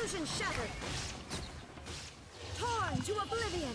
Illusion shattered. Torn to oblivion.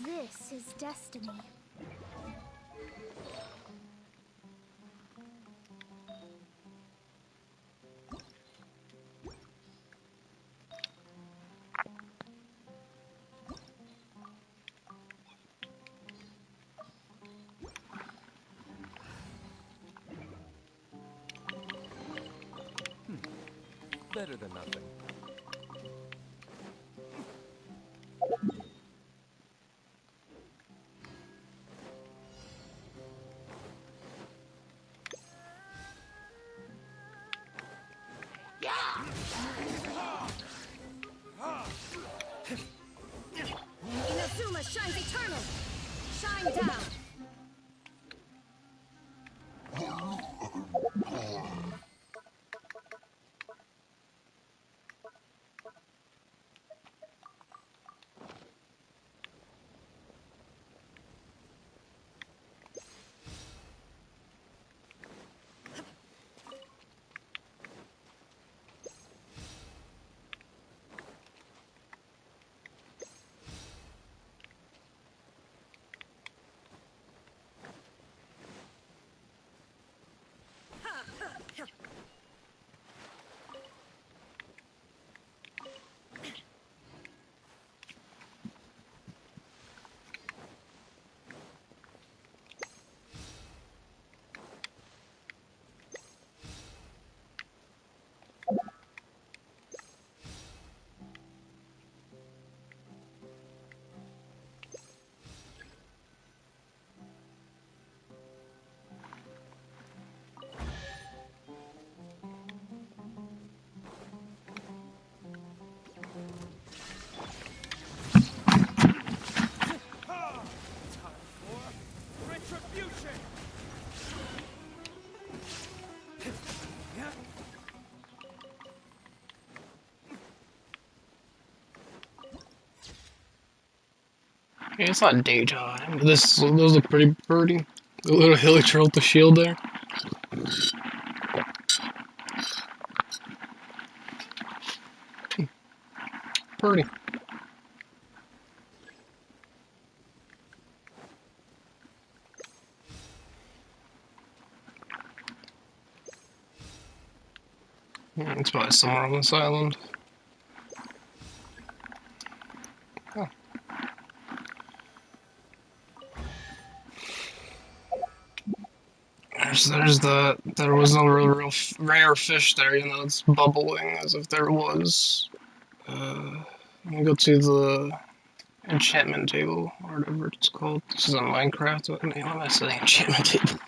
This is destiny. Better than nothing. Inazuma shines eternal. Shine down. Yeah, it's not daytime. Those look pretty pretty. The little hilly trail with the shield there. Pretty. Yeah, it's probably somewhere on this island. Oh. There was no real rare fish there, you know, it's bubbling as if there was. Let me go to the enchantment table, or whatever it's called. This is on Minecraft. What am I saying? Enchantment table.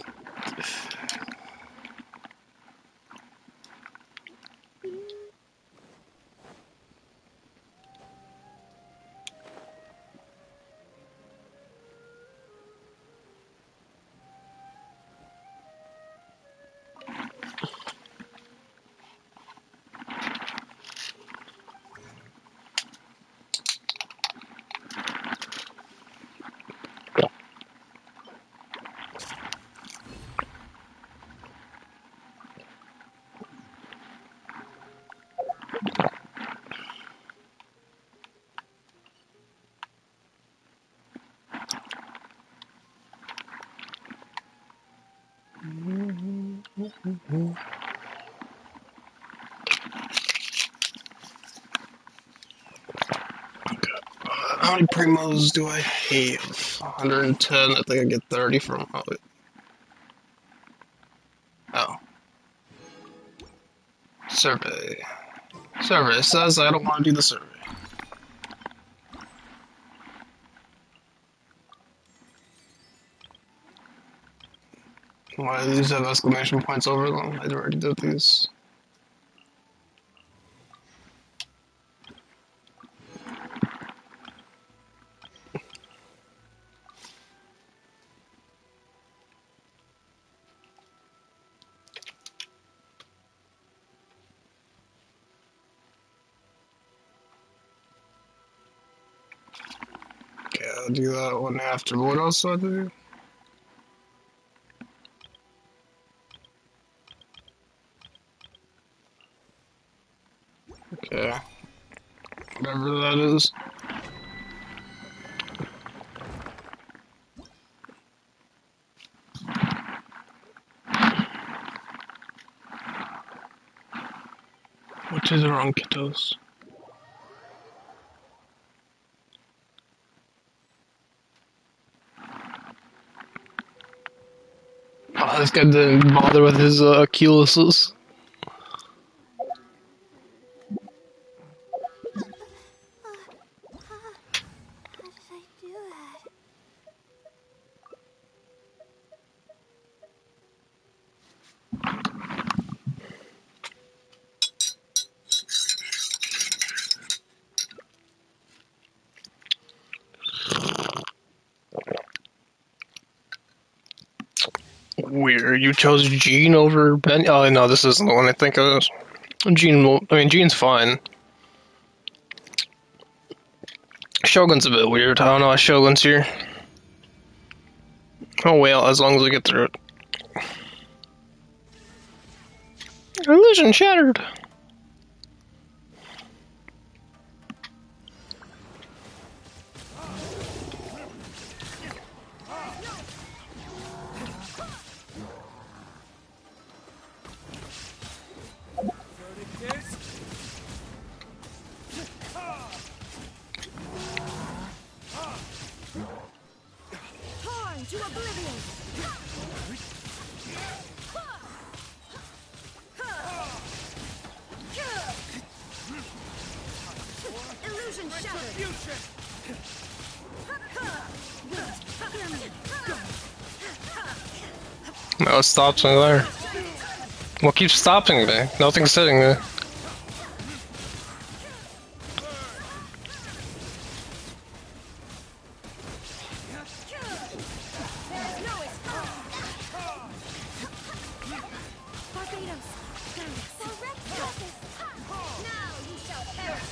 How many primos do I have? 110. I think I get 30 from. Oh. Survey. Survey says I don't want to do the survey. Why do these have exclamation points over them? I already did these. Okay, I'll do that one after. What else do I do? Okay. Whatever that is. What is wrong, kiddos? Oh, this guy didn't bother with his Achilles's. How did I do that? Weird. You chose Jean over Ben. Oh no, this isn't the one I think it is. Jean. I mean, Jean's fine. Shogun's a bit weird. I don't know why Shogun's here. Oh well, as long as I get through it. Illusion shattered. Torn to oblivion. Illusion shattered. No, it stops me there. What keeps stopping me? Nothing's sitting there. Now you shall perish.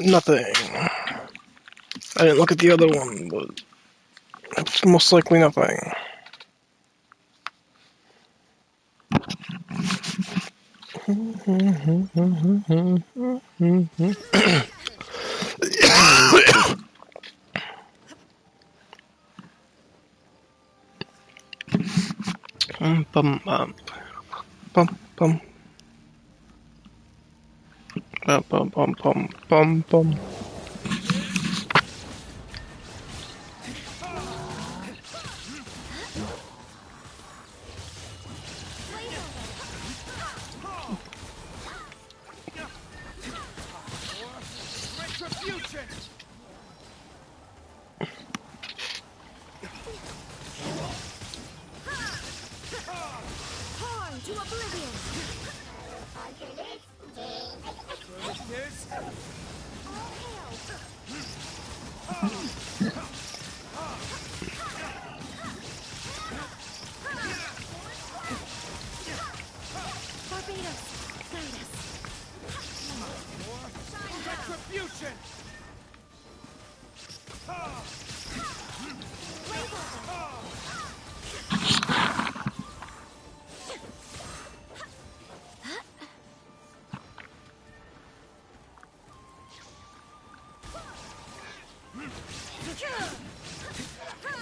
Nothing. I didn't look at the other one, but it's most likely nothing. Bum bum bum bum bum bum bum bum bum bum. Torn to oblivion.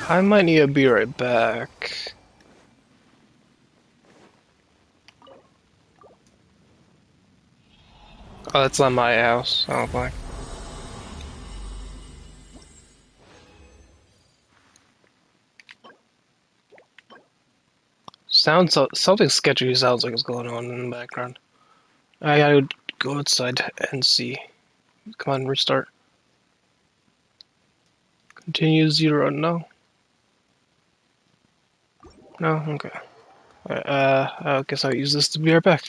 I might need to be right back. Oh, that's not my house, I don't think. Something sketchy sounds like is going on in the background. I gotta go outside and see. Come on, restart. Continue 0, no. No? Okay. I guess I'll use this to be right back.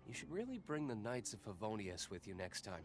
You should really bring the Knights of Favonius with you next time.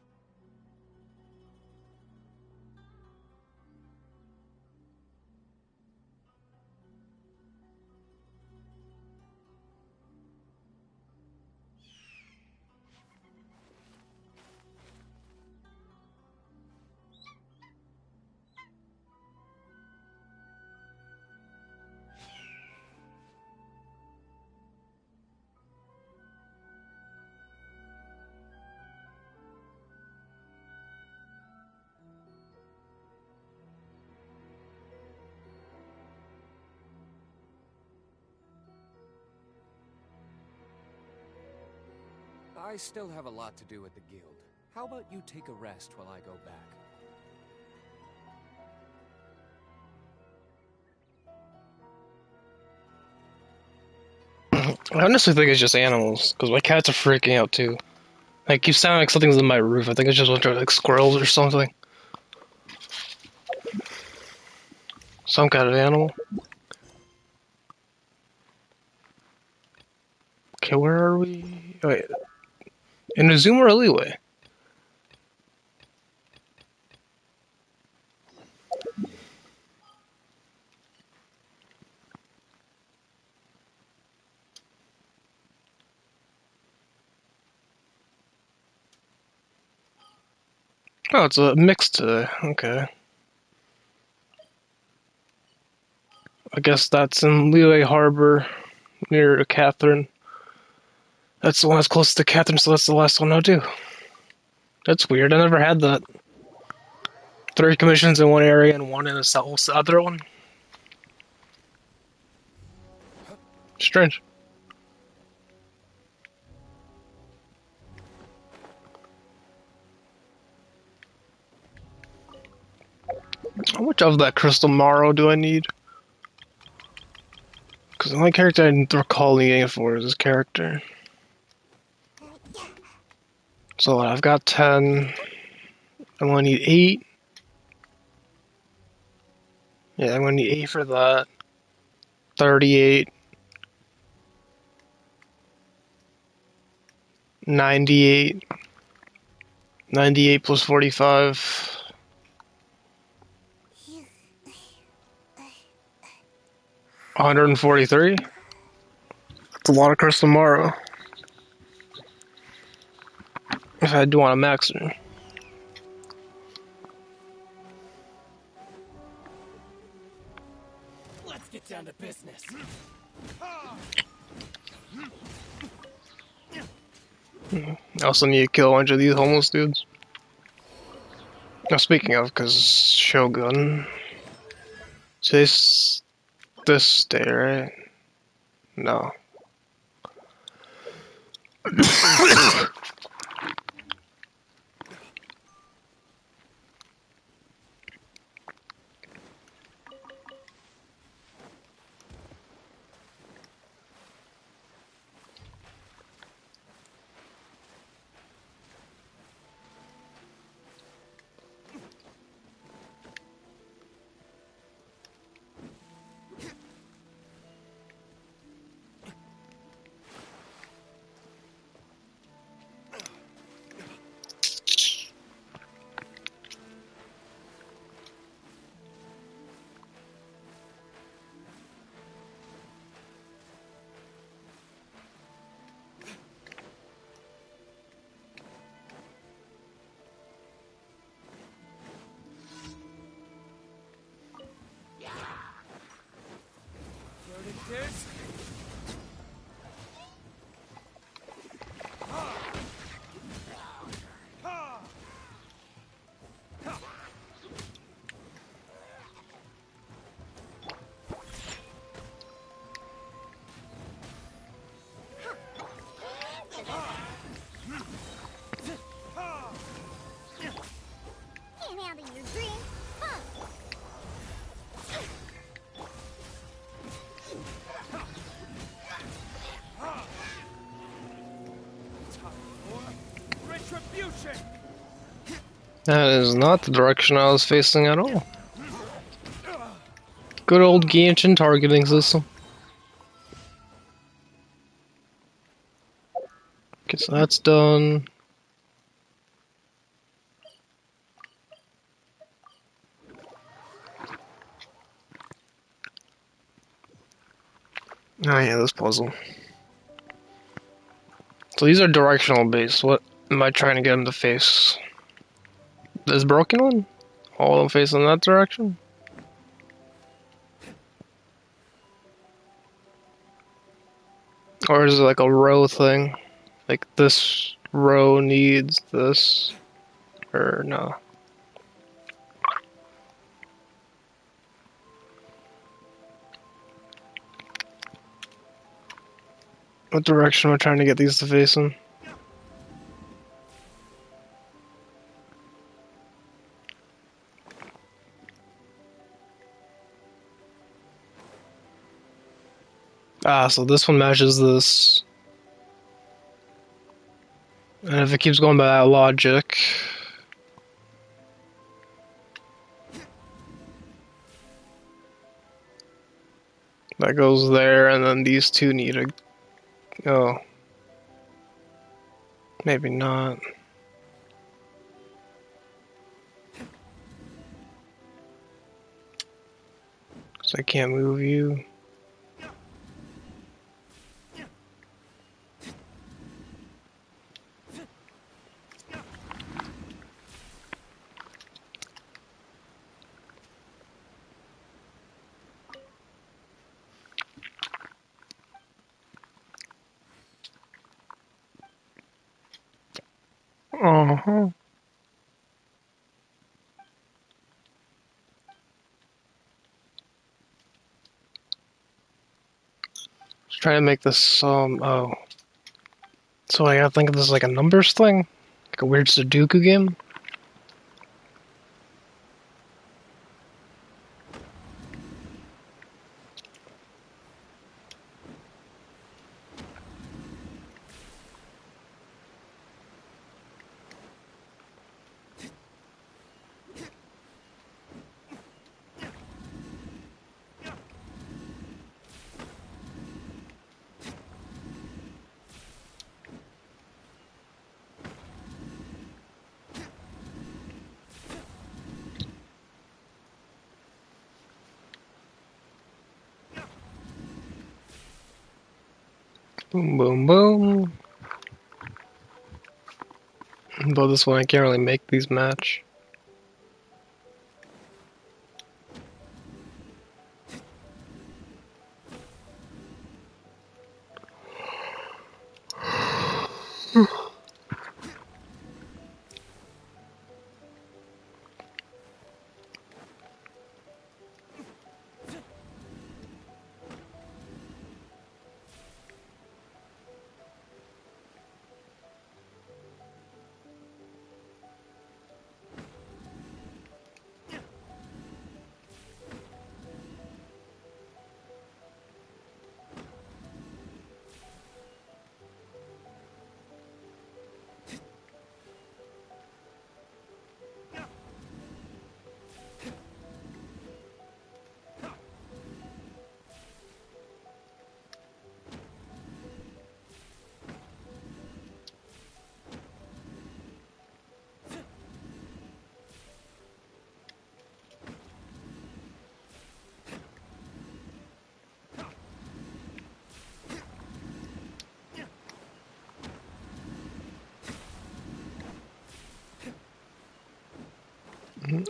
I still have a lot to do at the guild. How about you take a rest while I go back? I honestly think it's just animals, because my cats are freaking out too. Like, keep sounding like something's in my roof. I think it's just a bunch of like squirrels or something. Some kind of animal. Okay, where are we? Wait, in a zoom or alleyway? Oh, it's a mix today. Okay. I guess that's in Liyue Harbor, near Catherine. That's the one that's closest to Catherine, so that's the last one I'll do. That's weird. I never had that. 3 commissions in one area and 1 in the other one. Strange. How much of that crystal marrow do I need? Because the only character I recall needing it for is this character. So I've got 10. I'm gonna need 8. Yeah, I'm gonna need 8 for that. 38. 98. 98 plus 45. 143? That's a lot of crystal marrow. If I do want to max it. Let's get down to business. I also need to kill a bunch of these homeless dudes. Now, speaking of, because Shogun. Today's this day, right? No. this. Can't handle your dreams. Huh. Retribution. That is not the direction I was facing at all. Good old Genshin targeting system. Okay, so that's done. Oh yeah, this puzzle. So these are directional based. What am I trying to get them to face? This broken one? All of them facing that direction? Or is it like a row thing? Like this row needs this? Or no? What direction am I trying to get these to face in? Ah, so this one matches this. And if it keeps going by that logic... That goes there, and then these two need to... Oh. Maybe not. Because I can't move you. Uh-huh. Just trying to make this, oh. So I gotta think of this like a numbers thing? Like a weird Sudoku game? Boom, boom, boom. But this one I can't really make these match.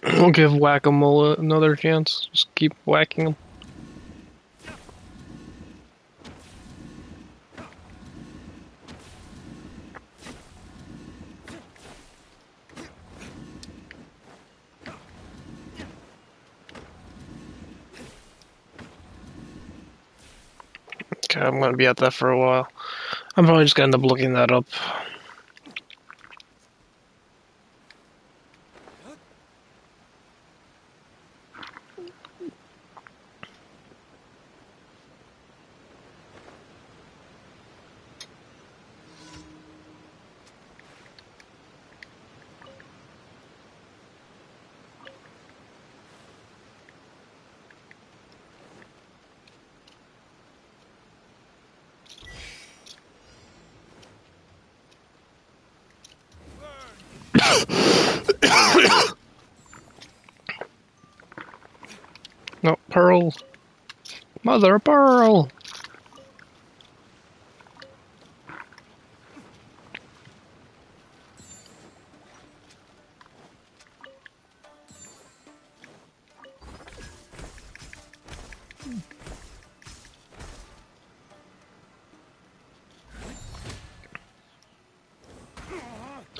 We'll give Whack-A-Mole another chance. Just keep whacking him. Okay, I'm gonna be at that for a while. I'm probably just gonna end up looking that up. No, Pearl. Mother of Pearl!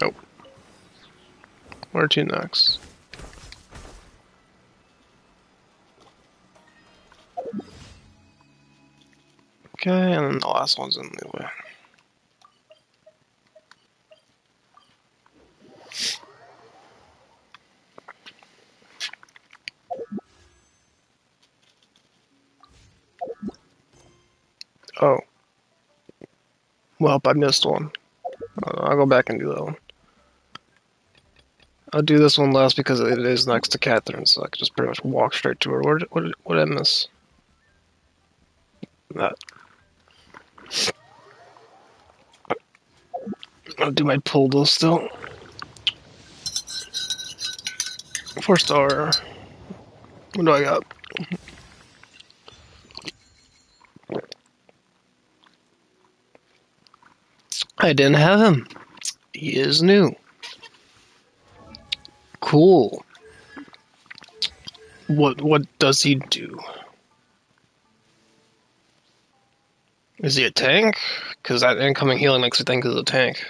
Oh. Where to next? Okay, and then the last one's in the way. Oh. Well, I missed one. I'll go back and do that one. I'll do this one last because it is next to Catherine, so I can just pretty much walk straight to her. What did I miss? That. I'll do my pull though still. 4-star. What do I got? I didn't have him. He is new. Cool. What does he do? Is he a tank? Because that incoming healing makes me think he's a tank.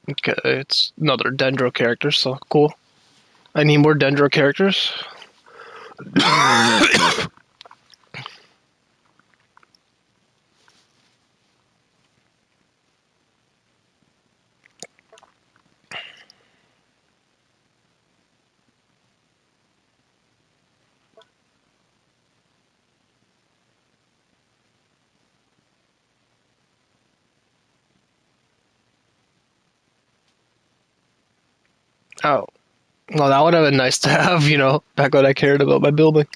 Okay, it's another Dendro character, so cool. I need more Dendro characters. Oh. Well, that would have been nice to have, back when I cared about my building.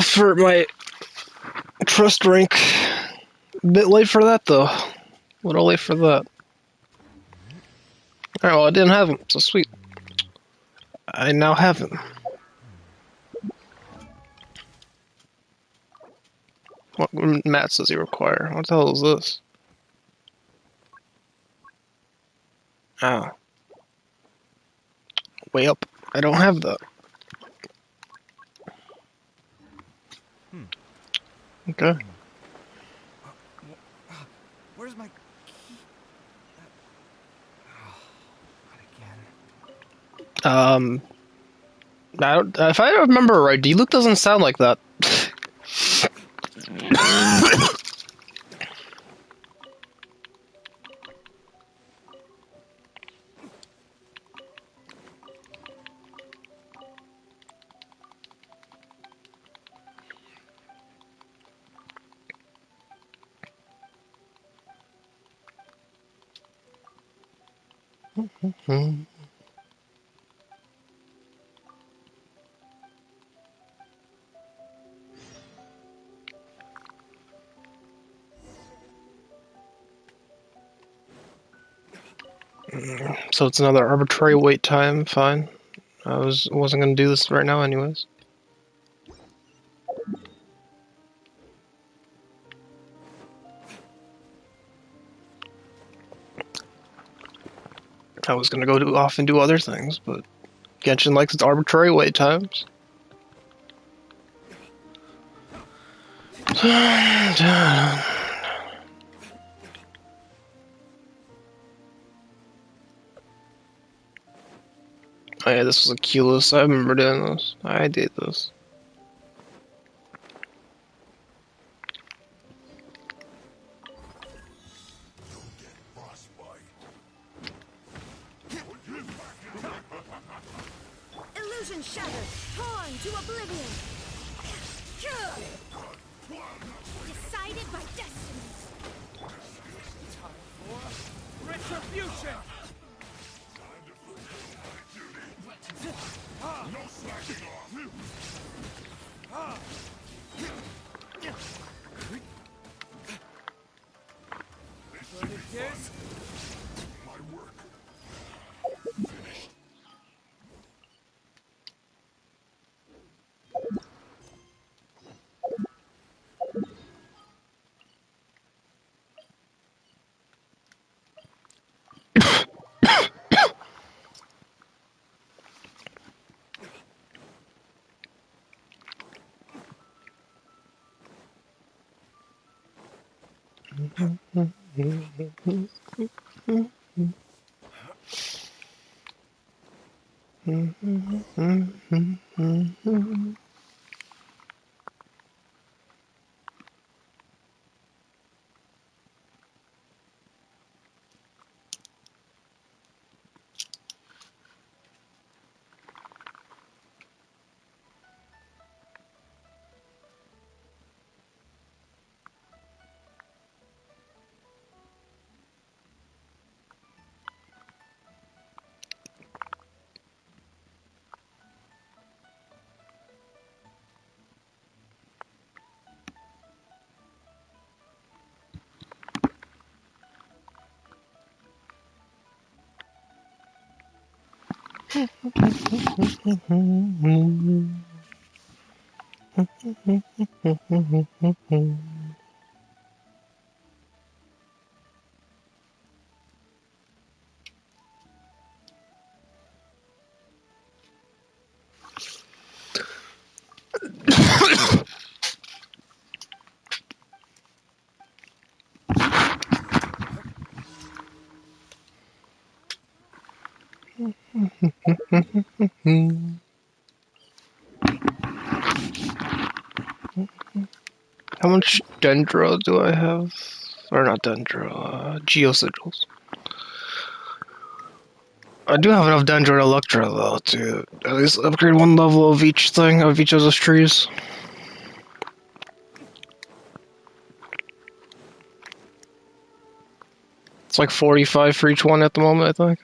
For my trust rank. A bit late for that, though. A little late for that. Alright, well, I didn't have him, so sweet. I now have him. What mats does he require? What the hell is this? Oh. Way up. I don't have that. Okay. Where's my key? Not again. If I remember right, D-Luke doesn't sound like that. So it's another arbitrary wait time. Fine. Wasn't gonna do this right now, anyways. I was gonna go off and do other things, but Genshin likes its arbitrary wait times. Oh yeah, this was a Keyless. I remember doing this. I did this. Illusion shattered, torn to oblivion. Decided by destiny. Retribution! How much Dendro do I have? Or not Dendro, Geosigils. I do have enough Dendro and Electro, though, to at least upgrade one level of each thing, of each of those trees. It's like 45 for each one at the moment, I think.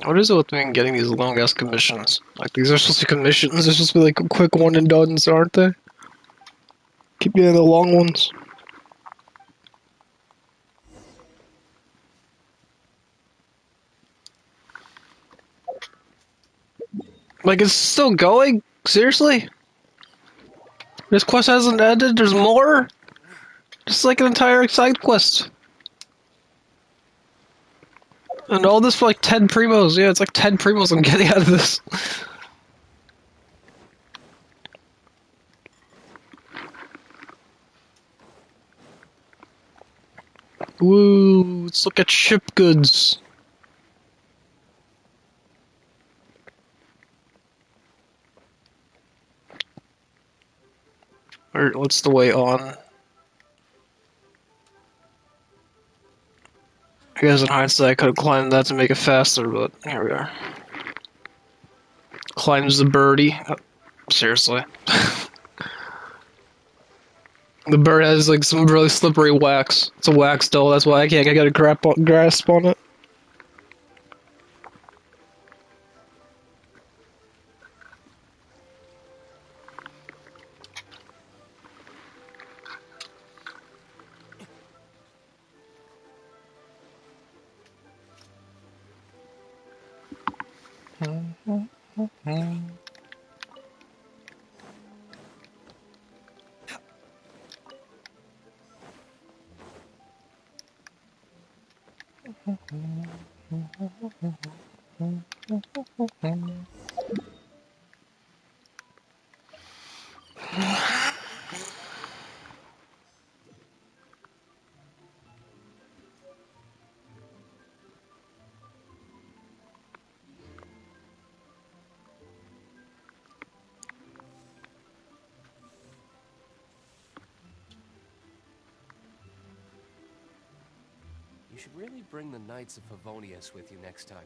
What is it with me and getting these long-ass commissions? Like, these are supposed to be commissions, they're supposed to be like quick one and dones, aren't they? Keep getting the long ones. Like, it's still going? Seriously? This quest hasn't ended? There's more? Just like an entire side quest. And all this for like 10 primos. Yeah, it's like 10 primos I'm getting out of this. Woo, let's look at ship goods. Or what's the way on? I guess in hindsight I could have climbed that to make it faster, but here we are. Climbs the birdie. Seriously. The bird has like some really slippery wax. It's a wax doll, that's why I can't get a grasp on it. You should really bring the Knights of Favonius with you next time.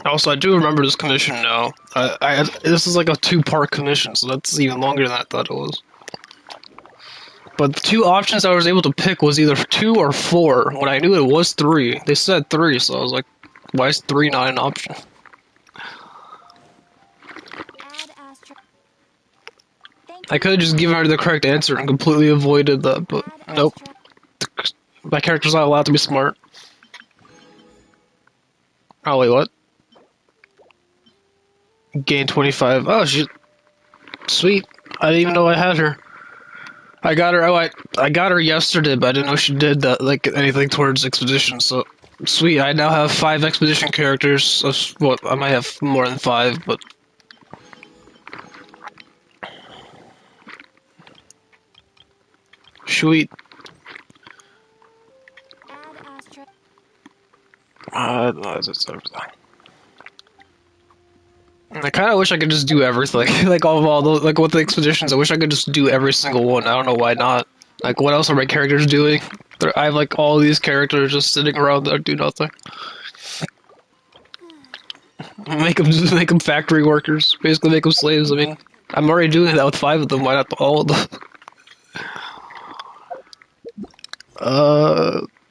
Also, I do remember this commission now. This is like a 2-part commission, so that's even longer than I thought it was. But the 2 options I was able to pick was either 2 or 4, when I knew it was 3. They said 3, so I was like, why is 3 not an option? Add Astra. Thank I you could have for just given her the correct answer and completely avoided that, but add nope. Astra. My character's not allowed to be smart. Oh, wait, what? Gain 25. Oh, she... Sweet. I didn't even know I had her. I got her. Oh, I got her yesterday, but I didn't know she did that, like anything towards expedition. So sweet. I now have 5 expedition characters. So, what? I might have more than 5, but sweet. Add Astra. That's everything. I kind of wish I could just do everything, like all those, like with the expeditions. I wish I could just do every single one. I don't know why not. Like, what else are my characters doing? I have like all these characters just sitting around that do nothing. Make them factory workers. Basically, make them slaves. I mean, I'm already doing that with 5 of them. Why not all of them?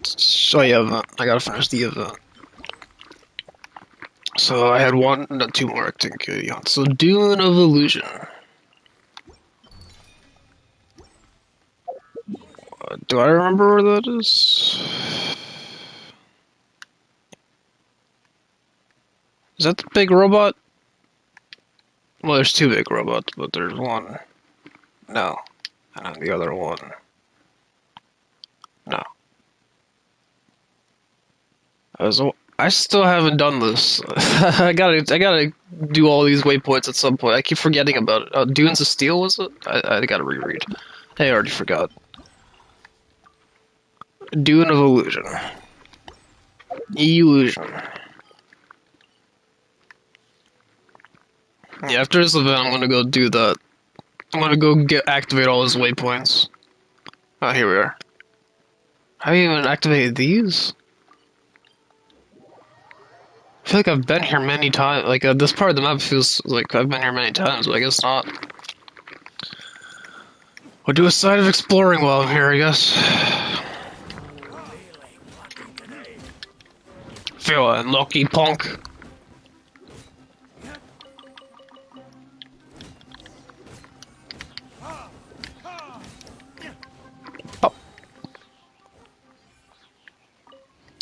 So yeah, event. I gotta finish the event. So I had 1, no, 2 more activity. So Dune of Illusion. Do I remember where that is? Is that the big robot? Well, there's 2 big robots, but there's one. No. And then the other one. No. I still haven't done this. I gotta do all these waypoints at some point. I keep forgetting about it. Dunes of Steel was it? I gotta reread. I already forgot. Dune of Illusion. Illusion. Yeah, after this event, I'm gonna go do that. I'm gonna go activate all his waypoints. Oh, here we are. Have you even activated these? I feel like I've been here many times. Like, this part of the map feels like I've been here many times, but I guess not. We'll do a side of exploring while I'm here, I guess. Feeling lucky, punk. Oh.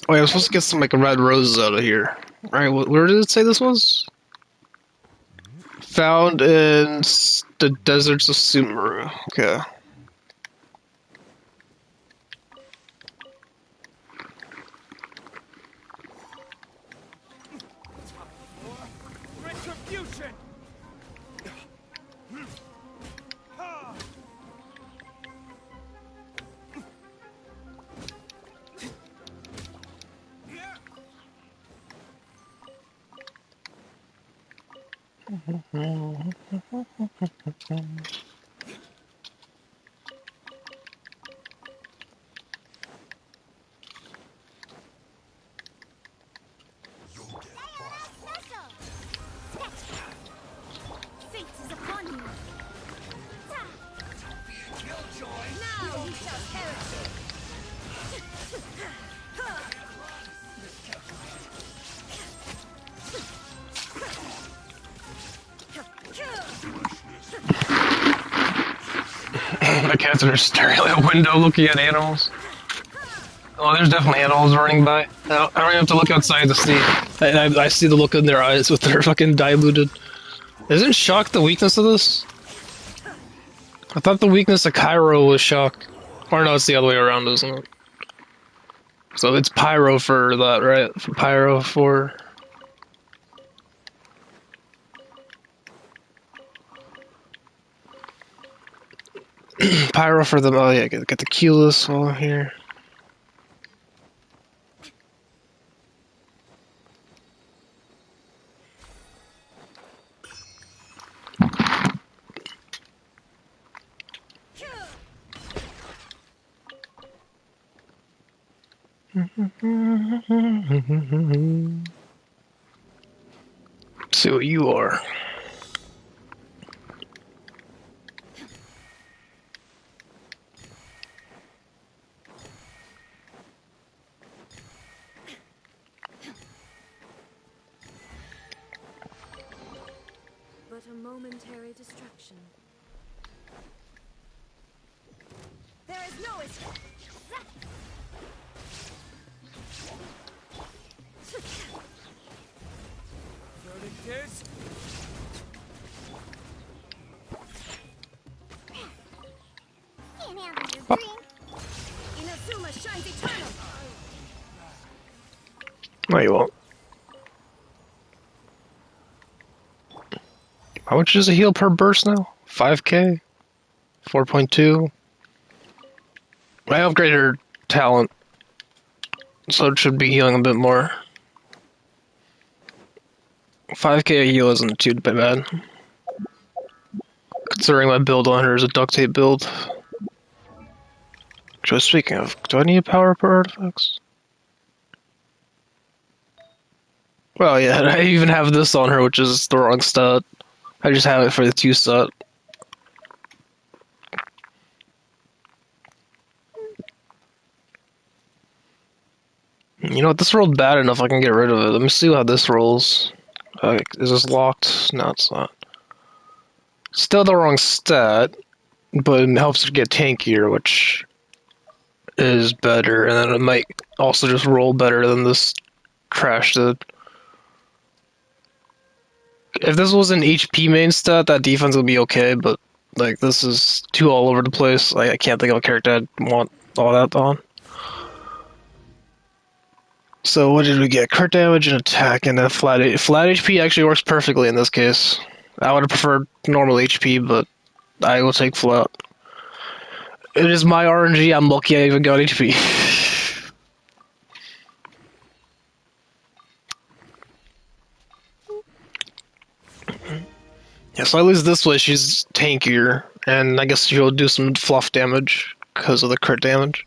Oh yeah, I'm supposed to get some, like, red roses out of here. Right, where did it say this was? Found in the deserts of Sumeru. Okay. Retribution! Fate is upon you. Now you shall perish. The cats are staring at a window looking at animals. Oh, there's definitely animals running by. I don't even have to look outside to see. I see the look in their eyes with their fucking diluted. Isn't shock the weakness of this? I thought the weakness of Cairo was shock. Or no, it's the other way around, isn't it? So it's pyro for that, right? For pyro for... pyro for them. Oh yeah, get the keyless while I'm here. See what you are. But a momentary distraction. There is no escape. Verdict is... Can't handle your dream. Inazuma shines eternal! No, you won't. How much does it heal per burst now? 5k? 4.2? I upgraded her talent, so it should be healing a bit more. 5k heal isn't too bad. Considering my build on her is a duct tape build. Actually, speaking of, do I need a power up her artifacts? Well, yeah, I even have this on her, which is the wrong stat. I just have it for the 2 stat. You know what, this rolled bad enough I can get rid of it. Let me see how this rolls. Is this locked? No, it's not. Still the wrong stat, but it helps her get tankier, which is better, and then it might also just roll better than this trash did. If this was an HP main stat, that defense would be okay, but like this is too all over the place. I can't think of a character I'd want all that on. So what did we get? Crit damage and attack, and then flat HP actually works perfectly in this case. I would have preferred normal HP, but I will take flat. It is my RNG. I'm lucky I even got HP. Yeah, so at least this way she's tankier, and I guess she'll do some fluff damage because of the crit damage.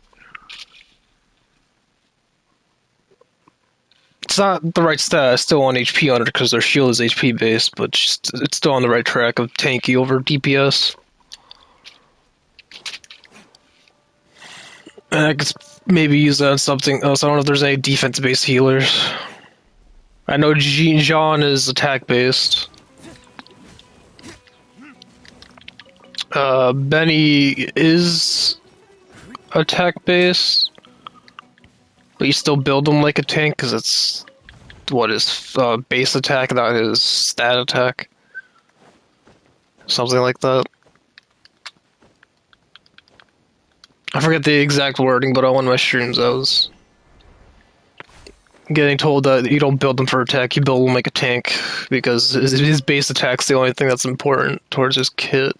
It's not the right stat. I still want HP on her because their shield is HP based, but it's still on the right track of tanky over DPS. And I could maybe use that on something else. I don't know if there's any defense based healers. I know Jean is attack based. Benny is attack based, but you still build him like a tank because it's what is base attack, not his stat attack. Something like that. I forget the exact wording, but on one of my streams I was getting told that you don't build him for attack, you build him like a tank, because his base attack's the only thing that's important towards his kit.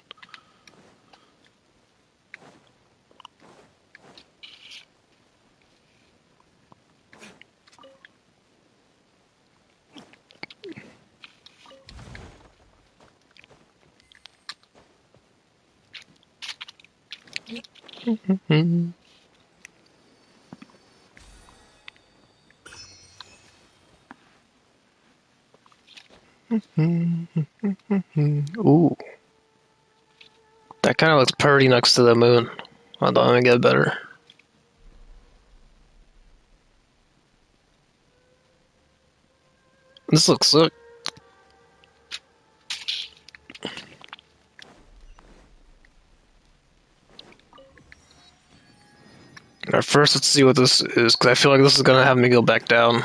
Ooh. That kind of looks pretty next to the moon. Hold on, let me get better. This looks sick. Alright, first let's see what this is, because I feel like this is gonna have me go back down.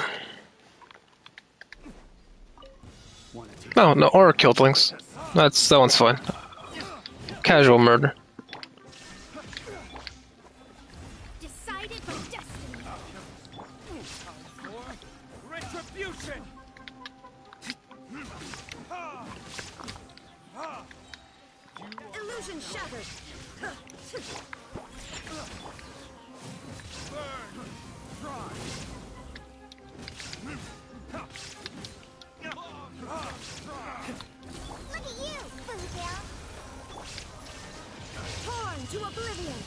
No, or kill things. That one's fine. Casual murder. Decided by destiny. Retribution! Illusion shattered. Look at you, Boogill. Torn to oblivion.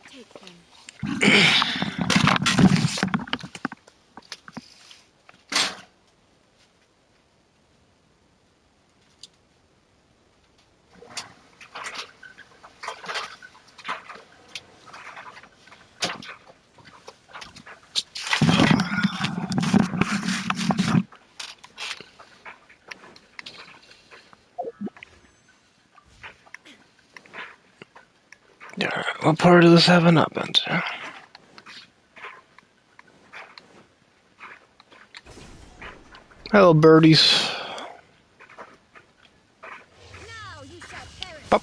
Take them. Yeah, what part of this haven't I been to? Hello, birdies. Now you shall perish. Pop.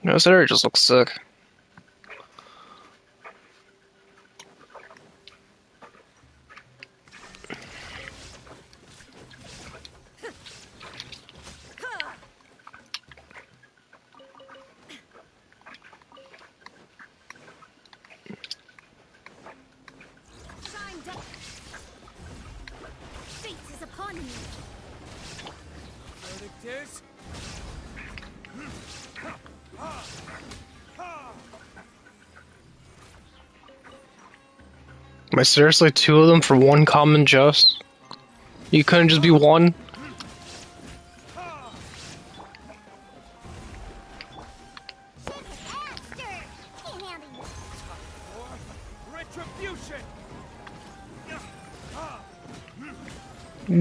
No, this area just looks sick. Shine down. Fate is upon you. Verdict is... Am I seriously two of them for one common just? You couldn't just be one?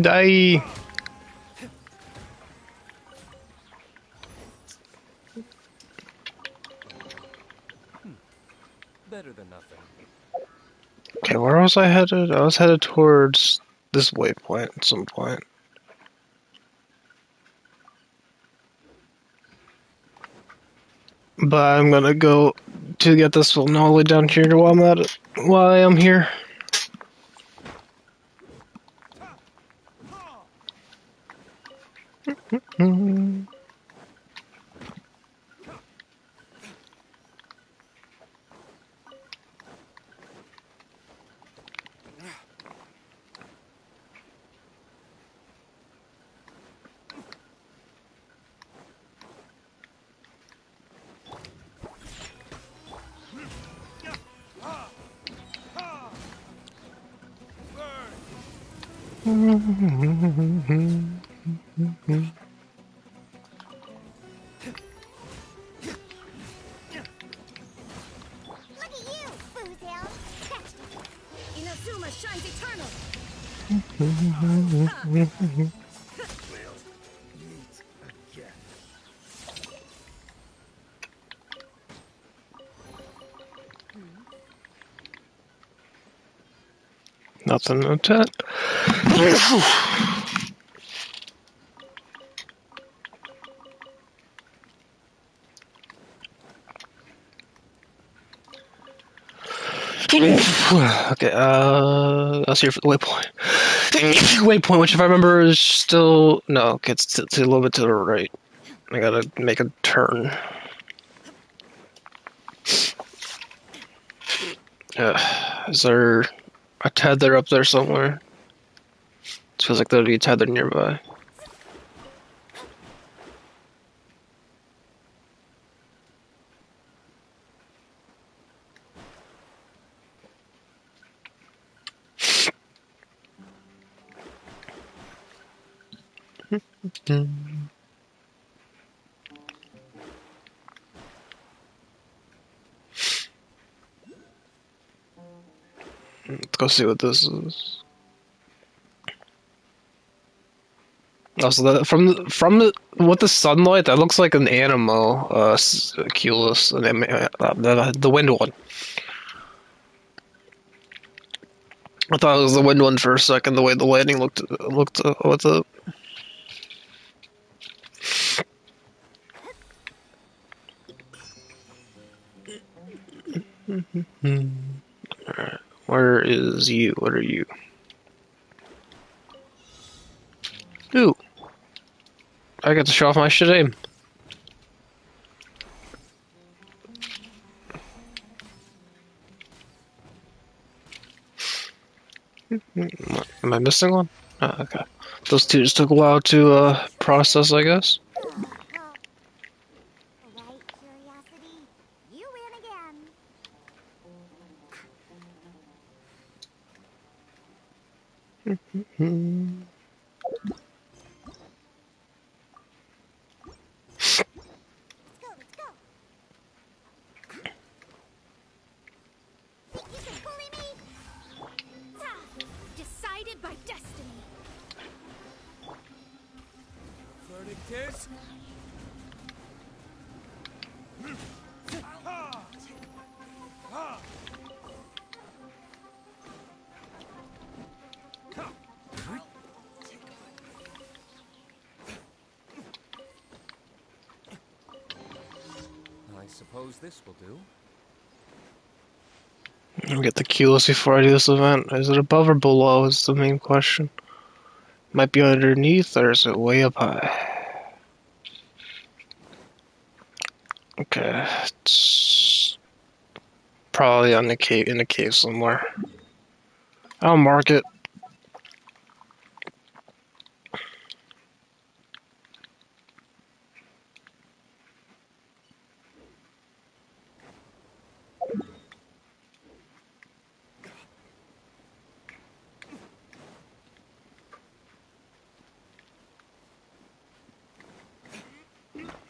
Die. Better than nothing. Okay, where was I headed? I was headed towards this waypoint at some point. But I'm gonna go to get this one all the way down here while I'm at it. While I am here. Look at you, Boozehound. Catch me. Inazuma shines eternal. Nothing to that. Okay, that's here for the waypoint. Waypoint, which if I remember is still no, okay, it's a little bit to the right. I gotta make a turn. Is there a tether up there somewhere? It feels like there'd be a tether nearby. Let's go see what this is. Also, with the sunlight, that looks like an Animo, Culus, the wind one. I thought it was the wind one for a second. The way the lighting looked. What's up? Alright, where is you? What are you? Ooh, I got to show off my shit aim. Am I missing one? Oh, okay. Those two just took a while to process, I guess. Alright, Curiosity. You win again. Let's go, let's go. Think you can bully me? Decided by destiny. Verdict is... I suppose this will do. I'll get the Culus before I do this event. Is it above or below is the main question. Might be underneath, or is it way up high? Okay, it's probably on the cave, in the cave somewhere. I'll mark it.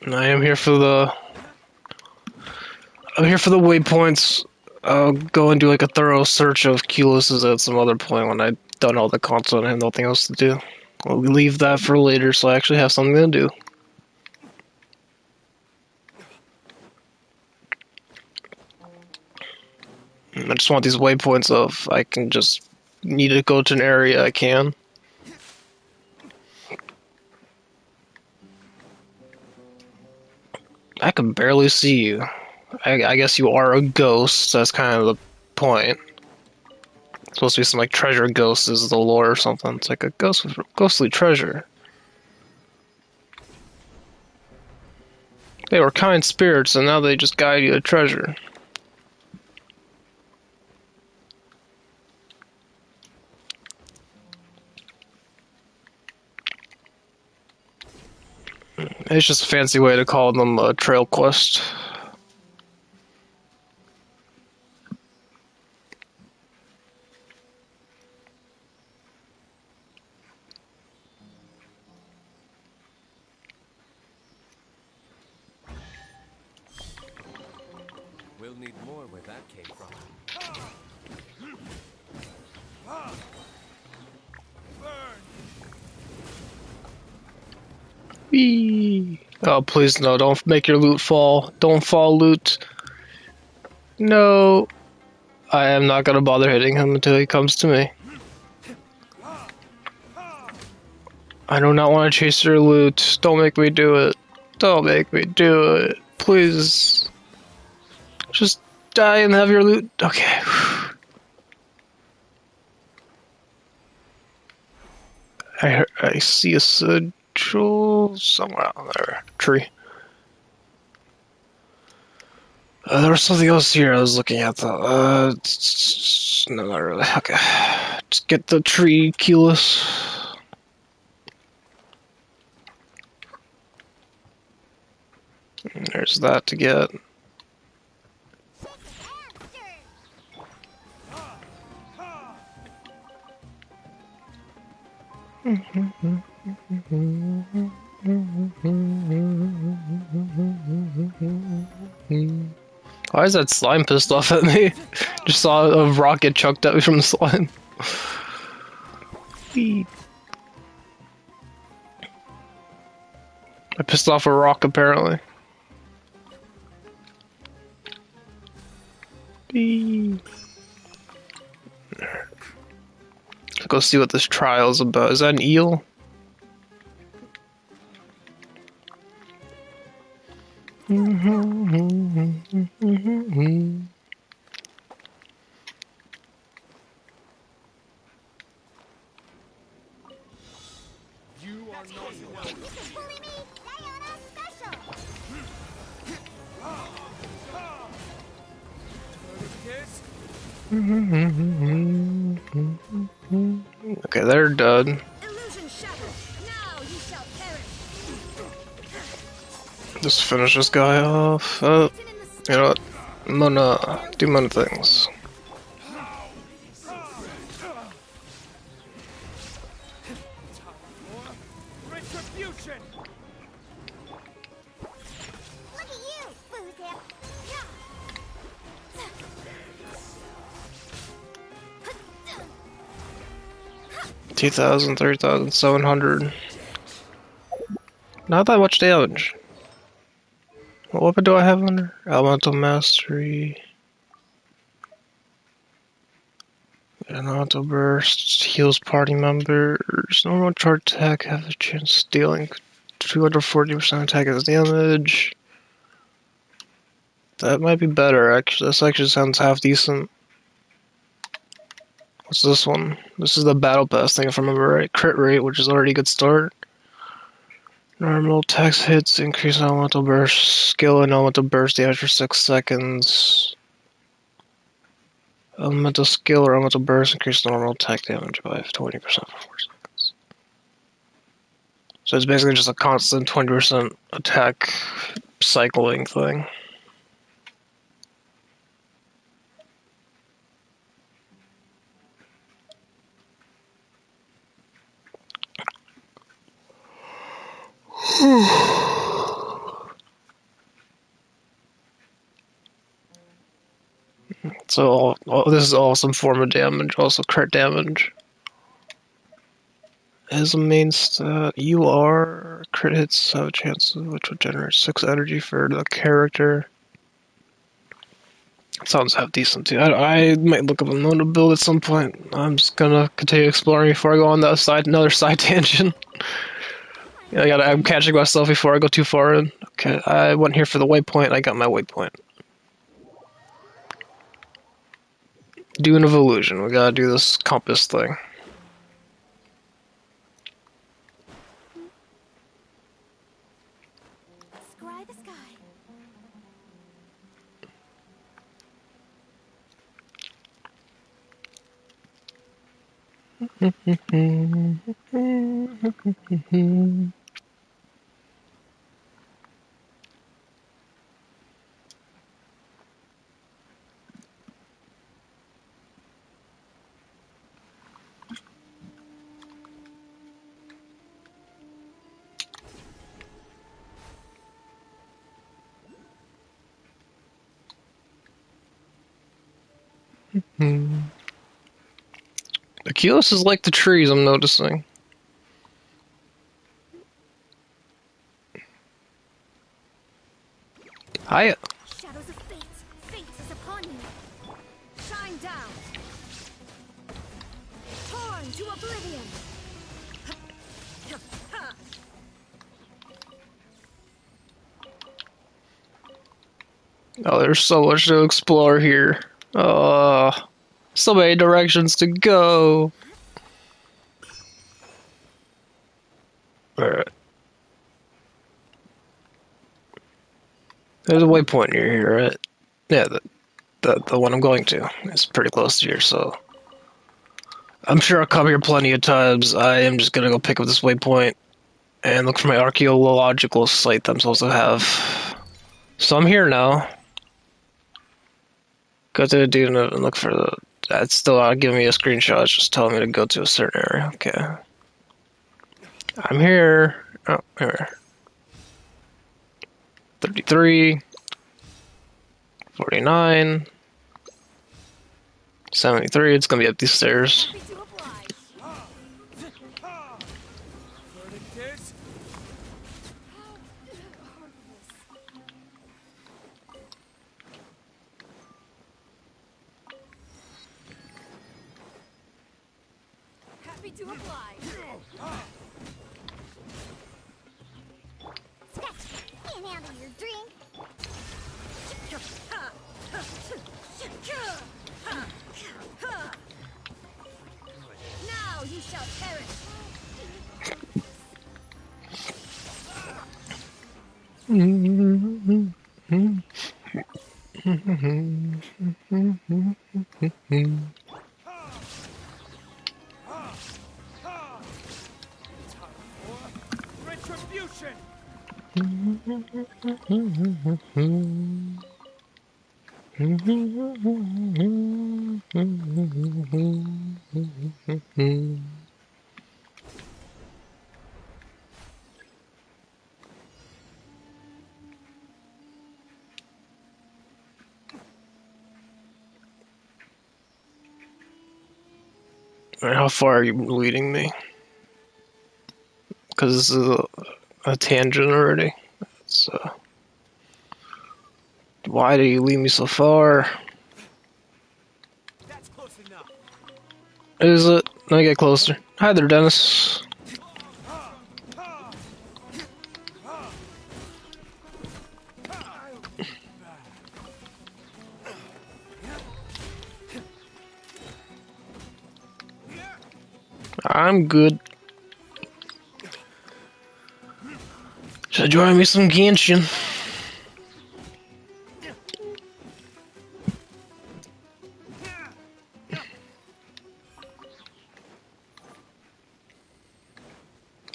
And I am here for the. I'm here for the waypoints. I'll go and do like a thorough search of Culuses at some other point when I've done all the content and have nothing else to do. We'll leave that for later, so I actually have something to do. I just want these waypoints of I can just need to go to an area I can. I can barely see you. I guess you are a ghost, so that's kind of the point. It's supposed to be some like treasure ghost is the lore or something. It's like a ghostly treasure. They were kind spirits and now they just guide you to treasure. It's just a fancy way to call them a trail quest. We'll need more where that came from. Whee! Oh, please no, don't make your loot fall. Don't fall, loot. No. I am not gonna bother hitting him until he comes to me. I do not want to chase your loot. Don't make me do it. Don't make me do it. Please. Just die and have your loot. Okay. I see a sigil somewhere out there. Tree. There was something else here I was looking at though. No, not really. Okay. Just get the tree, keyless. There's that to get. Why is that slime pissed off at me? Just saw a rocket chucked at me from the slime. I pissed off a rock apparently. Let's go see what this trial is about. Is that an eel? Okay, they're dead. Illusion shattered. Now you shall perish. Just finish this guy off. You know what? I'm gonna do many things. Retribution! Look at you, Boozip. 2,000, 3,700. Not that much damage. What weapon do I have under? Elemental Mastery. Elemental Burst. Heals party members. Normal charge attack. Have a chance of stealing 240% attack as damage. That might be better, actually. This actually sounds half decent. What's this one? This is the Battle Pass thing, if I remember right. Crit rate, which is already a good start. Normal attacks hits, increase elemental burst, skill and elemental burst damage for 6 seconds. Elemental skill or elemental burst, increase normal attack damage by 20% for 4 seconds. So it's basically just a constant 20% attack cycling thing. So this is all some form of damage, also crit damage. As a main stat, you are crit hits have a chance which will generate 6 energy for the character. Sounds half decent too. I might look up a mode to build at some point. I'm just gonna continue exploring before I go on that another side tangent. Yeah, I'm catching myself before I go too far in. Okay, I went here for the waypoint. I got my waypoint. Dune of Illusion. We gotta do this compass thing. Scry the sky. The Keyless is like the trees, I'm noticing. Hi. Shadows of fate. Fate is upon you. Shine down. Torn to oblivion. Oh, there's so much to explore here. So many directions to go. Alright. There's a waypoint near here, right? Yeah, the one I'm going to. It's pretty close to here, so... I'm sure I'll come here plenty of times. I am just gonna go pick up this waypoint and look for my archaeological site that I'm supposed to have. So I'm here now. Go to the dude and look for the... That's still not giving me a screenshot, it's just telling me to go to a certain area. Okay. I'm here. Oh, here. 33. 49. 73, it's gonna be up these stairs. Happy to oblige. Verdict is Happy to oblige. In and out of your drink. Now you shall perish. retribution. Alright, how far are you leading me? Because this is a tangent already. So, why do you lead me so far? That's close enough. Is it? Let me get closer. Hi there, Dennis. I'm good. Should join me some Genshin.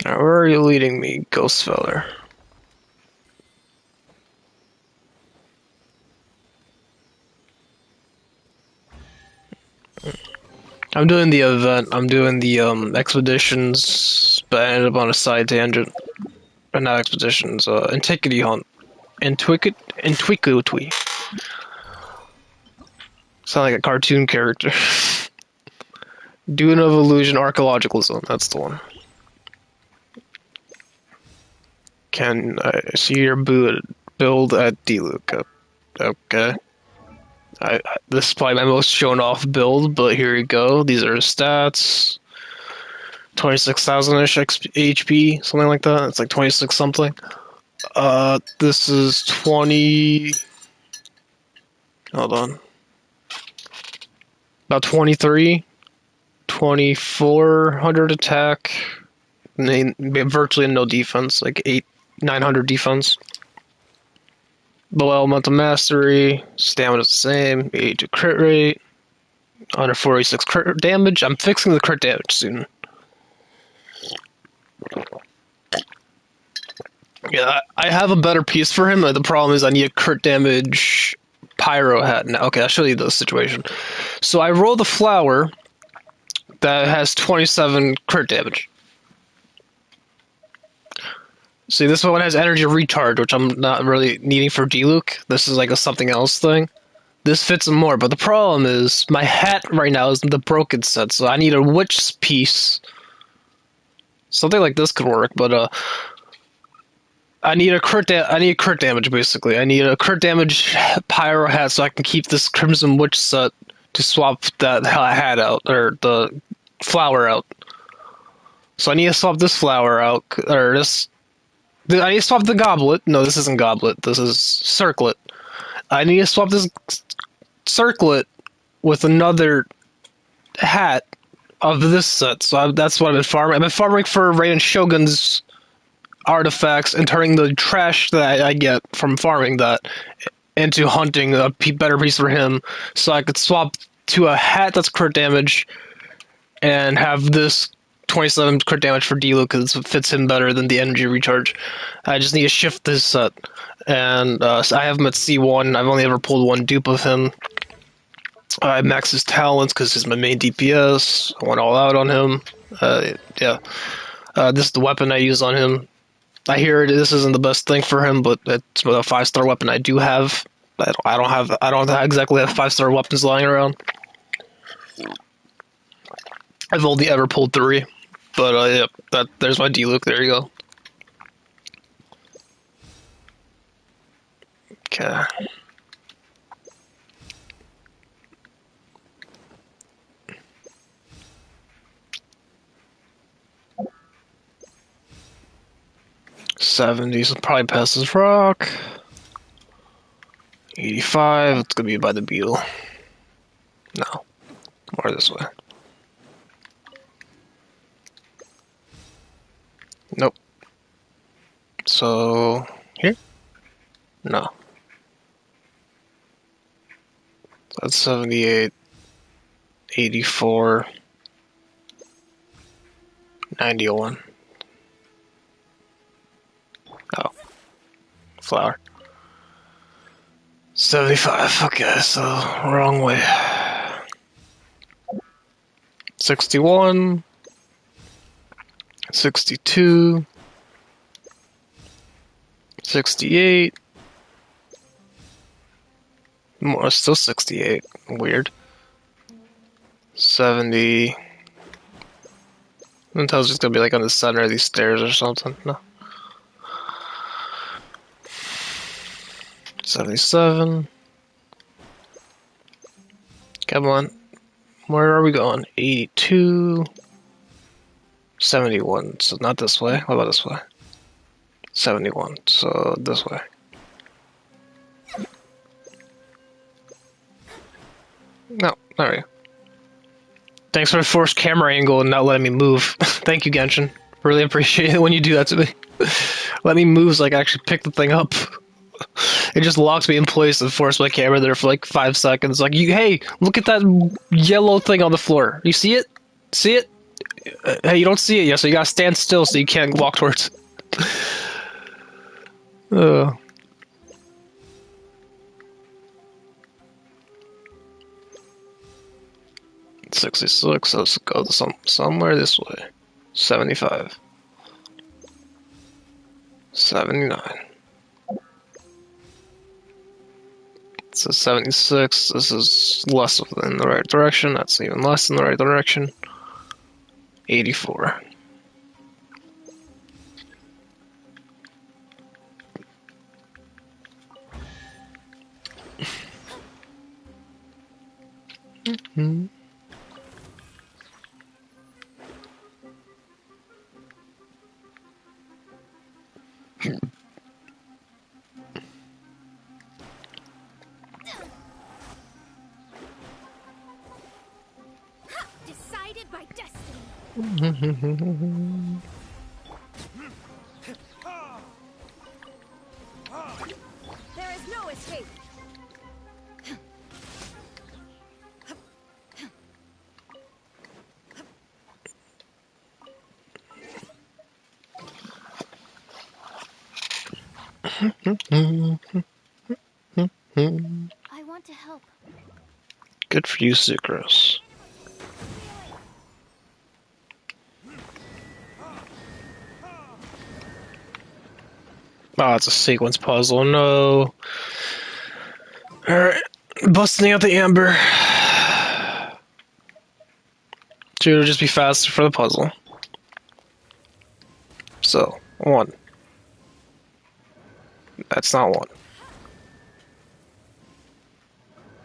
Now, where are you leading me, Ghost Feller? I'm doing the event. I'm doing the expeditions, but I ended up on a side tangent. But not expeditions. Antiquity hunt. Antiquity. Sound like a cartoon character. Dune of Illusion Archaeological Zone. That's the one. Can I see your build at D-Luke? Okay. This is probably my most shown off build, but here you go. These are the stats. 26,000-ish HP, something like that. It's like 26 something. This is 20. Hold on. About 23. 2,400 attack. Virtually no defense, like 900 defense. Below elemental mastery, stamina is the same, 82 crit rate, 146 crit damage. I'm fixing the crit damage soon. Yeah, I have a better piece for him. The problem is I need a crit damage pyro hat now. Okay, I'll show you the situation. So I roll the flower that has 27 crit damage. See, this one has energy recharge, which I'm not really needing for D-Luke. This is like a something else thing. This fits him more, but the problem is my hat right now is the broken set, so I need a witch piece. Something like this could work, but I need a crit damage basically. I need a crit damage pyro hat so I can keep this Crimson Witch set to swap that hat out, or the flower out. So I need to swap this flower out, or this. I need to swap the goblet. No, this isn't goblet. This is circlet. I need to swap this circlet with another hat of this set. So that's what I've been farming. I've been farming for Raiden Shogun's artifacts and turning the trash that I get from farming that into hunting a better piece for him, so I could swap to a hat that's crit damage and have this 27 crit damage for D-Luke because it fits him better than the energy recharge. I just need to shift this set. And so I have him at C1. I've only ever pulled one dupe of him. I max his talents because he's my main DPS. I went all out on him. Yeah. This is the weapon I use on him. I hear this isn't the best thing for him, but it's a 5-star weapon I do have. I don't exactly have 5-star weapons lying around. I've only ever pulled 3. But yeah, there's my D-Luke. There you go. Okay. '70s will probably pass this rock. 85. It's gonna be by the beetle. No, more this way. Nope. So, here? No. That's 78, 84, 91. Oh. Flower. 75. Okay, so wrong way. 61. 62, 68, more, still 68, weird, 70, I was just gonna be like on the center of these stairs or something, no, 77, come on, where are we going, 82, 71, so not this way. What about this way? 71, so this way. No, there we go. Thanks for the forced camera angle and not letting me move. Thank you, Genshin. Really appreciate it when you do that to me. Let me move so I can actually pick the thing up. It just locks me in place and forces my camera there for like 5 seconds. Like, hey, look at that yellow thing on the floor. You see it? See it? Hey, you don't see it yet, so you gotta stand still so you can't walk towards it. 66, let's go somewhere this way. 75. 79. So 76, this is less in the right direction, that's even less in the right direction. 84. Decided by destiny. There is no escape. I want to help. Good for you, Sucrose. Oh, it's a sequence puzzle. No. Alright. Busting out the amber. Dude, it'll just be faster for the puzzle. So, 1. That's not 1.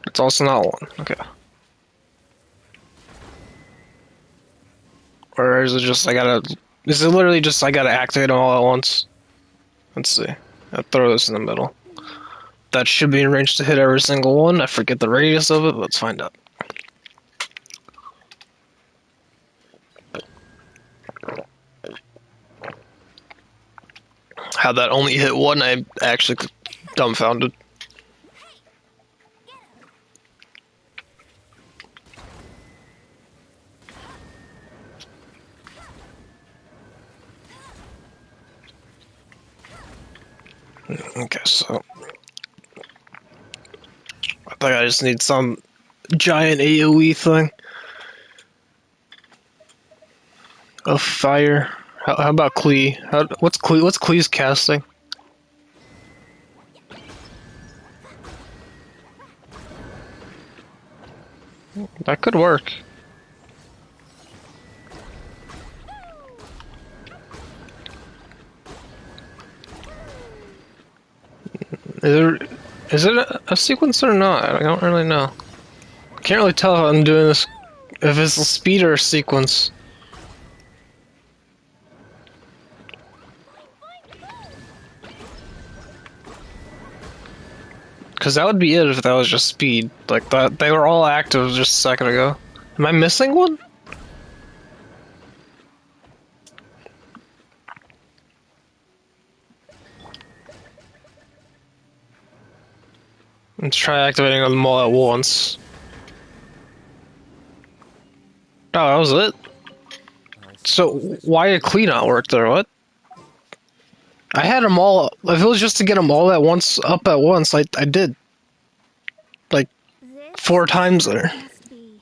It's also not 1. Okay. Or is it just is it literally just I gotta activate them all at once? Let's see. I'll throw this in the middle. That should be in range to hit every single one. I forget the radius of it, but let's find out. How that only hit one, I actually dumbfounded. Okay, so I think I just need some giant AoE thing of fire. How about Klee? What's Klee's casting? That could work. Is it a sequence or not? I don't really know. Can't really tell if I'm doing this, if it's a speed or a sequence. Because that would be it if that was just speed. Like, that, they were all active just a second ago. Am I missing one? Let's try activating them all at once. Oh, that was it? So, why did Klee not work there? What? I had them all. If it was just to get them all at once, up at once, I did. Like, This 4 times there. must be.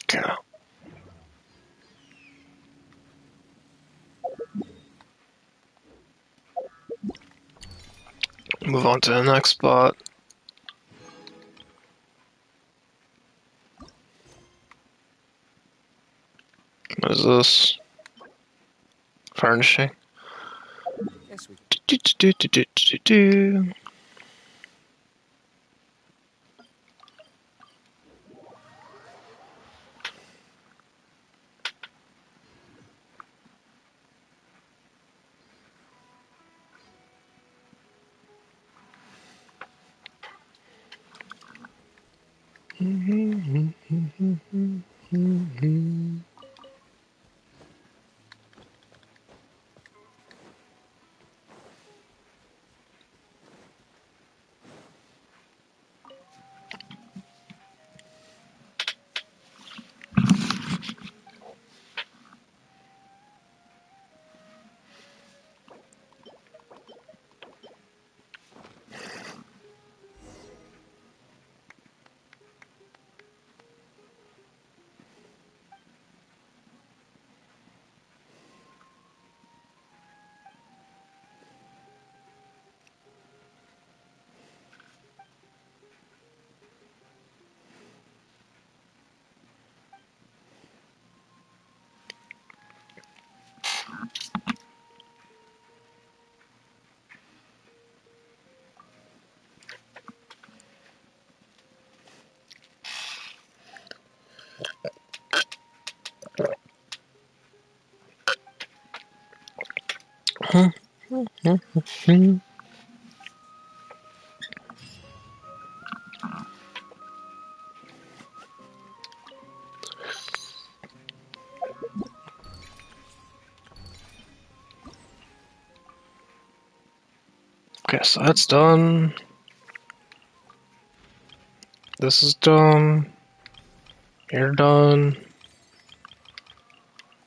Okay. Move on to the next spot. What is this? Furnishing. Yes, we Do. Okay, so that's done. This is done. You're done.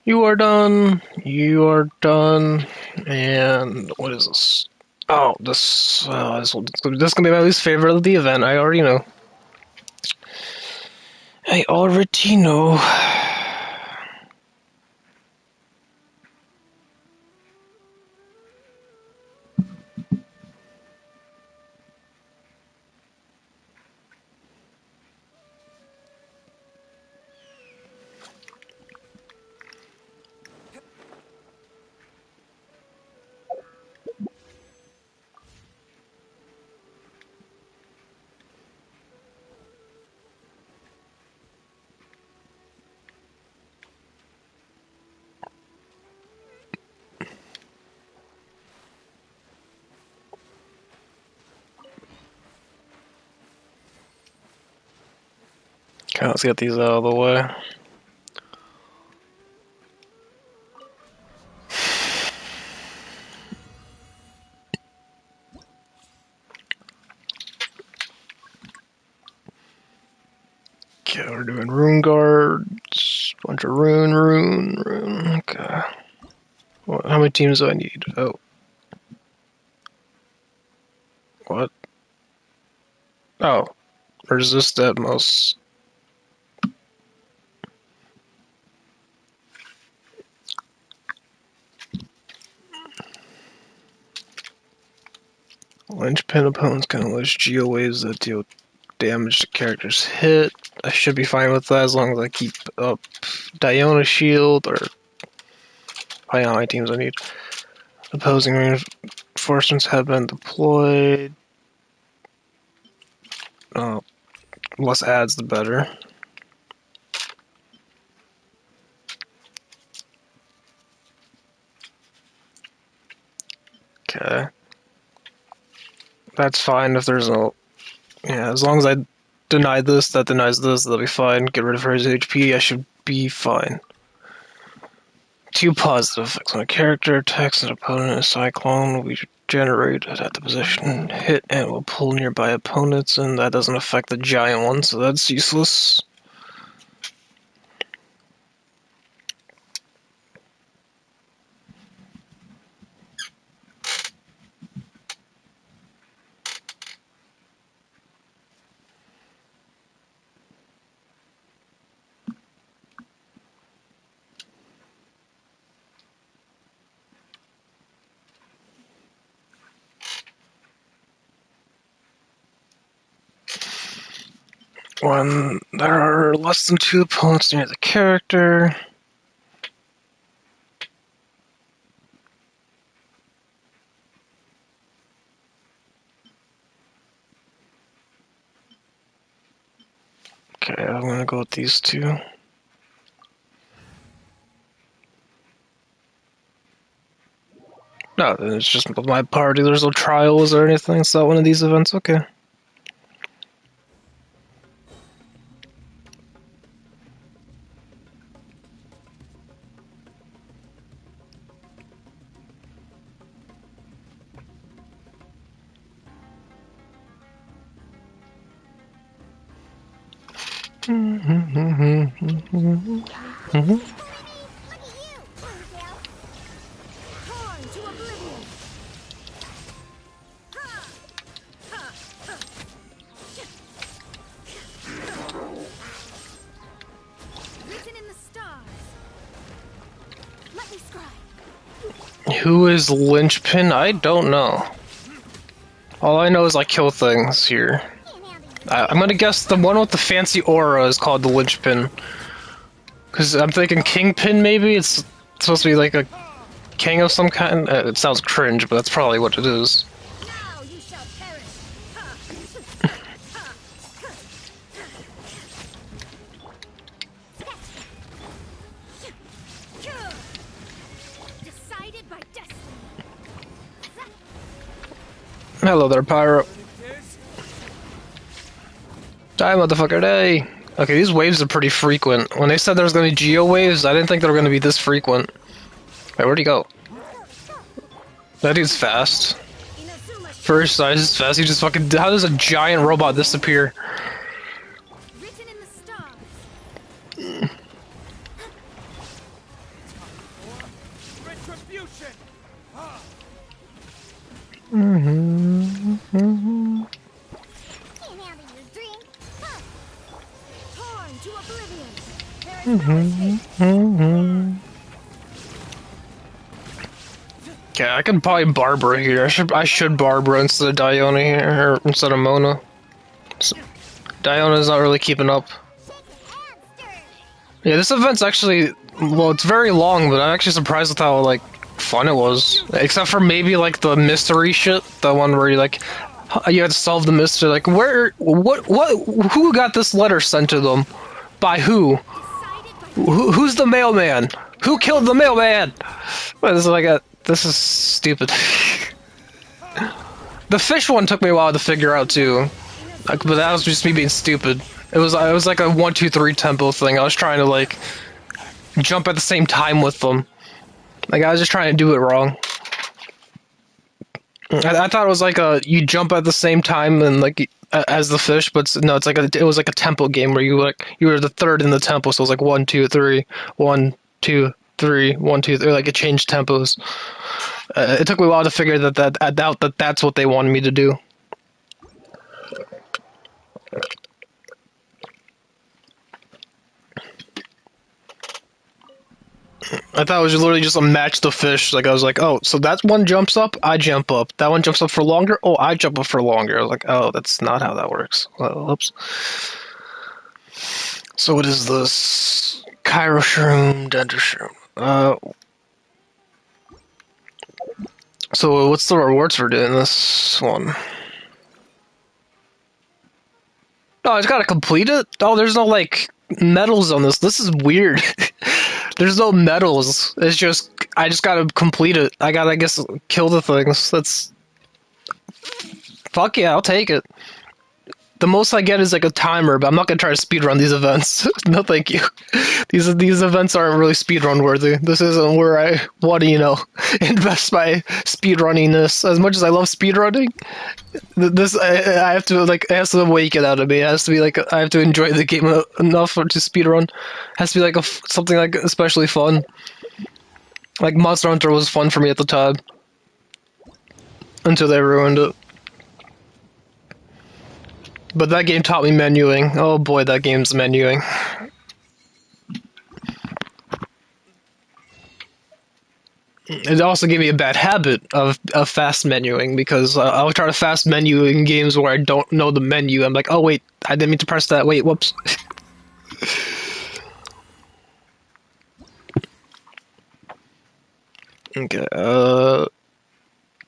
You are done. You are done. And what is this? Oh, this gonna be my least favorite of the event. I already know. I already know. Okay, let's get these out of the way. Okay, we're doing rune guards. Bunch of rune. Okay. How many teams do I need? Oh. What? Oh. Resist at most. Linchpin opponents can unleash geo waves that deal damage to characters hit. I should be fine with that as long as I keep up Diona Shield or I know how many teams I need. Opposing reinforcements have been deployed. Less ads, the better. Okay. That's fine if there's no... Yeah, as long as I deny this, that denies this, that'll be fine. Get rid of her HP, I should be fine. 2 positive effects. When a character attacks an opponent, a cyclone will be generated at the position hit and will pull nearby opponents, and that doesn't affect the giant one, so that's useless. When there are less than 2 opponents near the character... Okay, I'm gonna go with these 2. No, it's just my party. There's no trials or anything. It's not one of these events. Okay. Torn to oblivion. Written in the stars. Let me scribe. Who is Linchpin? I don't know. All I know is I kill things here. I'm gonna guess the one with the fancy aura is called the Linchpin. Because I'm thinking Kingpin, maybe? It's supposed to be like a king of some kind? It sounds cringe, but that's probably what it is. Now you shall perish. Decided by destiny. Hello there, Pyro. Verdict is Die, motherfucker, day. Okay, these waves are pretty frequent. When they said there was gonna be geo waves, I didn't think they were gonna be this frequent. Wait, where'd he go? That dude's fast. First size is fast. He just fucking. How does a giant robot disappear? Written in the stars. retribution. Can't handle your dream. Huh. Torn to oblivion. There is no escape. Okay, I could probably Barbara here. I should Barbara instead of Diona here, or instead of Mona. So, Diona's not really keeping up. Yeah, this event's actually, well, it's very long, but I'm actually surprised with how, like, fun it was. Except for maybe, like, the mystery shit. The one where you, like, you had to solve the mystery. Like, who got this letter sent to them? By who? Who's the mailman? Who killed the mailman? What is it like a... This is stupid. The fish one took me a while to figure out too, like, but that was just me being stupid. It was like a 1, 2, 3 tempo thing. I was trying to like jump at the same time with them. Like I was just trying to do it wrong. I thought it was like you jump at the same time and like as the fish, but no, it's like it was like a tempo game where you were the third in the tempo, so it was like 1, 2, 3, 1, 2, 3, 1, 2, 3. Like it changed tempos. It took me a while to figure out that that's what they wanted me to do. I thought it was literally just a match the fish. Like I was like, oh, so that one jumps up, I jump up. That one jumps up for longer. Oh, I jump up for longer. I was like, oh, that's not how that works. Well, oops. So what is this? Cairo shroom, dendro shroom. So what's the rewards for doing this one? Oh, I just gotta complete it? Oh, there's no, like, medals on this. This is weird. There's no medals. It's just, I just gotta complete it. I gotta, I guess, kill the things. That's... Fuck yeah, I'll take it. The most I get is like a timer, but I'm not gonna try to speedrun these events. No, thank you. These events aren't really speedrun worthy. This isn't where I want to, invest my speedrunniness. As much as I love speedrunning, this I have to like it has to awaken out of me. It has to be like I have to enjoy the game enough to speedrun. It has to be like something like especially fun. Like Monster Hunter was fun for me at the time, until they ruined it. But that game taught me menuing. Oh boy, that game's menuing. It also gave me a bad habit of fast menuing, because I'll try to fast menu in games where I don't know the menu. I'm like, oh wait, I didn't mean to press that. Wait, whoops. Okay,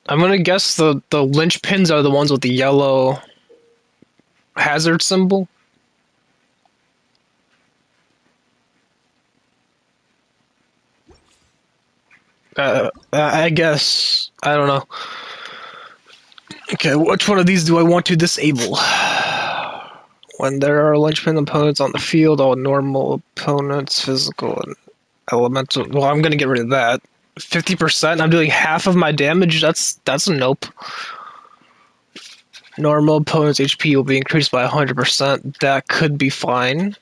I'm gonna guess the linchpins are the ones with the yellow hazard symbol. I guess. I don't know. Okay, which one of these do I want to disable? When there are linchpin opponents on the field, all normal opponents, physical and elemental. Well, I'm gonna get rid of that. 50%? I'm doing half of my damage? That's a nope. Normal opponent's HP will be increased by 100%. That could be fine.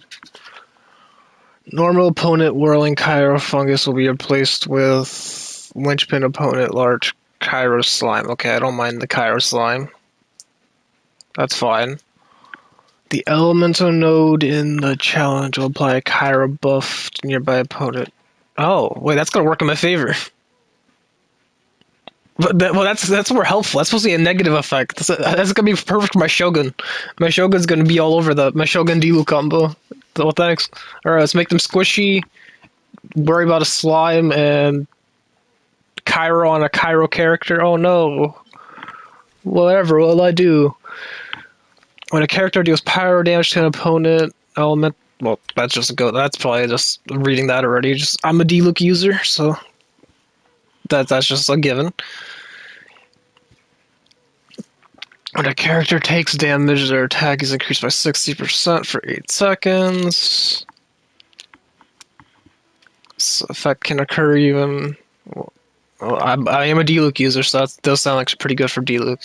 Normal opponent whirling Cairo fungus will be replaced with linchpin opponent large Cairo slime. Okay, I don't mind the Cairo slime. That's fine. The elemental node in the challenge will apply a Cairo buff to nearby opponent. Oh, wait, that's gonna work in my favor. But that's more helpful. That's supposed to be a negative effect. That's gonna be perfect for my Shogun. My Shogun's gonna be all over my Shogun Dilu combo. So thanks. Alright, let's make them squishy. Worry about a slime and Cairo on a Cairo character. Oh no. Whatever will I do? When a character deals pyro damage to an opponent, element. Well, that's just a go. That's probably just reading that already. I'm a D-Look user, so that's just a given. When a character takes damage, their attack is increased by 60% for 8 seconds. This effect can occur even... Well, I am a D-Luke user, so that does sound like pretty good for D-Luke.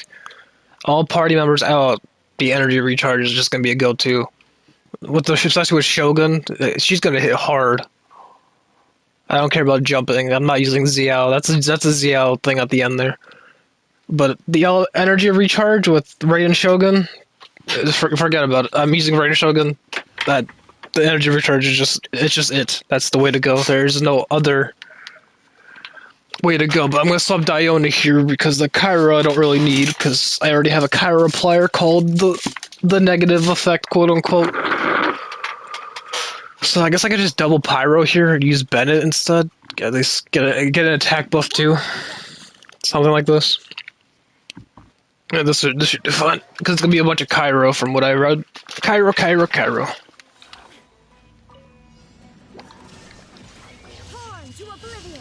All party members out. The energy recharge is just going to be a go-to. Especially with Shogun, she's going to hit hard. I don't care about jumping. I'm not using Xiao. That's a Xiao thing at the end there. But the energy recharge with Raiden Shogun, forget about it. I'm using Raiden Shogun. The energy recharge is just it. That's the way to go. There's no other way to go. But I'm gonna swap Diona here because the Kyra I don't really need because I already have a Kyra replier called the negative effect, quote unquote. So I guess I could just double Pyro here and use Bennett instead. At least get an attack buff too. Something like this. Yeah, this should be fun because it's gonna be a bunch of Cairo from what I read. Cairo. Torn to oblivion.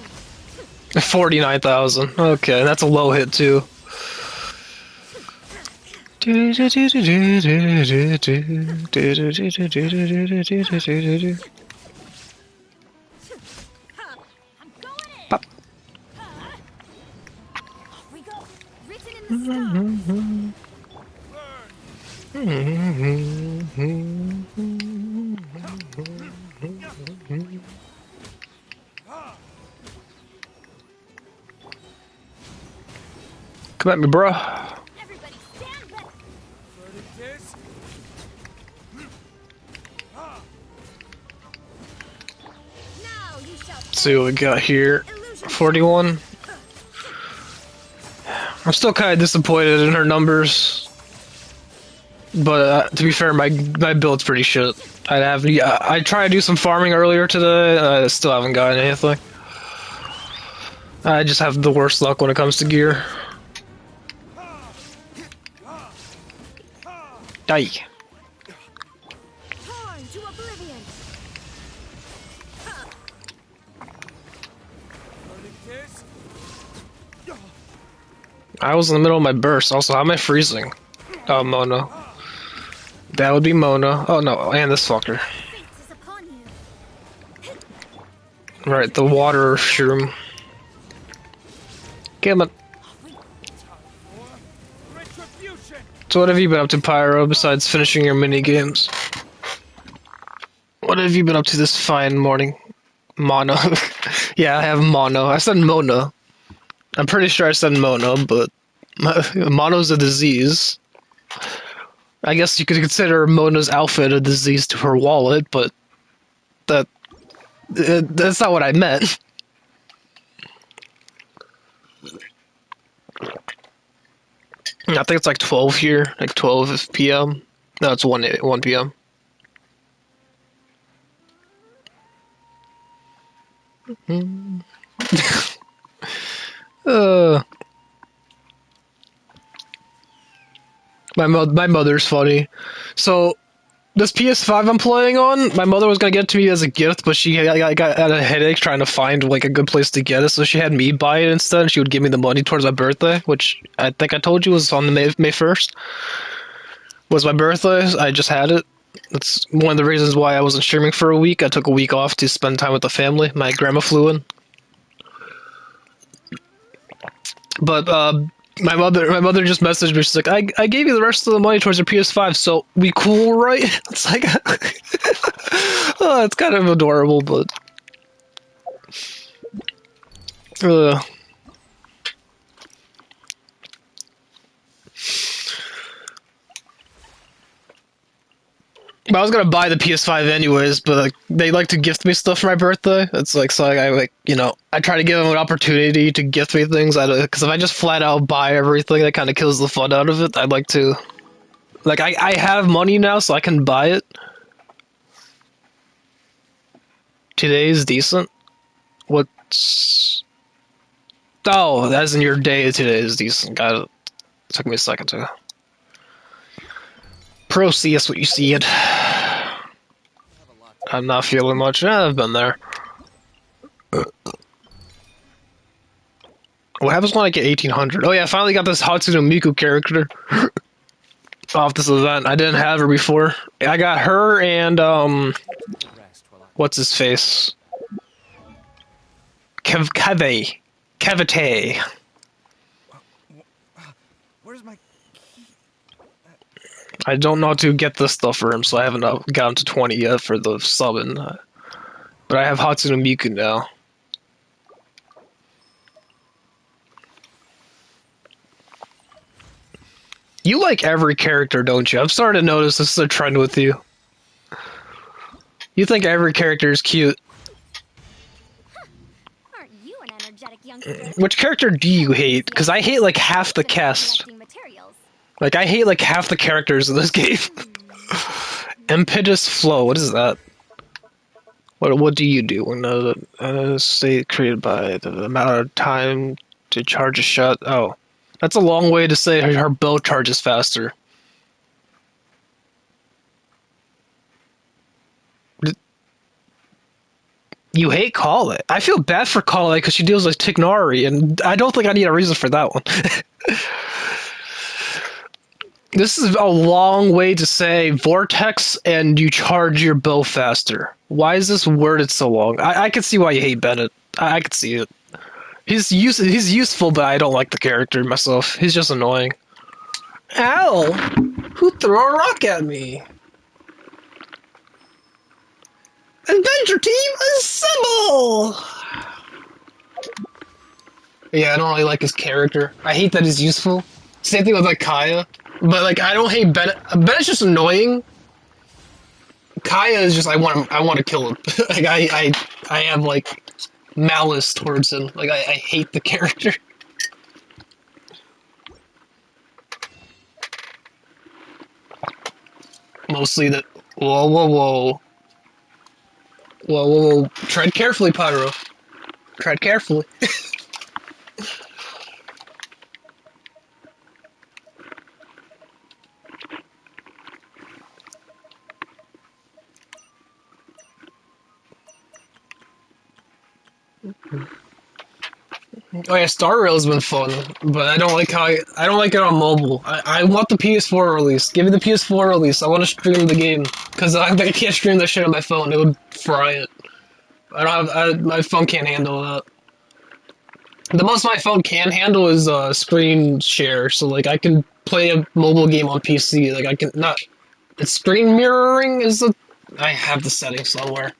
49,000. Okay, that's a low hit too. I'm going in. Pop. Off we go. Written in the stars. Come at me, bro. Everybody stand back. Now you shall Let's see what we got here. 41. I'm still kind of disappointed in her numbers, but to be fair, my build's pretty shit. I tried to do some farming earlier today. I still haven't gotten anything. I just have the worst luck when it comes to gear. Die. torn to oblivion. I was in the middle of my burst. Also, how am I freezing? Oh, Mona. That would be Mona. Oh no, and this fucker. Fate is upon you. Right, the water shroom. Come on. Retribution! So what have you been up to, Pyro, besides finishing your mini games? What have you been up to this fine morning? Mono. Yeah, I have mono. I said Mona. I'm pretty sure I said Mona, but mono's a disease. I guess you could consider Mona's outfit a disease to her wallet, but that's not what I meant. I think it's like 12 here, like 12 p.m. No, it's 1 p.m. My mother's funny. So this PS5 I'm playing on, my mother was gonna get it to me as a gift, but she got a headache trying to find like a good place to get it, so she had me buy it instead, and she would give me the money towards my birthday, which I think I told you was on the May 1st. Was my birthday. I just had it. That's one of the reasons why I wasn't streaming for a week. I took a week off to spend time with the family. My grandma flew in. But my mother just messaged me. She's like, I gave you the rest of the money towards your PS5, so we cool, right? It's like, oh, it's kind of adorable, but I was gonna buy the PS5 anyways, but like, they like to gift me stuff for my birthday. It's like, so I like, I try to give them an opportunity to gift me things. Because if I just flat out buy everything, that kind of kills the fun out of it. I'd like to, like, I have money now, so I can buy it. Today's decent. What's? Oh, as in your day today is decent. Got it. Took me a second to. Proceed, that's what you see it. I'm not feeling much. I've been there. What happens when I get 1800? Oh yeah, I finally got this Hatsune Miku character. off this event. I didn't have her before. I got her and Rest while I... what's his face? Cavite. Where's my... I don't know how to get this stuff for him, so I haven't gotten to 20 yet for the summon. But I have Hatsune Miku now. You like every character, don't you? I'm starting to notice this is a trend with you. You think every character is cute. Aren't you an energetic youngster? Which character do you hate? Because I hate like half the cast. Collecting materials. Like, I hate like half the characters in this game. Impetus Flow, what is that? What do you do when a state created by the amount of time to charge a shot? Oh. That's a long way to say her bow charges faster. You hate Kale. I feel bad for Kale because she deals with Tignari, and I don't think I need a reason for that one. This is a long way to say Vortex and you charge your bow faster. Why is this worded so long? I can see why you hate Bennett. I can see it. He's useful, but I don't like the character myself. He's just annoying. Ow! Who threw a rock at me? Adventure team, assemble! Yeah, I don't really like his character. I hate that he's useful. Same thing with like Kaya. But like, I don't hate Bennett. Bennett's just annoying. Kaya is just I want to kill him. Like I have like malice towards him. Like I hate the character. Mostly that. Whoa, whoa, whoa. Whoa, whoa, whoa. Tread carefully, Pyro. Tread carefully. Oh yeah, Star Rail's been fun, but I don't like I don't like it on mobile. I want the PS4 release. Give me the PS4 release. I want to stream the game because I can't stream that shit on my phone. It would fry it. My phone can't handle that. The most my phone can handle is screen share. So like I can play a mobile game on PC. Like I can not. It's screen mirroring is the. I have the settings somewhere.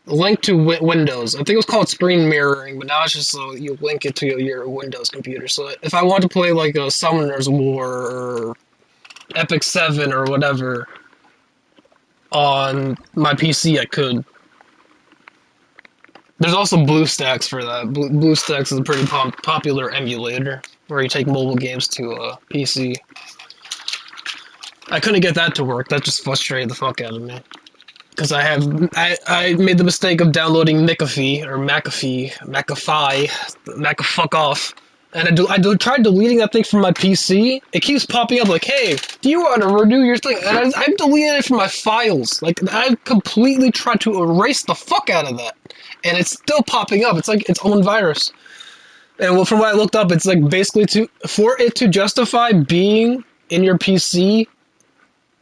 Link to Windows. I think it was called screen mirroring, but now it's just so you link it to your Windows computer. So if I want to play like a Summoner's War or Epic 7 or whatever on my PC, I could. There's also BlueStacks for that. BlueStacks is a pretty popular emulator where you take mobile games to PC. I couldn't get that to work. That just frustrated the fuck out of me. Because I made the mistake of downloading McAfee, fuck off. And I tried deleting that thing from my PC. It keeps popping up like, hey, do you want to renew your thing? And I've deleted it from my files. Like, I've completely tried to erase the fuck out of that. And it's still popping up. It's like its own virus. And well, from what I looked up, it's like basically for it to justify being in your PC,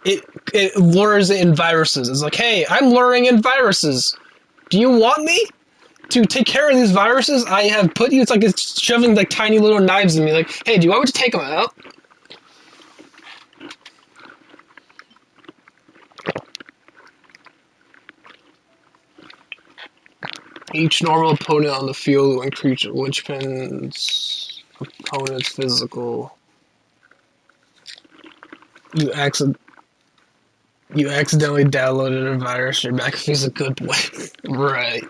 it lures in viruses. It's like, hey, I'm luring in viruses. Do you want me to take care of these viruses? I have put you. It's like it's shoving like tiny little knives in me. Like, hey, do you want me to take them out? Each normal opponent on the field will increase Linchpin's opponent's physical. You accidentally downloaded a virus, your McAfee's a good boy. Right.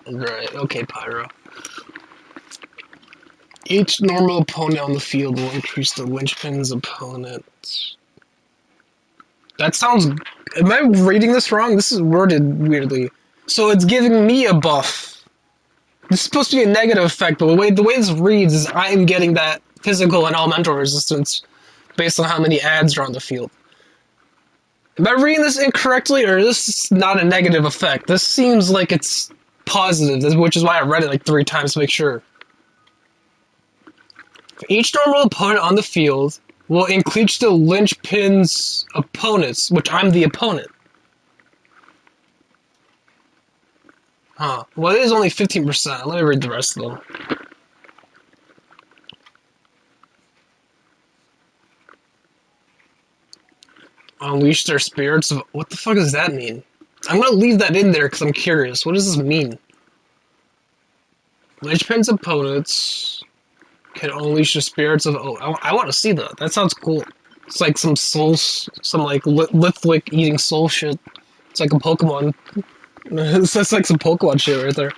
Okay, Pyro. Each normal opponent on the field will increase the Linchpin's opponent. That sounds... Am I reading this wrong? This is worded weirdly. So it's giving me a buff. This is supposed to be a negative effect, but the way this reads is I am getting that physical and elemental resistance based on how many ads are on the field. Am I reading this incorrectly, or is this not a negative effect? This seems like it's positive, which is why I read it like 3 times to make sure. Each normal opponent on the field will increase the linchpin's opponents, which I'm the opponent. Huh. Well, it is only 15%. Let me read the rest of them. Unleash their spirits of... What the fuck does that mean? I'm gonna leave that in there because I'm curious. What does this mean? Linchpin's opponents can unleash the spirits of... Oh, I want to see that. That sounds cool. It's like some souls... Some like Lithlick eating soul shit. It's like a Pokemon. That's like some Pokemon shit right there.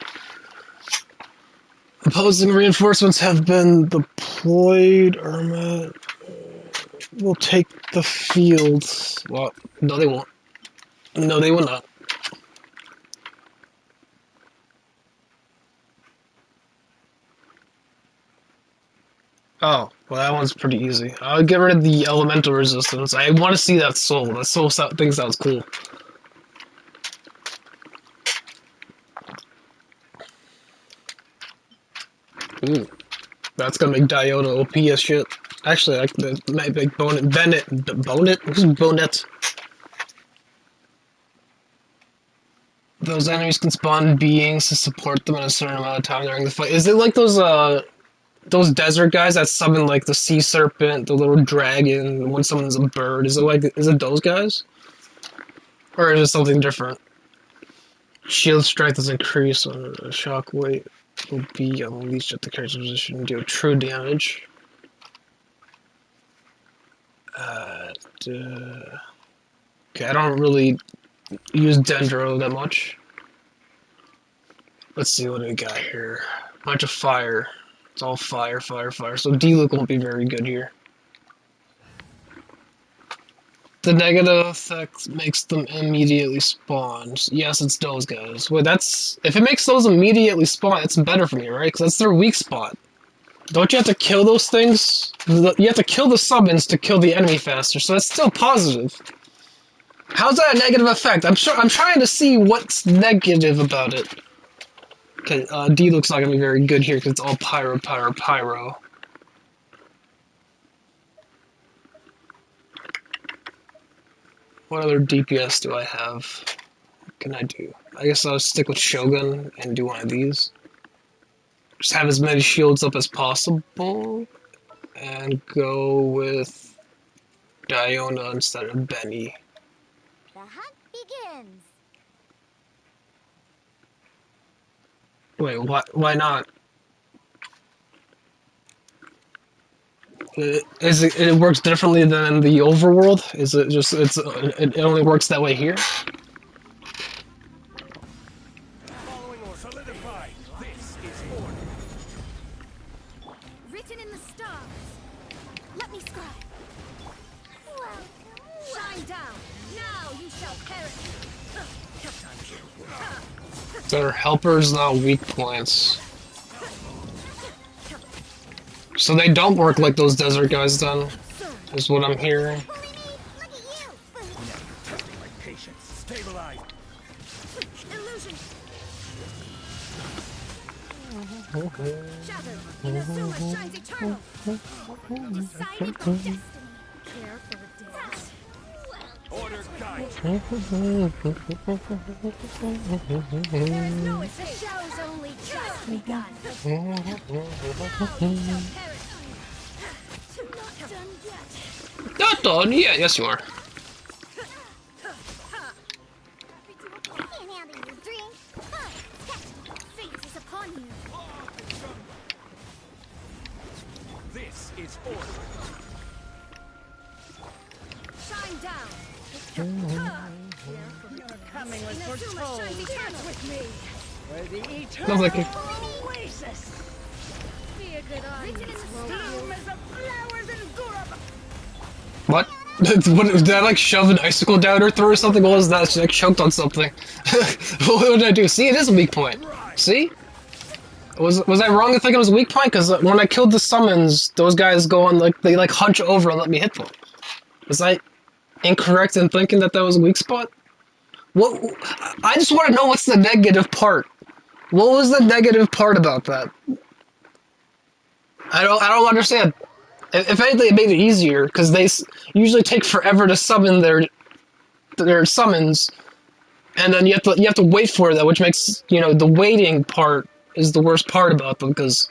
Opposing reinforcements have been deployed. Irma will take the field. Well, no, they won't. No, they will not. Oh, well, that one's pretty easy. I'll get rid of the elemental resistance. I want to see that soul. That soul thing sounds cool. Ooh, that's gonna make Diona OP as shit. Actually, I might make Bonnet. Who's Bonnet? Those enemies can spawn beings to support them in a certain amount of time during the fight. Is it like those desert guys that summon like the sea serpent, the little dragon, when someone's a bird? Is it those guys? Or is it something different? Shield strength is increased when a shock weight will be unleashed at the character's position and deal true damage. Okay, I don't really use Dendro that much. Let's see what we got here. Bunch of fire. It's all fire, fire, fire. So D-Luke won't be very good here. The negative effect makes them immediately spawn. Yes, it's those guys. Wait, that's... If it makes those immediately spawn, it's better for me, right? Because that's their weak spot. Don't you have to kill those things? You have to kill the summons to kill the enemy faster, so that's still positive. How's that a negative effect? I'm trying to see what's negative about it. Okay, D looks not gonna be very good here because it's all pyro, pyro, pyro. What other DPS do I have? What can I do? I guess I'll stick with Shogun and do one of these. Just have as many shields up as possible. And go with Diona instead of Benny. The hunt begins. Wait, why not? It works differently than in the overworld? Is it just it only works that way here? Following or solidify. This is order. Written in the stars. Let me scribe. Shine down. Now you shall perish. They're helpers, not weak points. So they don't work like those desert guys then, is what I'm hearing. Look at you. Testing my patience. Stabilize. Illusion. Shadow. In the silver shines eternal. Decided by destiny. Care for the dead. Order guide. There's no the show's only just begun. Now you shall perish. Not done yet. Not done yet. Yes, you are. Panhandling your dream. Fate is upon you. This is order. Shine down. Your coming was foretold. With me, where the Sounds like it. oasis. Be a good audience, won't you? Bloom as the flowers in Gurab. What? What? Did I like shove an icicle down her throat or something? What was that? She like choked on something. What did I do? See, it is a weak point. See? Was I wrong to think it was a weak point? Because when I killed the summons, those guys go on like they like hunch over and let me hit them. Was I incorrect in thinking that was a weak spot? What? I just want to know what's the negative part. What was the negative part about that? I don't understand. If anything, it made it easier because they usually take forever to summon their summons, and then you have to wait for that, which makes the waiting part is the worst part about them because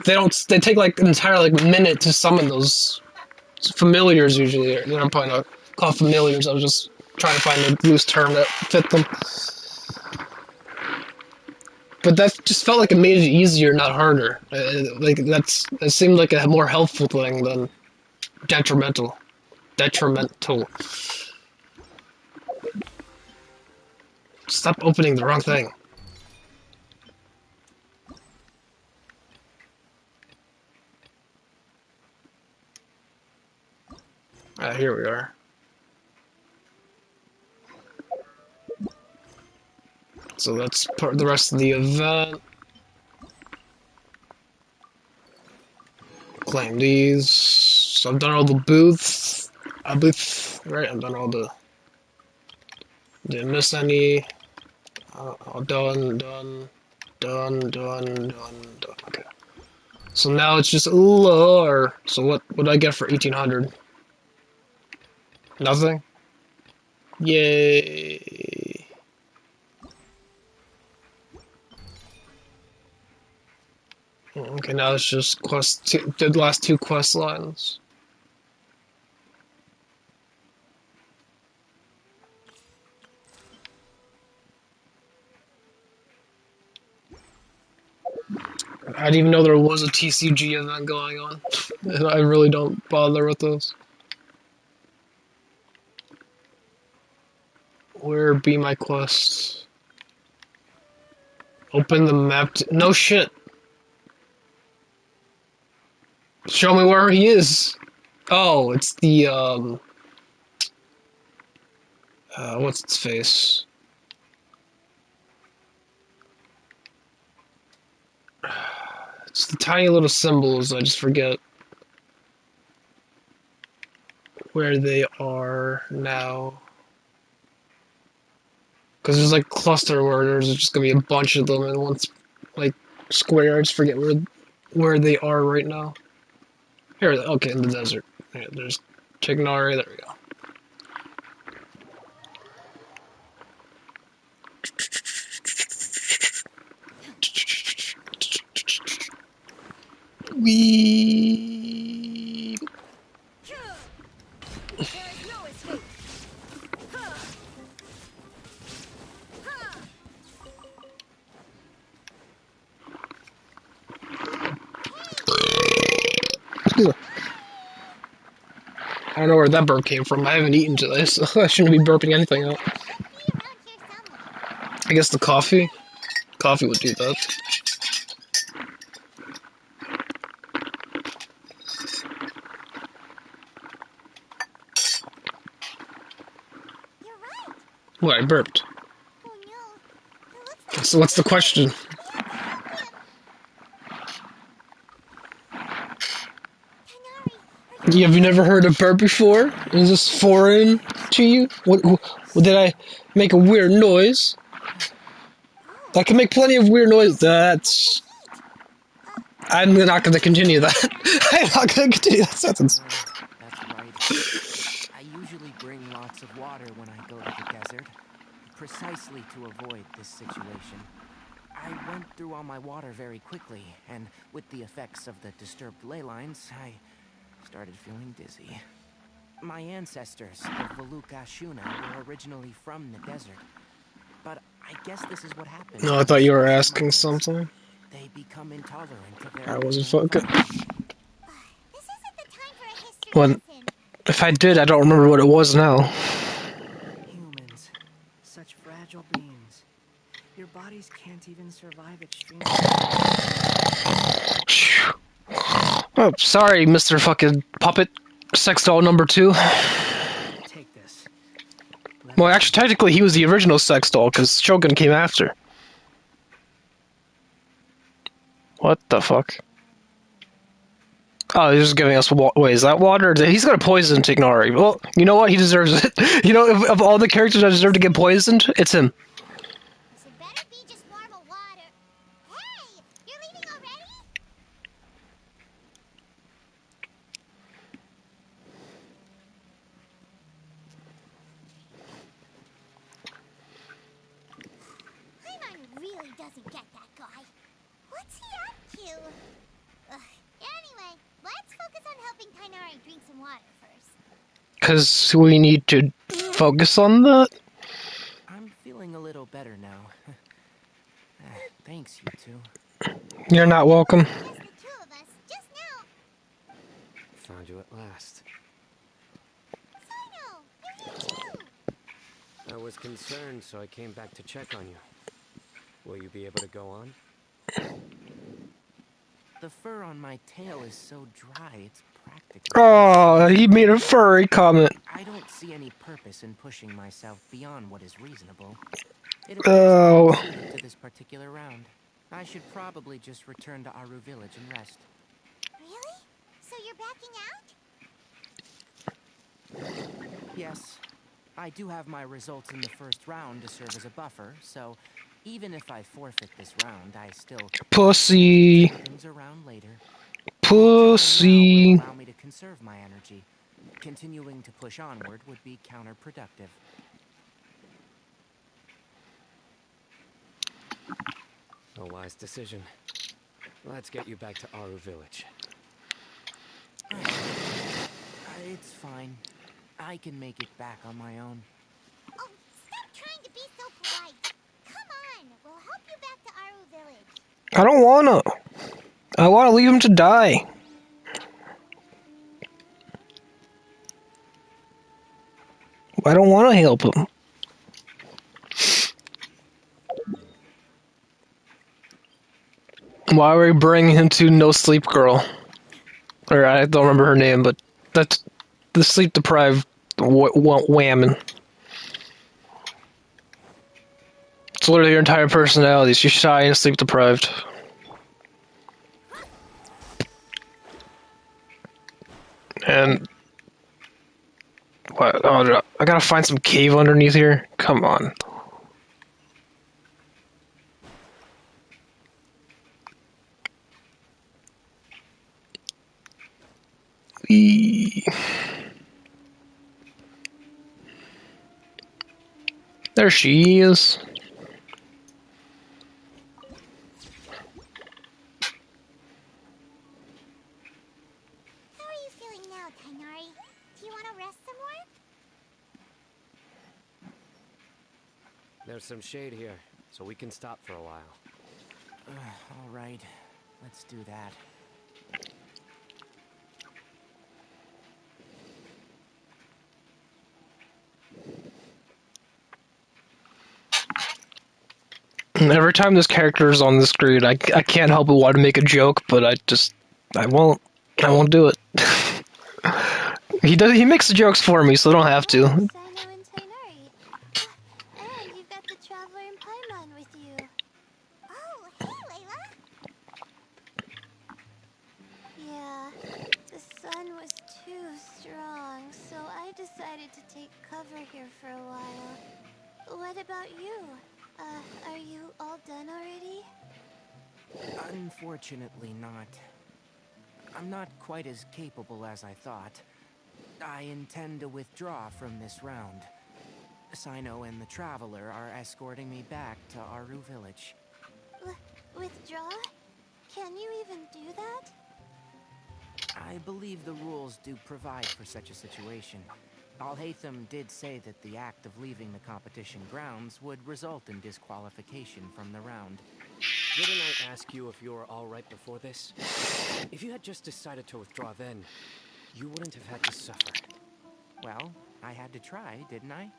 they take like an entire like minute to summon those familiars usually. I'm probably not called familiars. I was just trying to find a loose term that fit them. But that just felt like it made it easier, not harder. It seemed like a more helpful thing than detrimental. Detrimental. Stop opening the wrong thing. Here we are. So that's the rest of the event. Claim these. So I've done all the booths. Right? I've done all the... Didn't miss any. All done. Okay. So now it's just lore. So what do I get for 1800? Nothing? Yay. Okay, now it's just the last two quest lines. I didn't even know there was a TCG event going on. And I really don't bother with those. Where be my quests? Open the map. No shit. Show me where he is. Oh, it's the what's its face? It's the tiny little symbols. I just forget where they are now. Because there's like cluster where there's just gonna be a bunch of them in one like square. I just forget where they are right now. Here, okay, in the desert. Yeah, there's Tignari. There we go. Wee. There is no escape. I don't know where that burp came from. I haven't eaten today, so I shouldn't be burping anything out. I guess the coffee? Coffee would do that. You're right. What, I burped. Oh no. It looks like So what's the question? Tanari, Have you never heard a burp before? Is this foreign to you? What did I make a weird noise? I can make plenty of weird noise. That's... I'm not going to continue that. I'm not going to continue that sentence. That's right. I usually bring lots of water when I go to the desert, precisely to avoid this situation. I went through all my water very quickly, and with the effects of the disturbed ley lines, I started feeling dizzy. My ancestors, the Veluka Shuna, were originally from the desert. But I guess this is what happens. No, I thought you were asking something. They become intolerant to their I wasn't original fucking... environment. this isn't the time for a history When, lesson. if I did, I don't remember what it was now. Humans, such fragile beings. Your bodies can't even survive extreme. Oh, sorry, Mr. fucking Puppet Sex Doll number 2. Take this. Well, actually, technically, he was the original Sex Doll, because Shogun came after. What the fuck? Oh, he's just giving us wait, is that water? He's gonna poison Tignari. Well, you know what? He deserves it. You know, of all the characters that deserve to get poisoned, it's him. This had better be just normal water. Hey, you're leaving already? water first. Because we need to focus on that? I'm feeling a little better now. Thanks, you two. You're not welcome. Just the two of us, just now. Found you at last. Sino, you're here too. I was concerned, so I came back to check on you. Will you be able to go on? The fur on my tail is so dry, it's practically... Oh, he made a furry comment. I don't see any purpose in pushing myself beyond what is reasonable. It appears Oh. I'm not suited to this particular round. I should probably just return to Aru Village and rest. Really? So you're backing out? Yes, I do have my results in the first round to serve as a buffer, so even if I forfeit this round, I still Pussy. turn things around later. Pussy. Would allow me to conserve my energy. Continuing to push onward would be counterproductive. A wise decision. Let's get you back to Aru Village. It's fine. I can make it back on my own. Oh, stop trying to be so polite. Come on, we'll help you back to Aru Village. I don't wanna. I wanna leave him to die. I don't wanna help him. Why are we bringing him to No Sleep Girl? Or I don't remember her name, but that's the sleep deprived whammon. It's literally her entire personality. She's shy and sleep deprived. And what? Oh, I gotta find some cave underneath here. Come on. Whee. There she is. How are you feeling now, Tainari? Do you want to rest some more? There's some shade here, so we can stop for a while. All right, let's do that. Every time this character is on the screen, I can't help but want to make a joke, but I won't do it. He makes the jokes for me, so I don't have to. Sino and Tainari. And you've got the Traveler and Paimon with you. Oh, hey, Layla. Yeah, the sun was too strong, so I decided to take cover here for a while. What about you? Are you all done already? Unfortunately not. I'm not quite as capable as I thought. I intend to withdraw from this round. Sino and the Traveler are escorting me back to Aru Village. Withdraw? Can you even do that? I believe the rules do provide for such a situation. Alhaitham did say that the act of leaving the competition grounds would result in disqualification from the round. Didn't I ask you if you were all right before this? If you had just decided to withdraw then, you wouldn't have had to suffer. Well, I had to try, didn't I?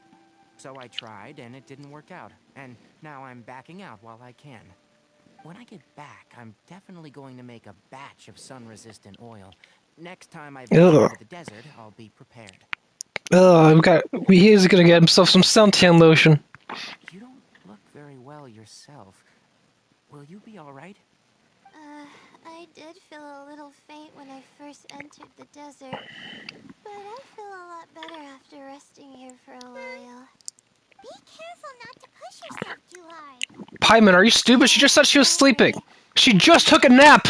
So I tried, and it didn't work out. And now I'm backing out while I can. When I get back, I'm definitely going to make a batch of sun-resistant oil. Next time I venture into the desert, I'll be prepared. He is gonna get himself some suntan lotion. You don't look very well yourself. Will you be all right? I did feel a little faint when I first entered the desert, but I feel a lot better after resting here for a while. Be careful not to push yourself too hard. Paimon, are you stupid? She just said she was sleeping. She just took a nap.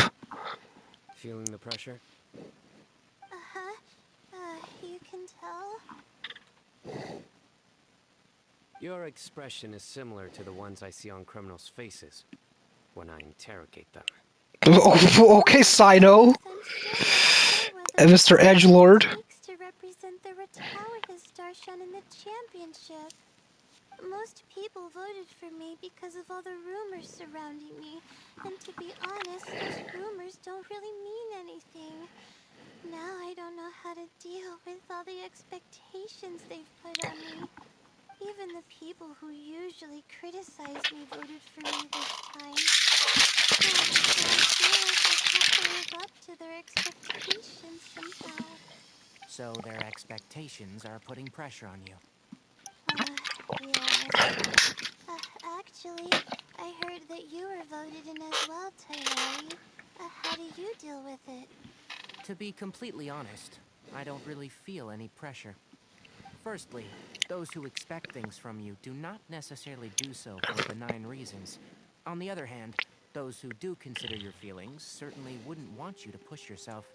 Feeling the pressure? Uh-huh. You can tell? Your expression is similar to the ones I see on criminals' faces when I interrogate them. Okay, Sino. I'm still not sure whether And Mr. Edgelord. it takes to tower his Darshan in the championship. Most people voted for me because of all the rumors surrounding me, and to be honest, those rumors don't really mean anything. Now I don't know how to deal with all the expectations they've put on me. Even the people who usually criticize me voted for me this time. So I feel like I have to live up to their expectations somehow. So their expectations are putting pressure on you. Yes. Actually, I heard that you were voted in as well, Tainari. How do you deal with it? To be completely honest, I don't really feel any pressure. Firstly, those who expect things from you do not necessarily do so for benign reasons. On the other hand, those who do consider your feelings certainly wouldn't want you to push yourself.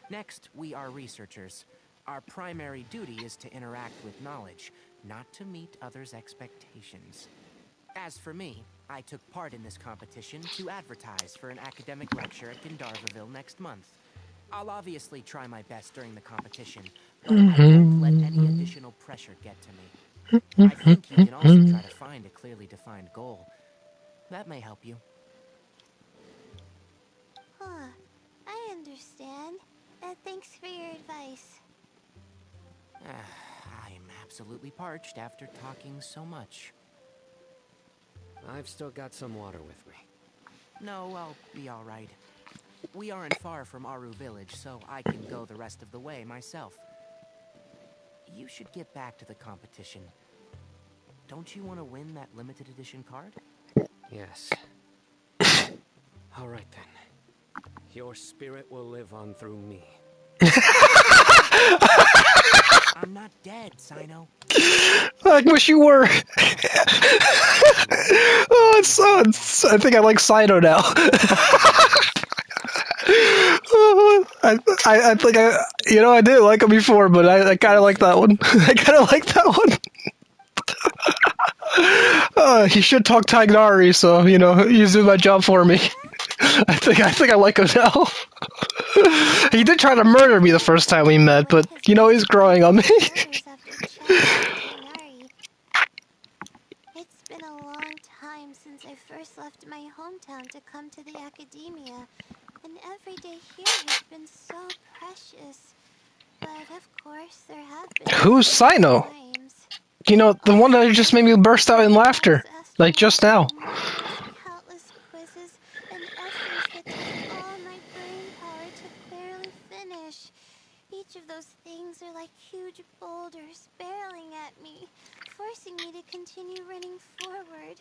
Next, we are researchers. Our primary duty is to interact with knowledge, not to meet others' expectations. As for me, I took part in this competition to advertise for an academic lecture at Gandharvaville next month. I'll obviously try my best during the competition, but I won't let any additional pressure get to me. I think you can also try to find a clearly defined goal. That may help you. Huh. I understand. Thanks for your advice. I'm absolutely parched after talking so much. I've still got some water with me. No, I'll be all right. We aren't far from Aru Village, so I can go the rest of the way myself. You should get back to the competition. Don't you want to win that limited edition card? Yes. All right then. Your spirit will live on through me. I'm not dead, Sino. I wish you were. Oh, I think I like Saito now. I think I didn't like him before, but I kind of like that one. I kind of like that one. He should talk Tagnari, so he's doing my job for me. I think I like him now. He did try to murder me the first time we met, but he's growing on me. It's been a long time since I first left my hometown to come to the academia, and every day here has been so precious. But of course, there have been Who's Sino? times. The one that just made me burst out in laughter, like just now. Markers, countless quizzes, and essays that take all my brain power to barely finish. Each of those things are like huge boulders barreling at me, forcing me to continue running forward.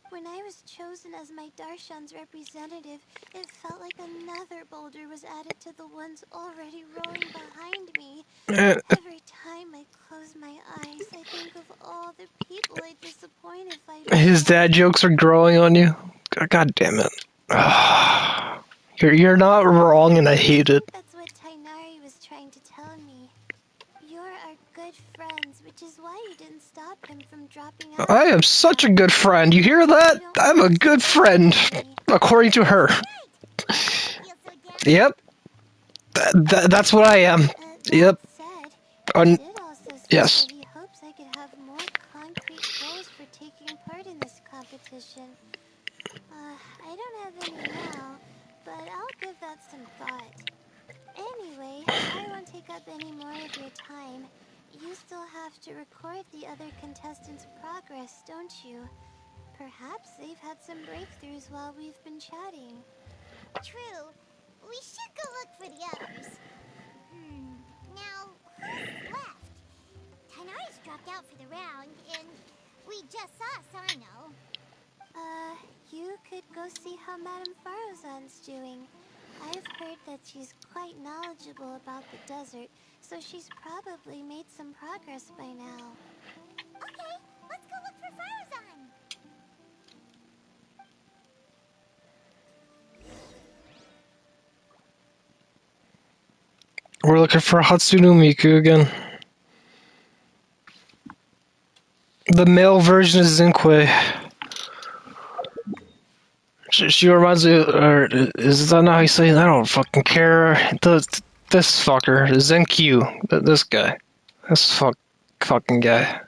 When I was chosen as my Darshan's representative, it felt like another boulder was added to the ones already rolling behind me. Every time I close my eyes, I think of all the people I disappoint if I His dad jokes are growing on you. God damn it. You're not wrong, and I hate it. That's what Tainari was trying to tell me. You're our good friends, which is why you didn't stop him from dropping out. I am such a good friend. You hear that? I'm a good friend, according to her. Yep. That's what I am. Yep. Yes. He hopes I could have more concrete goals for taking part in this competition. I don't have any now, but I'll give that some thought. Anyway, I won't take up any more of your time. You still have to record the other contestants' progress, don't you? Perhaps they've had some breakthroughs while we've been chatting. True. We should go look for the others. Now, who's left? Tainari's dropped out for the round, and we just saw Sino. You could go see how Madame Farozan's doing. I've heard that she's quite knowledgeable about the desert, so she's probably made some progress by now. Okay, let's go look for Farozan. We're looking for Hatsune Miku again. The male version is Zinque. She reminds me, or is that not how you say it? I don't fucking care. This fucker, Zenkyu, this guy. This fucking guy.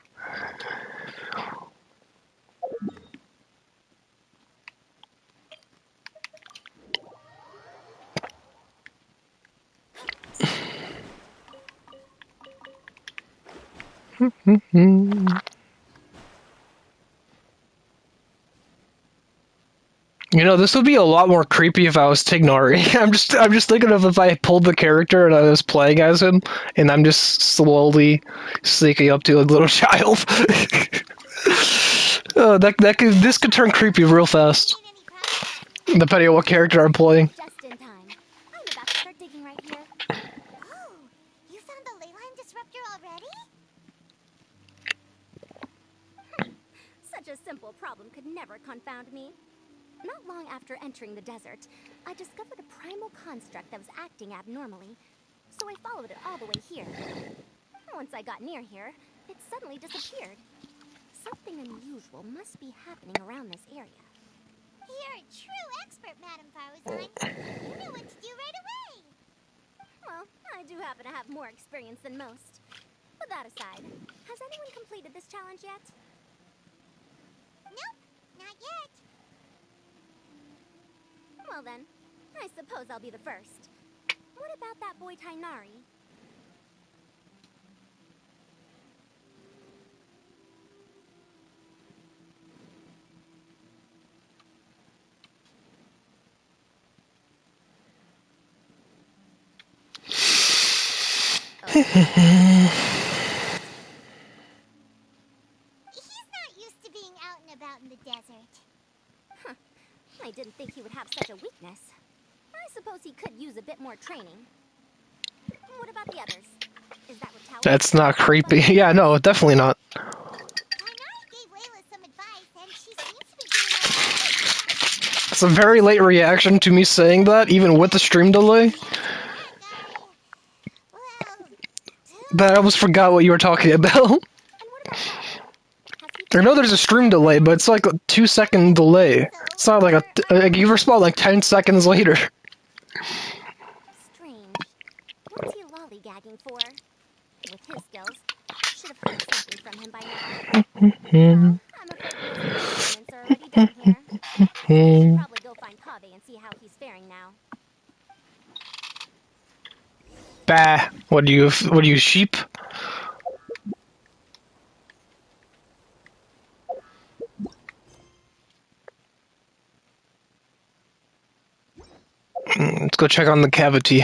You know, this would be a lot more creepy if I was Tignari. I'm just thinking of if I pulled the character and I was playing as him, and I'm just slowly sneaking up to a little child. Oh, this could turn creepy real fast, Made any progress? depending on what character I'm playing. Just in time. I'm about to start digging right here. Oh, you found the ley line disruptor already? Such a simple problem could never confound me. Not long after entering the desert, I discovered a primal construct that was acting abnormally, so I followed it all the way here. Once I got near here, it suddenly disappeared. Something unusual must be happening around this area. You're a true expert, Madam Faruzan. You knew what to do right away. Well, I do happen to have more experience than most. But that aside, has anyone completed this challenge yet? Nope, not yet. Well then, I suppose I'll be the first. What about that boy Tainari? He's not used to being out and about in the desert. I didn't think he would have such a weakness. I suppose he could use a bit more training. What about the others? Is that retaliation? That's not creepy. Yeah, no, definitely not. Tainari gave Layla some advice, and she seems to be doing okay. It's a very late reaction to me saying that, even with the stream delay. Well, But I almost forgot what you were talking about. And what about Pavel? Has he I know there's a stream delay, but it's like a 2-second delay. It's not like like you respond like 10 seconds later. Strange. What's he lollygagging for? With his skills, I should have heard something from him by now. Well, I'm afraid most of the experiments are already done here. I should probably go find Pave and see how he's faring now. Bah. What are you, sheep? Let's go check on the cavity.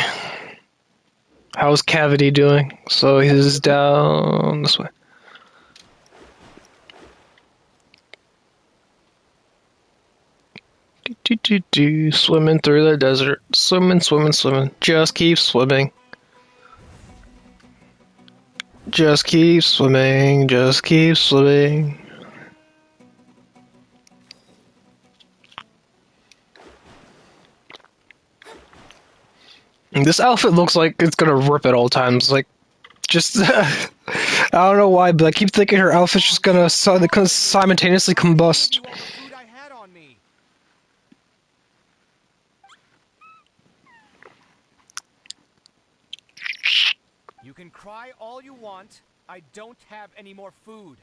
How's Cavity doing? So he's down this way. Swimming through the desert. Swimming, swimming, swimming. Just keep swimming. Just keep swimming. Just keep swimming. This outfit looks like it's gonna rip at all times. Like, just I don't know why, but I keep thinking her outfit's just gonna simultaneously combust. You all the food I had on me. You can cry all you want. I don't have any more food.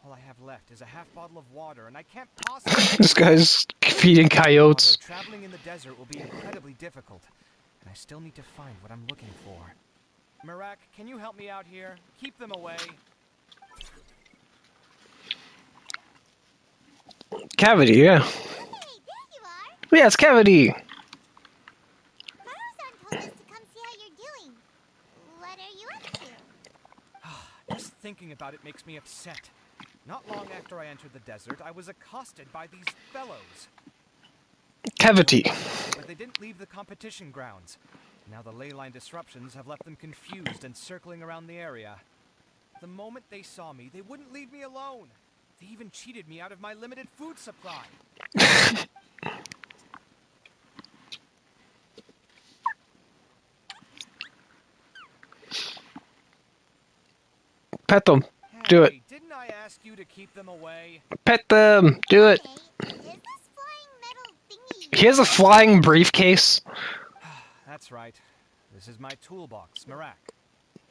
All I have left is a half bottle of water, and I can't possibly. This guy's feeding coyotes. Traveling in the desert will be incredibly difficult, and I still need to find what I'm looking for. Marak, can you help me out here? Keep them away. Cavity, yeah. Hey, there you are. Yeah, it's Cavity. Faruzan told us to come see how you're doing. What are you up to? Just thinking about it makes me upset. Not long after I entered the desert, I was accosted by these fellows. Cavity. But they didn't leave the competition grounds. Now the ley line disruptions have left them confused and circling around the area. The moment they saw me, they wouldn't leave me alone. They even cheated me out of my limited food supply. Pet them. Do it. Hey, didn't I ask you to keep them away? Pet them. Do it. Hey, is this flying metal thingy? He has a flying briefcase. That's right. This is my toolbox, Marak.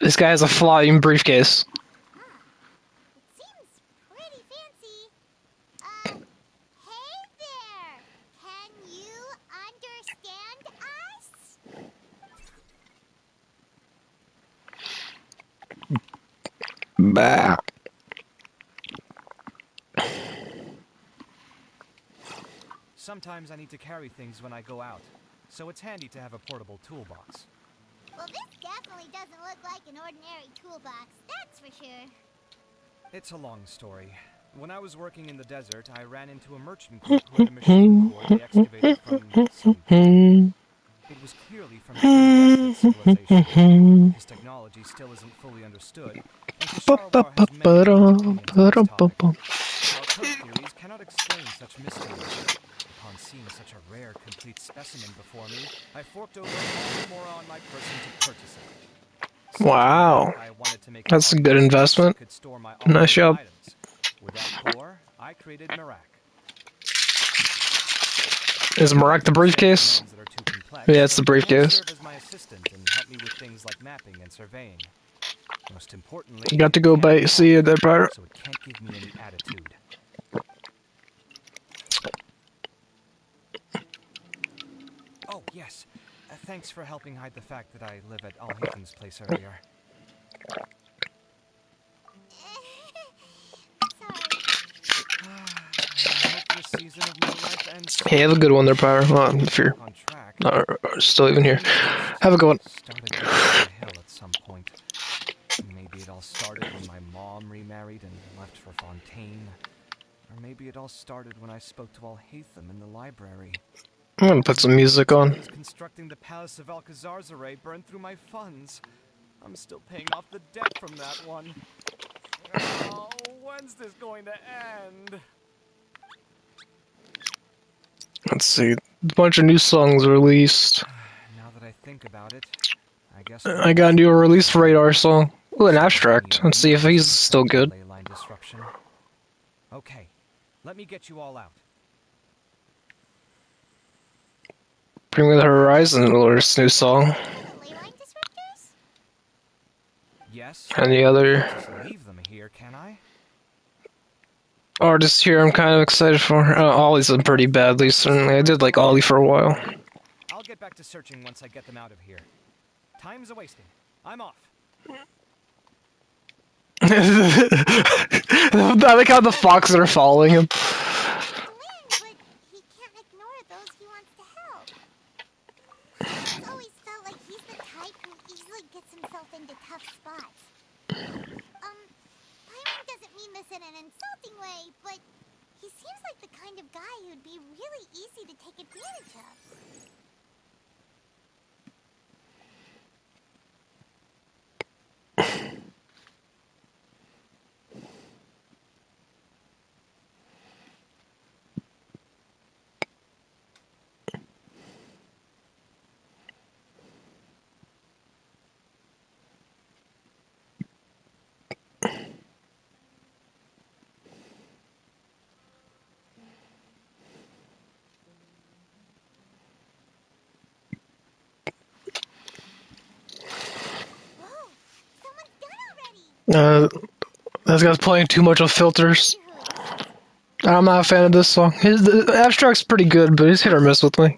This guy has a flying briefcase. Huh. It seems pretty fancy. Hey there! Can you understand us? Bah. Sometimes I need to carry things when I go out, so it's handy to have a portable toolbox. Well, this definitely doesn't look like an ordinary toolbox, that's for sure. It's a long story. When I was working in the desert, I ran into a merchant group who had a machine core they excavated from some tomb. It was clearly from an iridescent civilization. This technology still isn't fully understood, and Kisharwar has many different opinions on this topic. Our code theories cannot explain such mysteries. Upon seeing such a rare, complete specimen before me, I forked over all the more on my person to purchase it. Wow. I wanted to make That's a good object investment. that could store my Nice job. items. With that core, I created Merak. Is Marak the briefcase? Commands that are too complex, Yeah, it's the but it can briefcase. serve as my assistant and help me with things like mapping and surveying. Most importantly, You got to go it can't by see talk, that part. so it can't give me any attitude. Oh, yes. Thanks for helping hide the fact that I live at Alhaven's place earlier. Sorry. I hope this season of my life ends Hey, have a good one there, Pyro. If you're on track. not still even here. Have a good one. Start again on the hill at some point. Maybe it all started when my mom remarried and left for Fontaine. Or maybe it all started when I spoke to Alhaitham in the library. I'm gonna put some music on. Constructing the Palace of Alcazar's burned through my funds. I'm still paying off the debt from that one. Oh, when's this going to end? Let's see. A bunch of new songs released. Now that I think about it, I guess I gotta do a release radar song. Ooh, an abstract. Let's see if he's still good. Leyline disruption. Okay, let me get you all out. Bring Me the Horizon or this new song. Leyline disruptors? Yes. Any other Just leave them here, can I? artists here I'm kind of excited for? Ollie's done pretty badly, certainly. I did like Ollie for a while. I'll get back to searching once I get them out of here. Time's a wasting. I'm off. I like how the foxes are following him. But he can't ignore those he wants to help. I've always felt like he's the type who easily gets himself into tough spots. Byron doesn't mean this in an insulting way, but he seems like the kind of guy who'd be really easy to take advantage of. Whoa, someone's done already. This guy's playing too much of filters. I'm not a fan of this song. The abstract's pretty good, but he's hit or miss with me.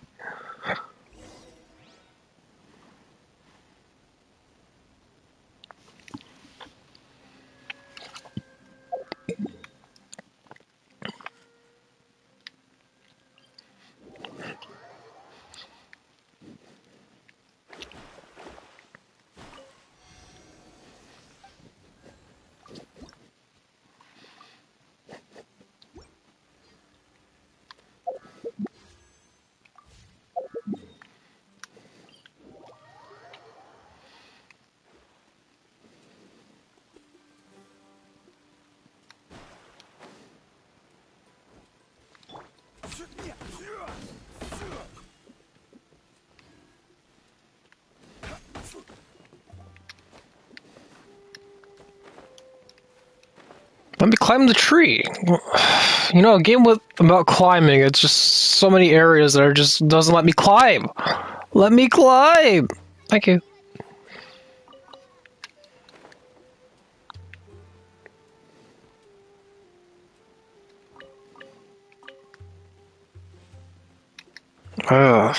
Let me climb the tree. You know, a game about climbing, it's just so many areas that are just doesn't let me climb. Let me climb! Thank you. Ugh.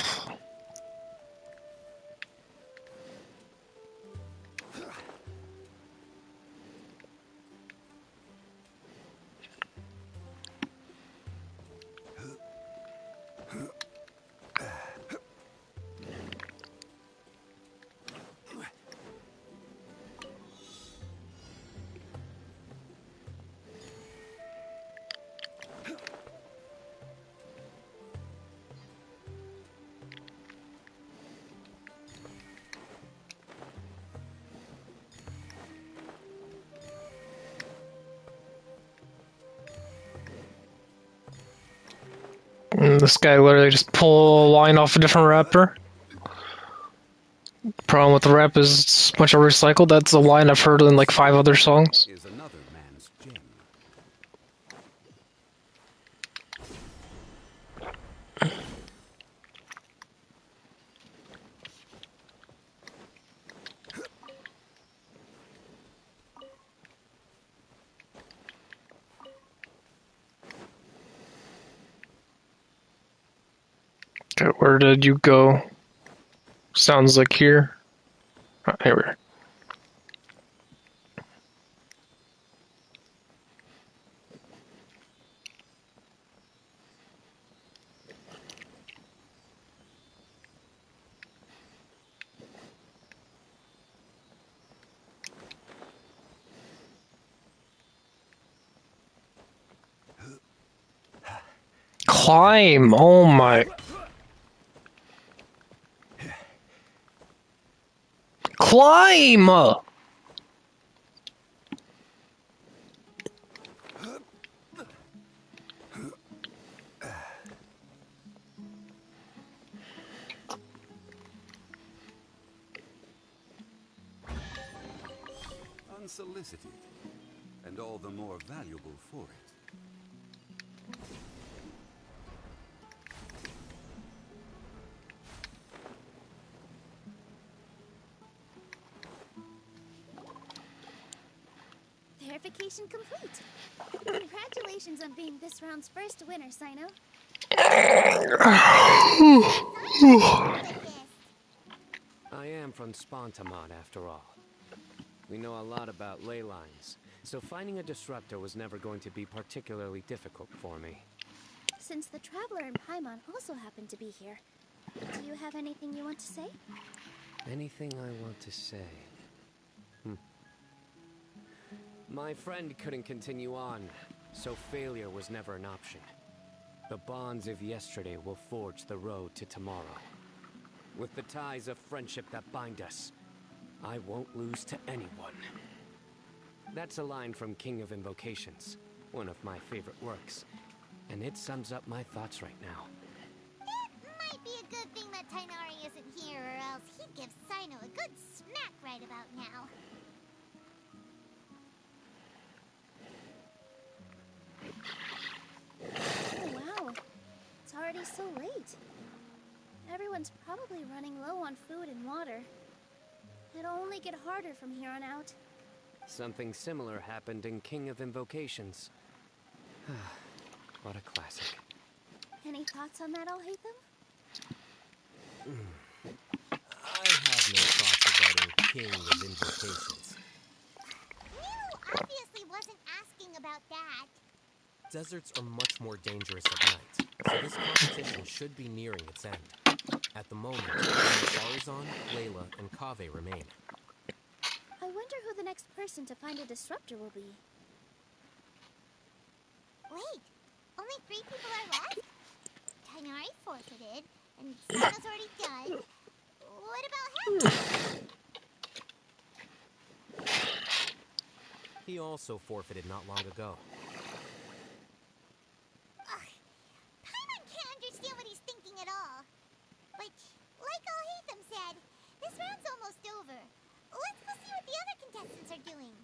And this guy literally just pull a line off a different rapper. Problem with the rap is it's a bunch of recycled. That's a line I've heard in like 5 other songs. Is another man's gem. Okay, where did you go? Sounds like here. Oh, here we are. Climb! Oh my. Climb! Unsolicited, and all the more valuable for it. Verification complete. Congratulations on being this round's first winner, Sino. I am from Spontamod, after all. We know a lot about ley lines, so finding a disruptor was never going to be particularly difficult for me. Since the Traveler and Paimon also happen to be here, do you have anything you want to say? Anything I want to say? My friend couldn't continue on, so failure was never an option. The bonds of yesterday will forge the road to tomorrow. With the ties of friendship that bind us, I won't lose to anyone. That's a line from King of Invocations, one of my favorite works, and it sums up my thoughts right now. It might be a good thing that Tainari isn't here, or else he'd give Sino a good smack right about now. Oh wow, it's already so late. Everyone's probably running low on food and water. It'll only get harder from here on out. Something similar happened in King of Invocations. What a classic. Any thoughts on that, Alhaitham? I have no thoughts regarding King of Invocations. Miru obviously wasn't asking about that. Deserts are much more dangerous at night, so this competition should be nearing its end. At the moment, only Barizon, Layla, and Kaveh remain. I wonder who the next person to find a disruptor will be. Wait, only 3 people are left? Tainari forfeited, and Sino's already done. What about him? He also forfeited not long ago. Ugh, Paimon can't understand what he's thinking at all. But, like Alhaitham said, this round's almost over. Let's go see what the other contestants are doing.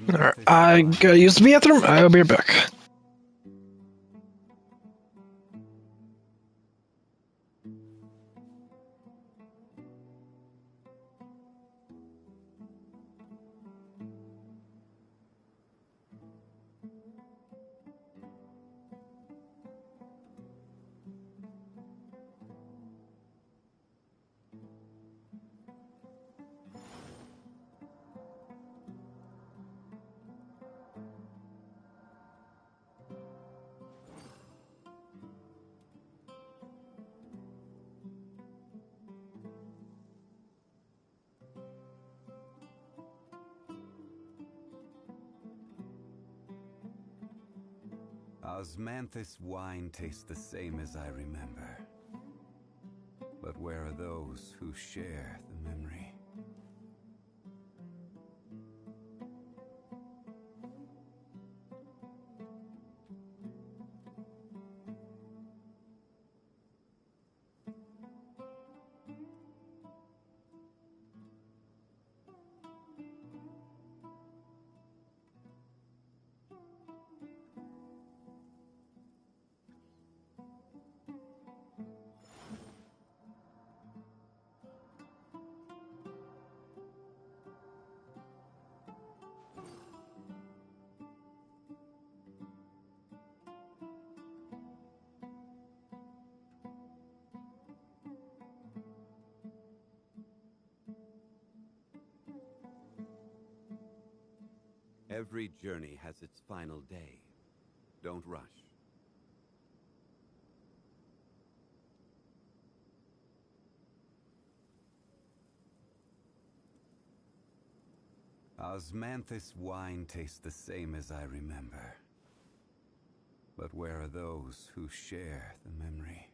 Alright, I gotta use the bathroom. I'll be right back. Osmanthus wine tastes the same as I remember. But where are those who share the memory? Every journey has its final day. Don't rush. Osmanthus wine tastes the same as I remember. But where are those who share the memory?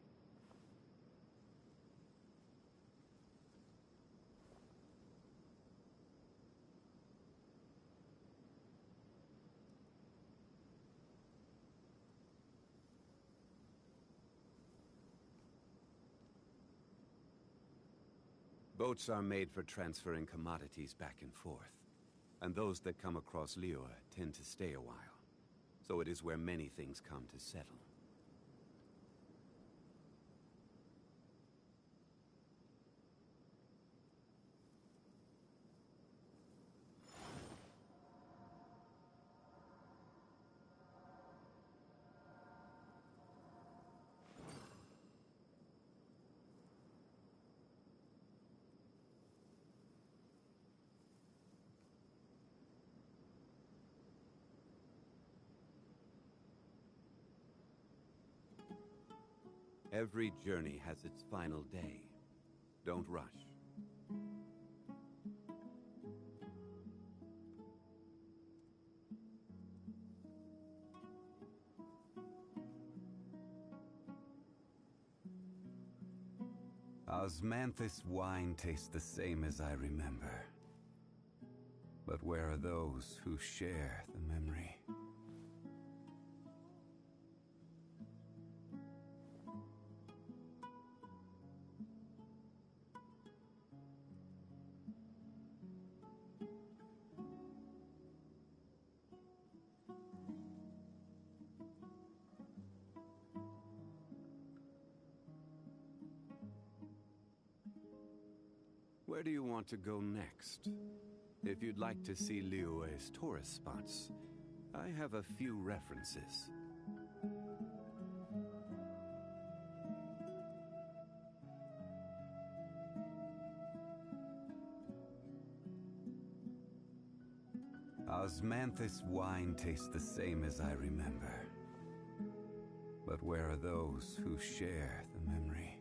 Boats are made for transferring commodities back and forth. And those that come across Liyue tend to stay a while. So it is where many things come to settle. Every journey has its final day. Don't rush. Osmanthus wine tastes the same as I remember. But where are those who share the memory? Where do you want to go next? If you'd like to see Liyue's tourist spots, I have a few references. Osmanthus wine tastes the same as I remember. But where are those who share the memory?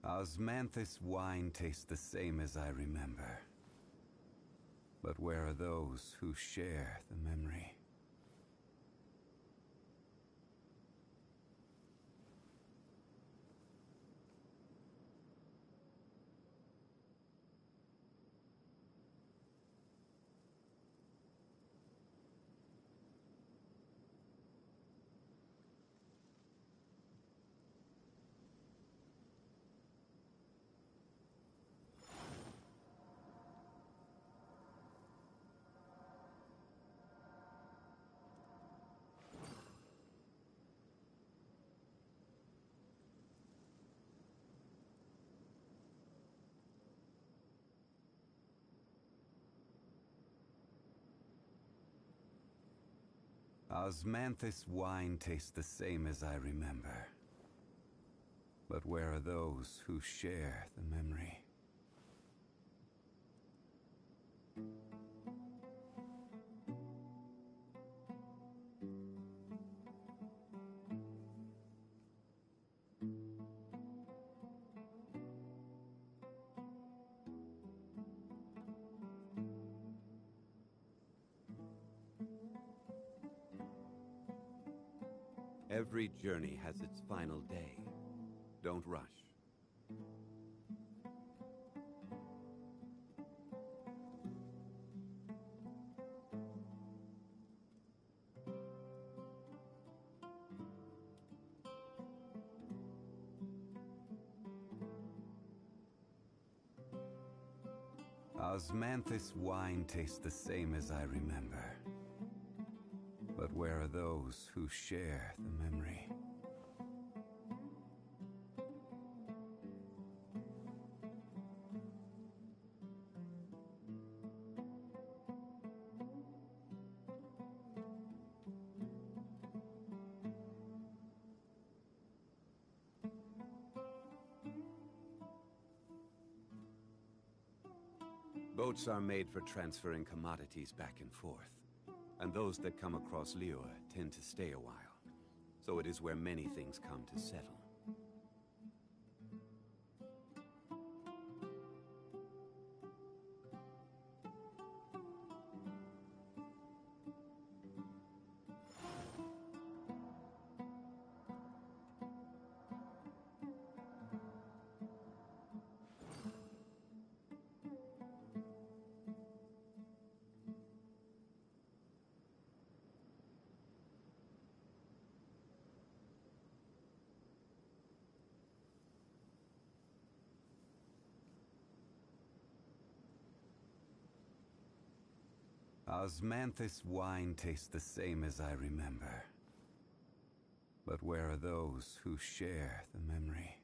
Osmanthus wine tastes the same as I remember. But where are those who share the memory? Osmanthus wine tastes the same as I remember. But where are those who share the memory? Every journey has its final day. Don't rush. Osmanthus wine tastes the same as I remember. But where are those who share the memory? Boats are made for transferring commodities back and forth. And those that come across Liyue tend to stay a while. So it is where many things come to settle. Osmanthus wine tastes the same as I remember. But where are those who share the memory?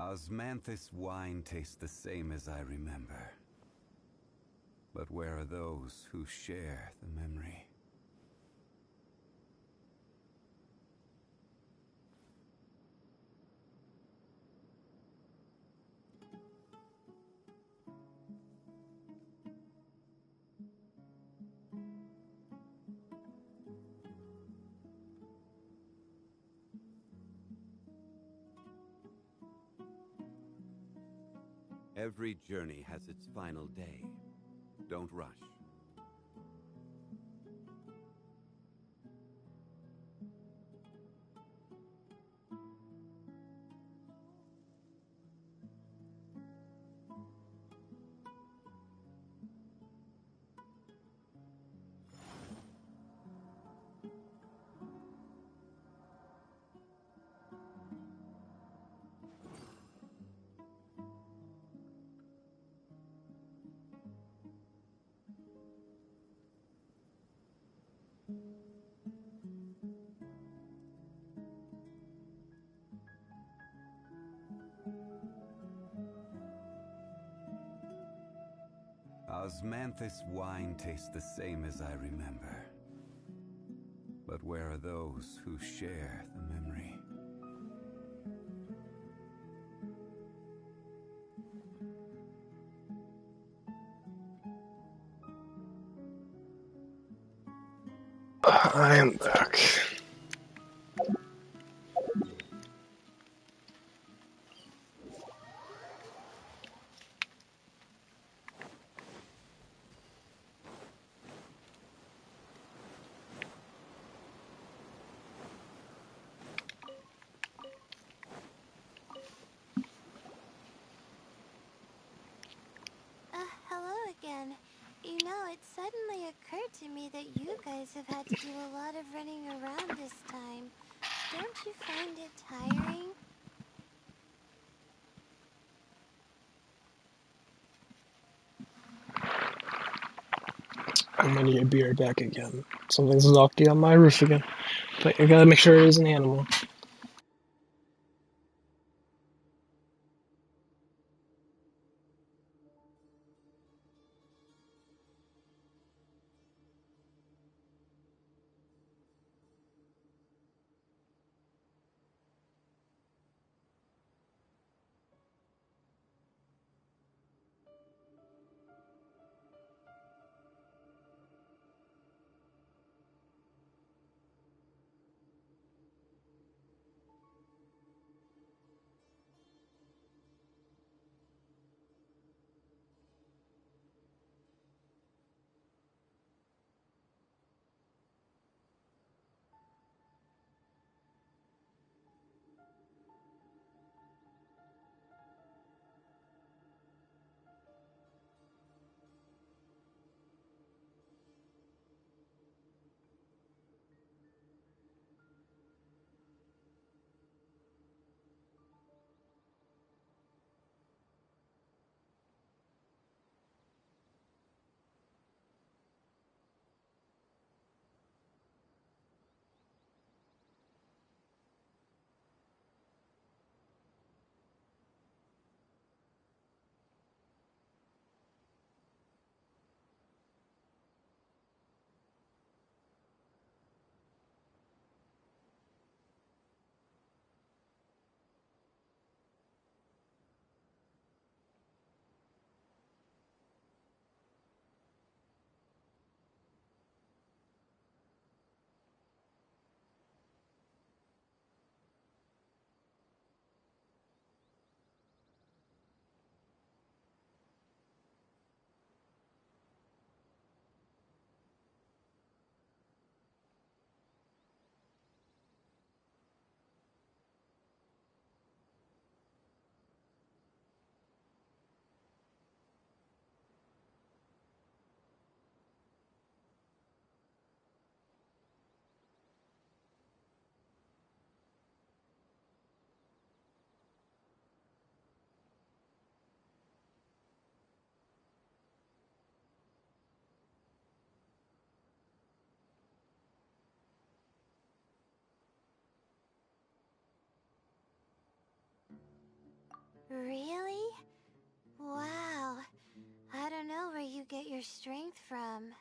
Osmanthus wine tastes the same as I remember. But where are those who share the memory? Every journey has its final day. Don't rush. Osmanthus wine tastes the same as I remember. But where are those who share the memory? I am back. Hello again. You know, it suddenly occurred to me that you guys have had to do a lot of running around this time. Don't you find it tiring? I'm gonna be right back again. Something's knocking on my roof again. But I gotta make sure it is an animal. Really? Wow. I don't know where you get your strength from.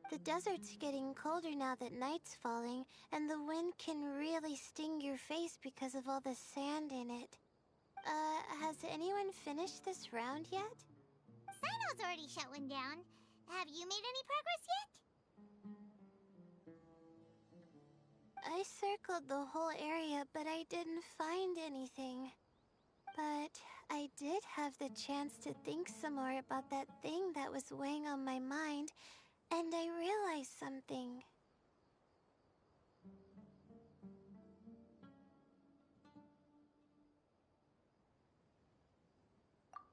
The desert's getting colder now that night's falling, and the wind can really sting your face because of all the sand in it. Has anyone finished this round yet? Sino's already shut one down. Have you made any progress yet? I circled the whole area, but I didn't find anything. But I did have the chance to think some more about that thing that was weighing on my mind, and I realized something.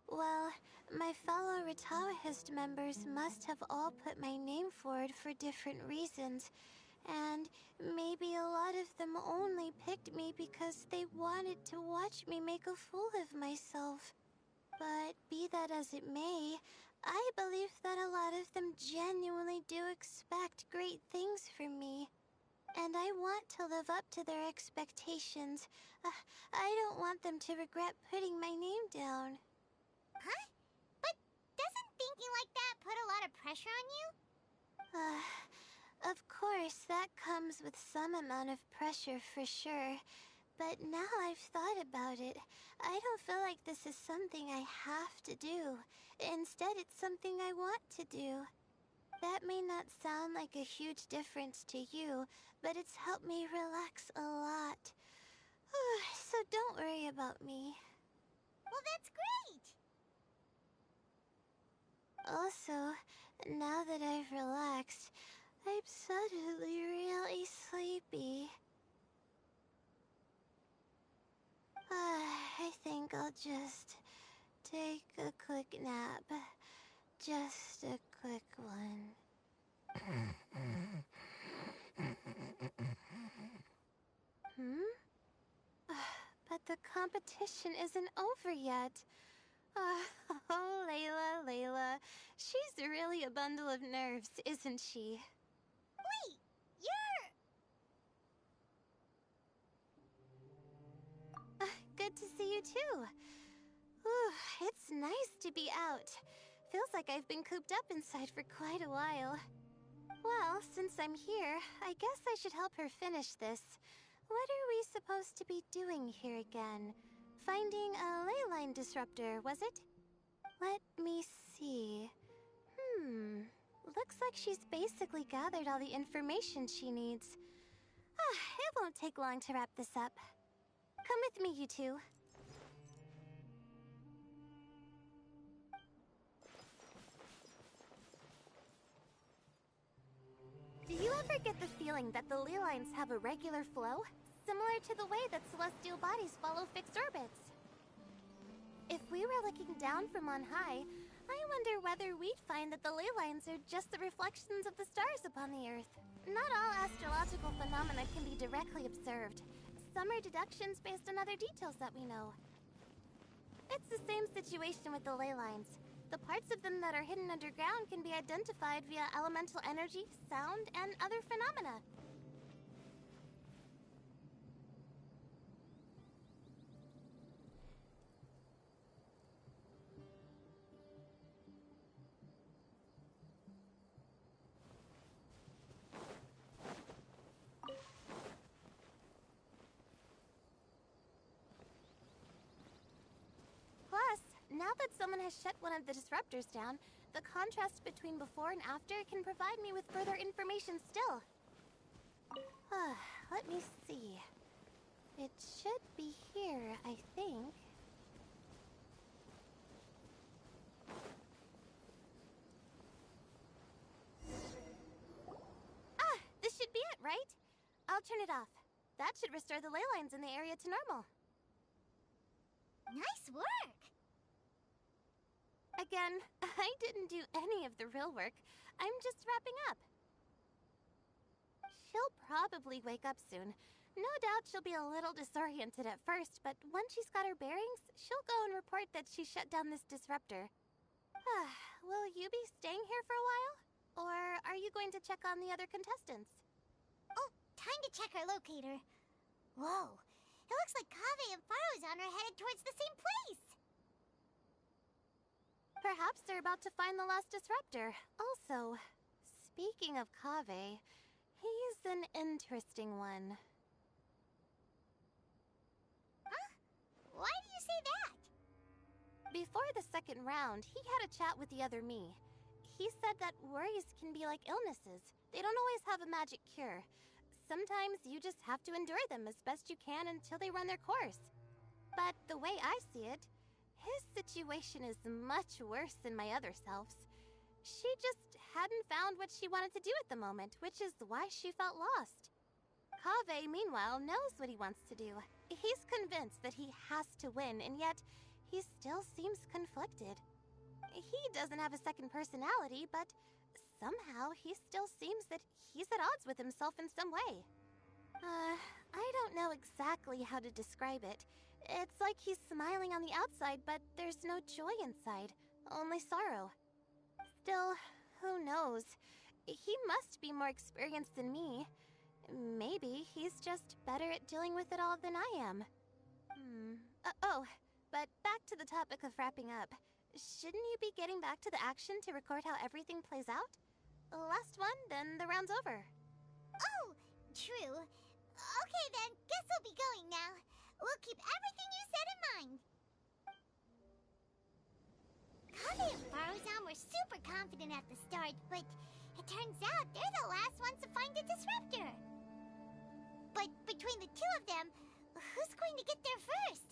Well, my fellow Ritaohist members must have all put my name forward for different reasons, and maybe a lot of them only picked me because they wanted to watch me make a fool of myself. But be that as it may, I believe that a lot of them genuinely do expect great things from me. And I want to live up to their expectations. I don't want them to regret putting my name down. Huh? But doesn't thinking like that put a lot of pressure on you? Of course, that comes with some amount of pressure for sure. But now I've thought about it, I don't feel like this is something I have to do. Instead, it's something I want to do. That may not sound like a huge difference to you, but it's helped me relax a lot. So don't worry about me. Well, that's great! Also, now that I've relaxed, I'm suddenly really sleepy. I think I'll just take a quick nap. Just a quick one. But the competition isn't over yet. Oh, Layla. She's really a bundle of nerves, isn't she? Wait, you're... Good to see you too. It's nice to be out. Feels like I've been cooped up inside for quite a while. Well, since I'm here, I guess I should help her finish this. What are we supposed to be doing here again? Finding a ley line disruptor, was it? Let me see. Looks like she's basically gathered all the information she needs. It won't take long to wrap this up. Come with me, you two. Do you ever get the feeling that the ley lines have a regular flow? Similar to the way that celestial bodies follow fixed orbits? If we were looking down from on high, I wonder whether we'd find that the ley lines are just the reflections of the stars upon the Earth. Not all astrological phenomena can be directly observed. Some are deductions based on other details that we know. It's the same situation with the ley lines. The parts of them that are hidden underground can be identified via elemental energy, sound, and other phenomena. Plus, now that someone has shut one of the disruptors down, the contrast between before and after can provide me with further information still. Let me see. It should be here, I think. This should be it, right? I'll turn it off. That should restore the ley lines in the area to normal. Nice work! Again, I didn't do any of the real work. I'm just wrapping up. She'll probably wake up soon. No doubt she'll be a little disoriented at first, but once she's got her bearings, she'll go and report that she shut down this disruptor. Will you be staying here for a while? Or are you going to check on the other contestants? Oh, time to check our locator. Whoa, it looks like Kaveh and Farozan are headed towards the same place. Perhaps they're about to find the last disruptor. Also, speaking of Kaveh, he's an interesting one. Huh? Why do you say that? Before the second round, he had a chat with the other me. He said that worries can be like illnesses. They don't always have a magic cure. Sometimes you just have to endure them as best you can until they run their course. But the way I see it, his situation is much worse than my other self's. She just hadn't found what she wanted to do at the moment, which is why she felt lost. Kaveh, meanwhile, knows what he wants to do. He's convinced that he has to win, and yet he still seems conflicted. He doesn't have a second personality, but somehow he still seems that he's at odds with himself in some way. I don't know exactly how to describe it. It's like he's smiling on the outside, but there's no joy inside, only sorrow. Still, who knows? He must be more experienced than me. Maybe he's just better at dealing with it all than I am. Oh, but back to the topic of wrapping up. Shouldn't you be getting back to the action to record how everything plays out? Last one, then the round's over. Oh, true. Okay then, guess we'll be going now. We'll keep everything you said in mind. Kage and Faruzan were super confident at the start, but it turns out they're the last ones to find a disruptor. But between the two of them, who's going to get there first?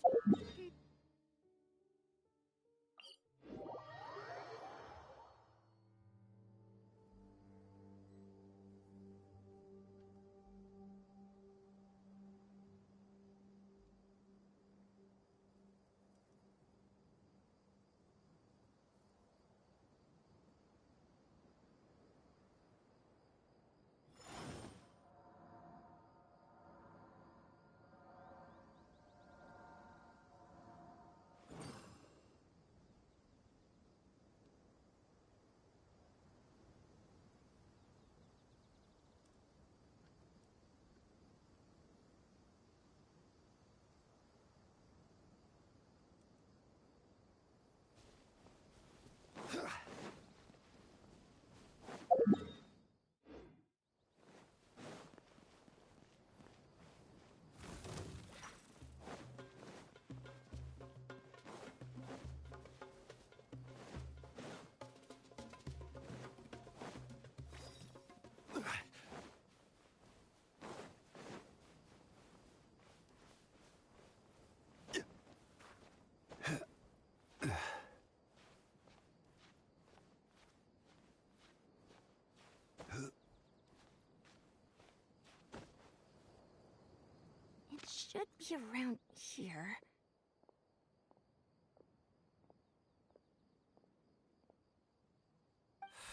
It should be around here.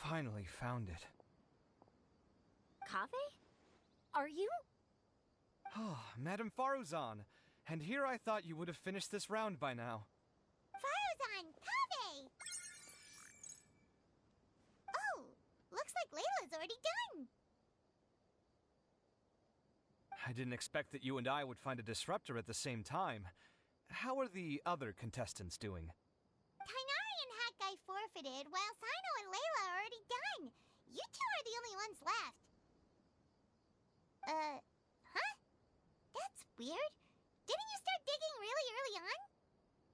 Finally found it. Kave? Are you? Oh, Madame Faruzan. And here I thought you would have finished this round by now. Faruzan, Kave! Oh, looks like Layla's already done. I didn't expect that you and I would find a disruptor at the same time. How are the other contestants doing? Tainari and Hakai forfeited, while Sino and Layla are already done. You two are the only ones left. Huh? That's weird. Didn't you start digging really early on?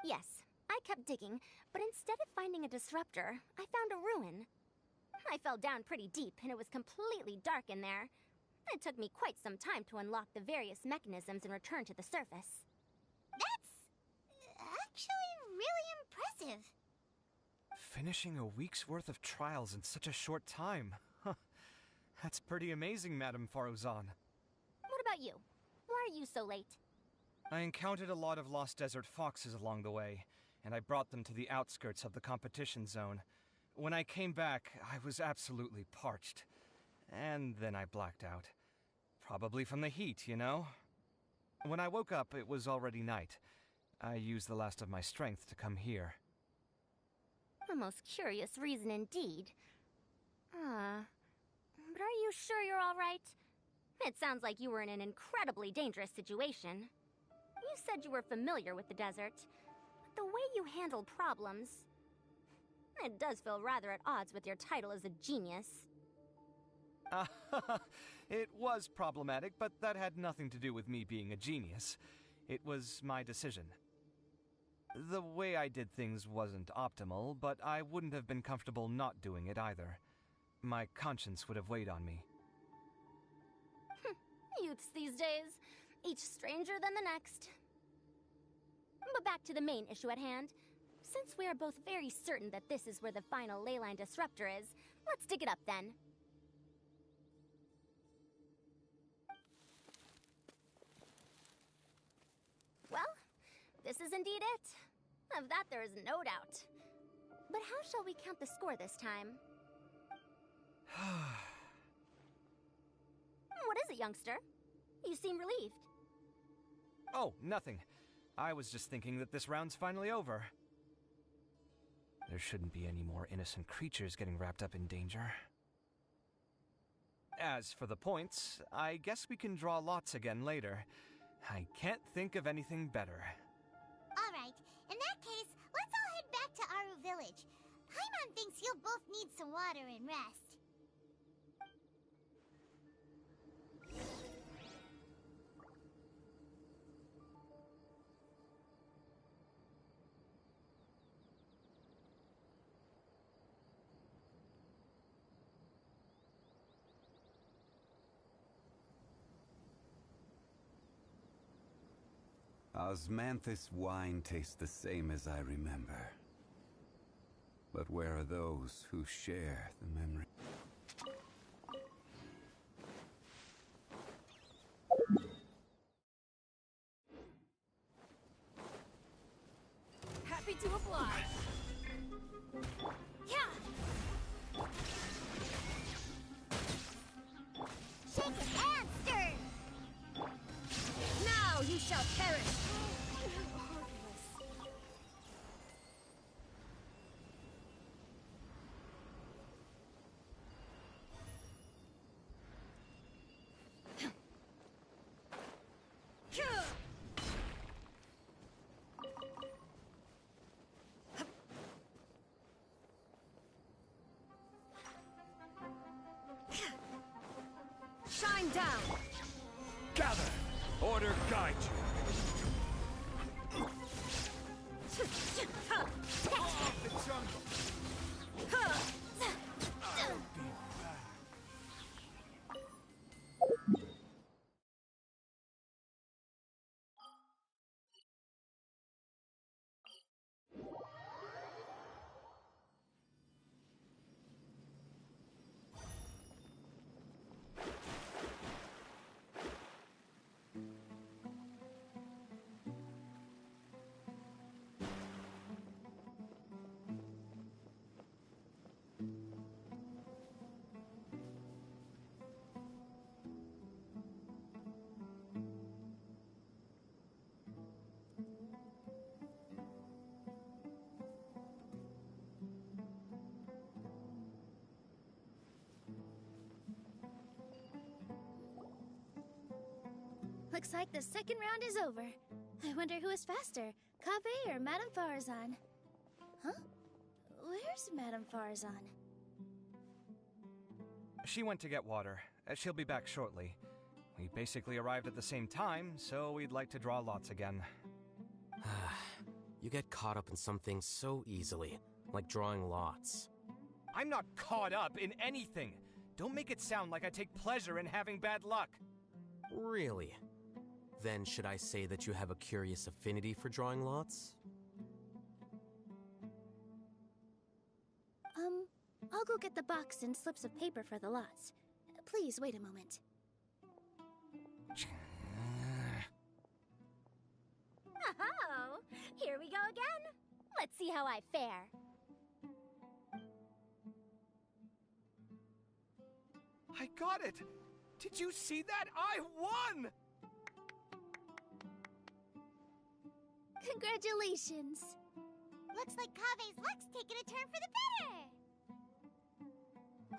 Yes, I kept digging, but instead of finding a disruptor, I found a ruin. I fell down pretty deep, and it was completely dark in there. It took me quite some time to unlock the various mechanisms and return to the surface. That's actually really impressive. Finishing a week's worth of trials in such a short time. Huh. That's pretty amazing, Madame Faruzan. What about you? Why are you so late? I encountered a lot of lost desert foxes along the way, and I brought them to the outskirts of the competition zone. When I came back, I was absolutely parched. And then I blacked out. Probably from the heat, you know? When I woke up, it was already night. I used the last of my strength to come here. A most curious reason indeed. But are you sure you're all right? It sounds like you were in an incredibly dangerous situation. You said you were familiar with the desert, but the way you handled problems... It does feel rather at odds with your title as a genius. It was problematic, but that had nothing to do with me being a genius. It was my decision. The way I did things wasn't optimal, but I wouldn't have been comfortable not doing it either. My conscience would have weighed on me. Youths these days, each stranger than the next. But back to the main issue at hand. Since we are both very certain that this is where the final leyline disruptor is, let's dig it up then. Well, this is indeed it. Of that there is no doubt. But how shall we count the score this time? What is it, youngster? You seem relieved. Oh, nothing. I was just thinking that this round's finally over. There shouldn't be any more innocent creatures getting wrapped up in danger. As for the points, I guess we can draw lots again later. I can't think of anything better. All right, in that case, let's all head back to Aru Village. Paimon thinks you'll both need some water and rest. Osmanthus wine tastes the same as I remember. But where are those who share the memory? Happy to oblige. Yeah! Shake it and stir! Now you shall perish. Shine down. Gather! Order guide you. Off the jungle. I'll be back. Looks like the second round is over. I wonder who is faster, Kaveh or Madame Farazan? Huh? Where's Madame Farazan? She went to get water. She'll be back shortly. We basically arrived at the same time, so we'd like to draw lots again. You get caught up in some things so easily, like drawing lots. I'm not caught up in anything. Don't make it sound like I take pleasure in having bad luck. Really? Then should I say that you have a curious affinity for drawing lots? I'll go get the box and slips of paper for the lots. Please wait a moment. Oh, here we go again. Let's see how I fare. I got it! Did you see that? I won! Congratulations! Looks like Kaveh's luck's taking a turn for the better!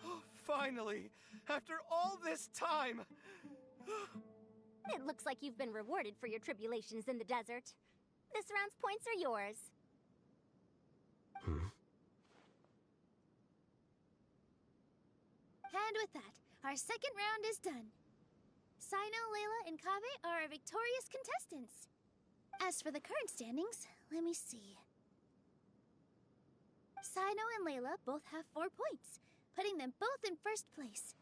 Oh, finally! After all this time! It looks like you've been rewarded for your tribulations in the desert. This round's points are yours. And with that, our second round is done. Sino, Layla, and Kaveh are our victorious contestants. As for the current standings, let me see. Sino and Layla both have 4 points, putting them both in first place.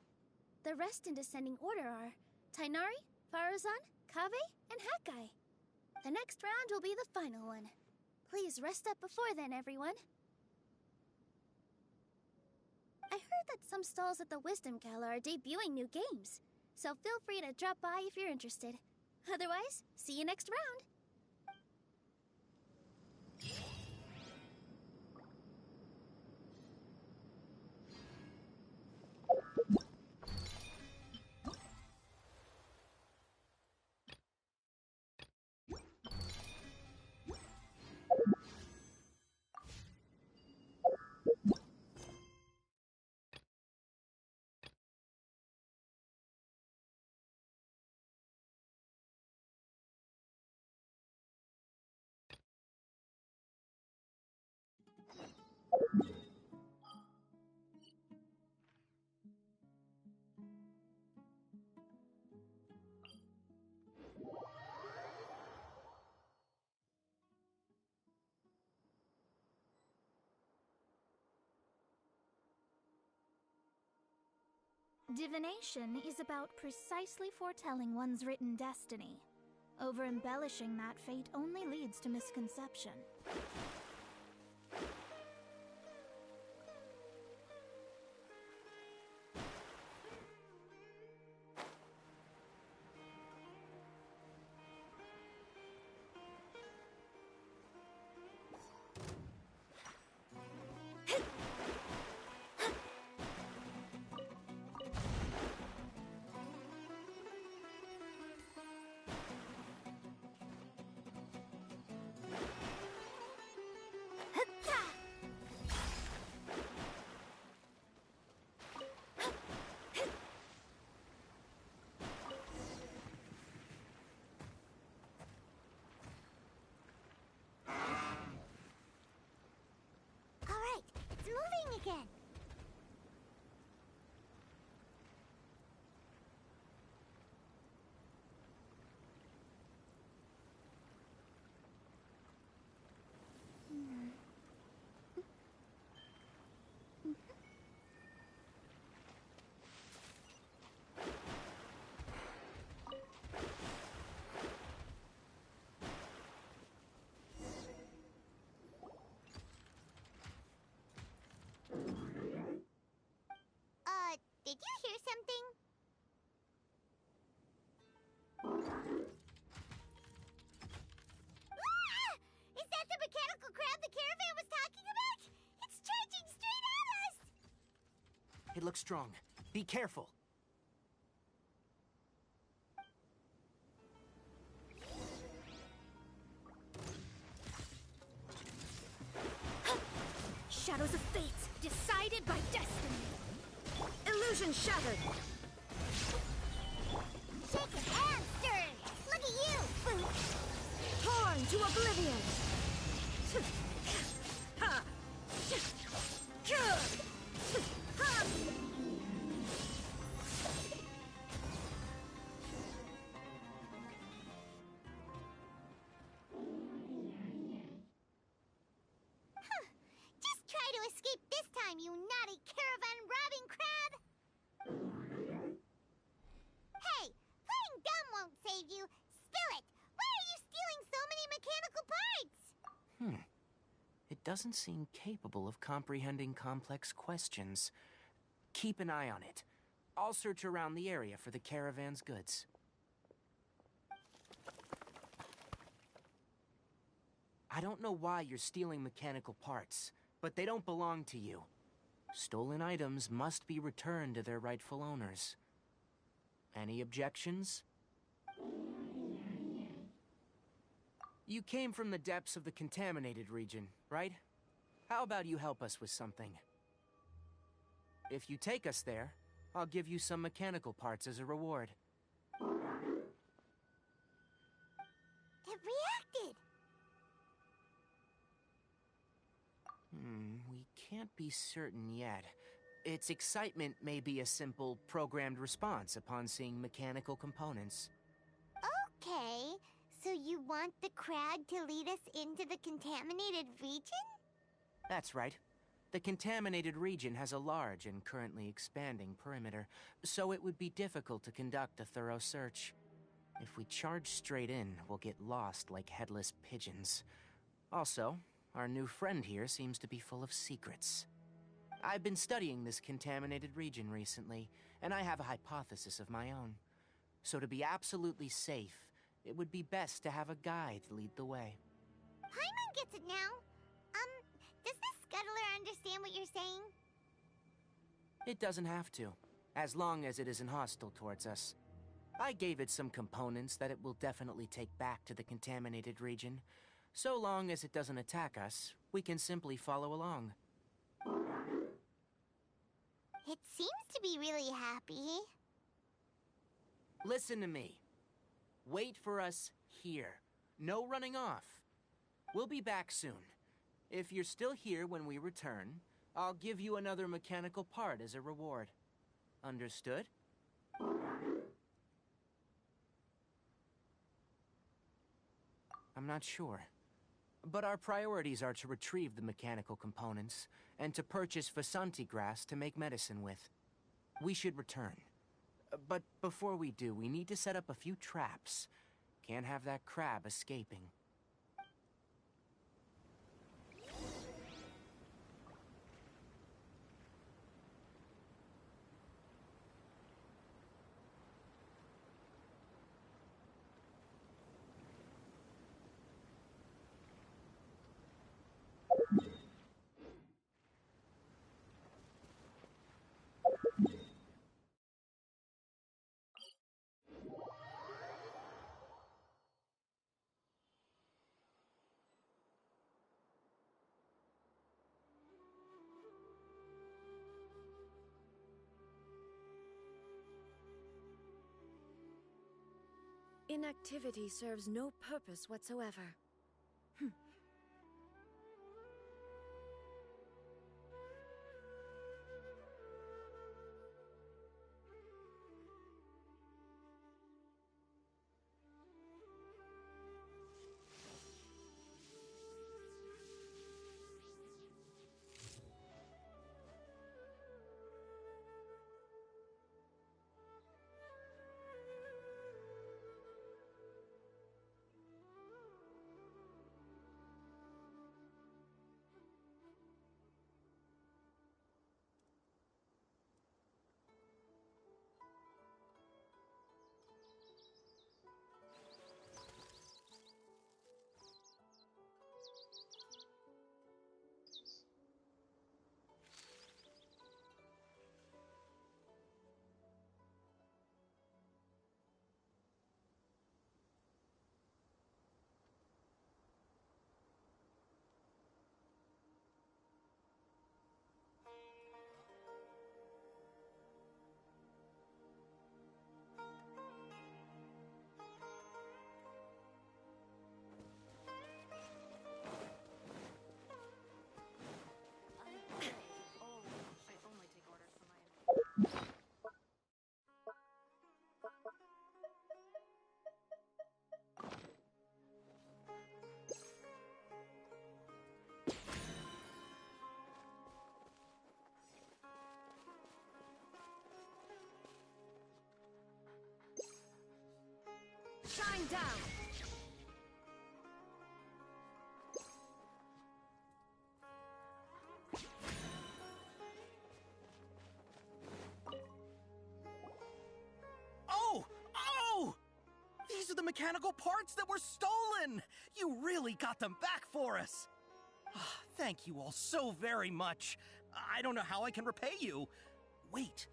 The rest in descending order are Tainari, Farazan, Kaveh, and Hakai. The next round will be the final one. Please rest up before then, everyone. I heard that some stalls at the Wisdom Gala are debuting new games, so feel free to drop by if you're interested. Otherwise, see you next round! Divination is about precisely foretelling one's written destiny. Over-embellishing that fate only leads to misconception. Alright, it's moving again. Did you hear something? Ah! Is that the mechanical crab the caravan was talking about? It's charging straight at us! It looks strong. Be careful. Shadows of fate, decided by destiny. Illusion shattered. Shaken and stirred! Look at you! Torn to oblivion. Ha! Just try to escape this time, you naughty caravan-robbing crab! Hey, playing dumb won't save you. Spill it! Why are you stealing so many mechanical parts? It doesn't seem capable of comprehending complex questions. Keep an eye on it. I'll search around the area for the caravan's goods. I don't know why you're stealing mechanical parts, but they don't belong to you. Stolen items must be returned to their rightful owners. Any objections? You came from the depths of the contaminated region, right? How about you help us with something? If you take us there, I'll give you some mechanical parts as a reward. It reacted! We can't be certain yet. Its excitement may be a simple, programmed response upon seeing mechanical components. Okay, so you want the crag to lead us into the contaminated region? That's right. The contaminated region has a large and currently expanding perimeter, so it would be difficult to conduct a thorough search. If we charge straight in, we'll get lost like headless pigeons. Also, our new friend here seems to be full of secrets. I've been studying this contaminated region recently, and I have a hypothesis of my own. So to be absolutely safe, it would be best to have a guide lead the way. Paimon gets it now. Does the scuttler understand what you're saying? It doesn't have to, as long as it isn't hostile towards us. I gave it some components that it will definitely take back to the contaminated region. So long as it doesn't attack us, we can simply follow along. It seems to be really happy. Listen to me. Wait for us here. No running off. We'll be back soon. If you're still here when we return, I'll give you another mechanical part as a reward. Understood? I'm not sure. But our priorities are to retrieve the mechanical components, and to purchase Vasanti grass to make medicine with. we should return. But before we do, we need to set up a few traps. Can't have that crab escaping. Inactivity serves no purpose whatsoever. Shine down! Oh! Oh! These are the mechanical parts that were stolen! You really got them back for us! Thank you all so very much. I don't know how I can repay you. Wait,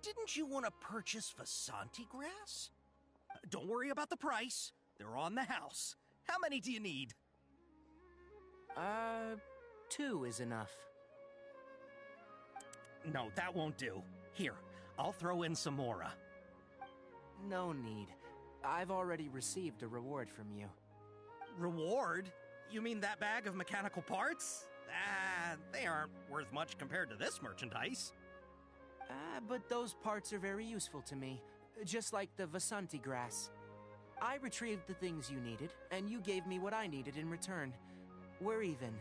didn't you want to purchase Vasanti grass? Don't worry about the price. They're on the house. How many do you need? 2 is enough. No, that won't do. Here, I'll throw in some more. No need. I've already received a reward from you. Reward? You mean that bag of mechanical parts? They aren't worth much compared to this merchandise. But those parts are very useful to me, just like the Vasanti grass. I retrieved the things you needed, and you gave me what I needed in return. We're even.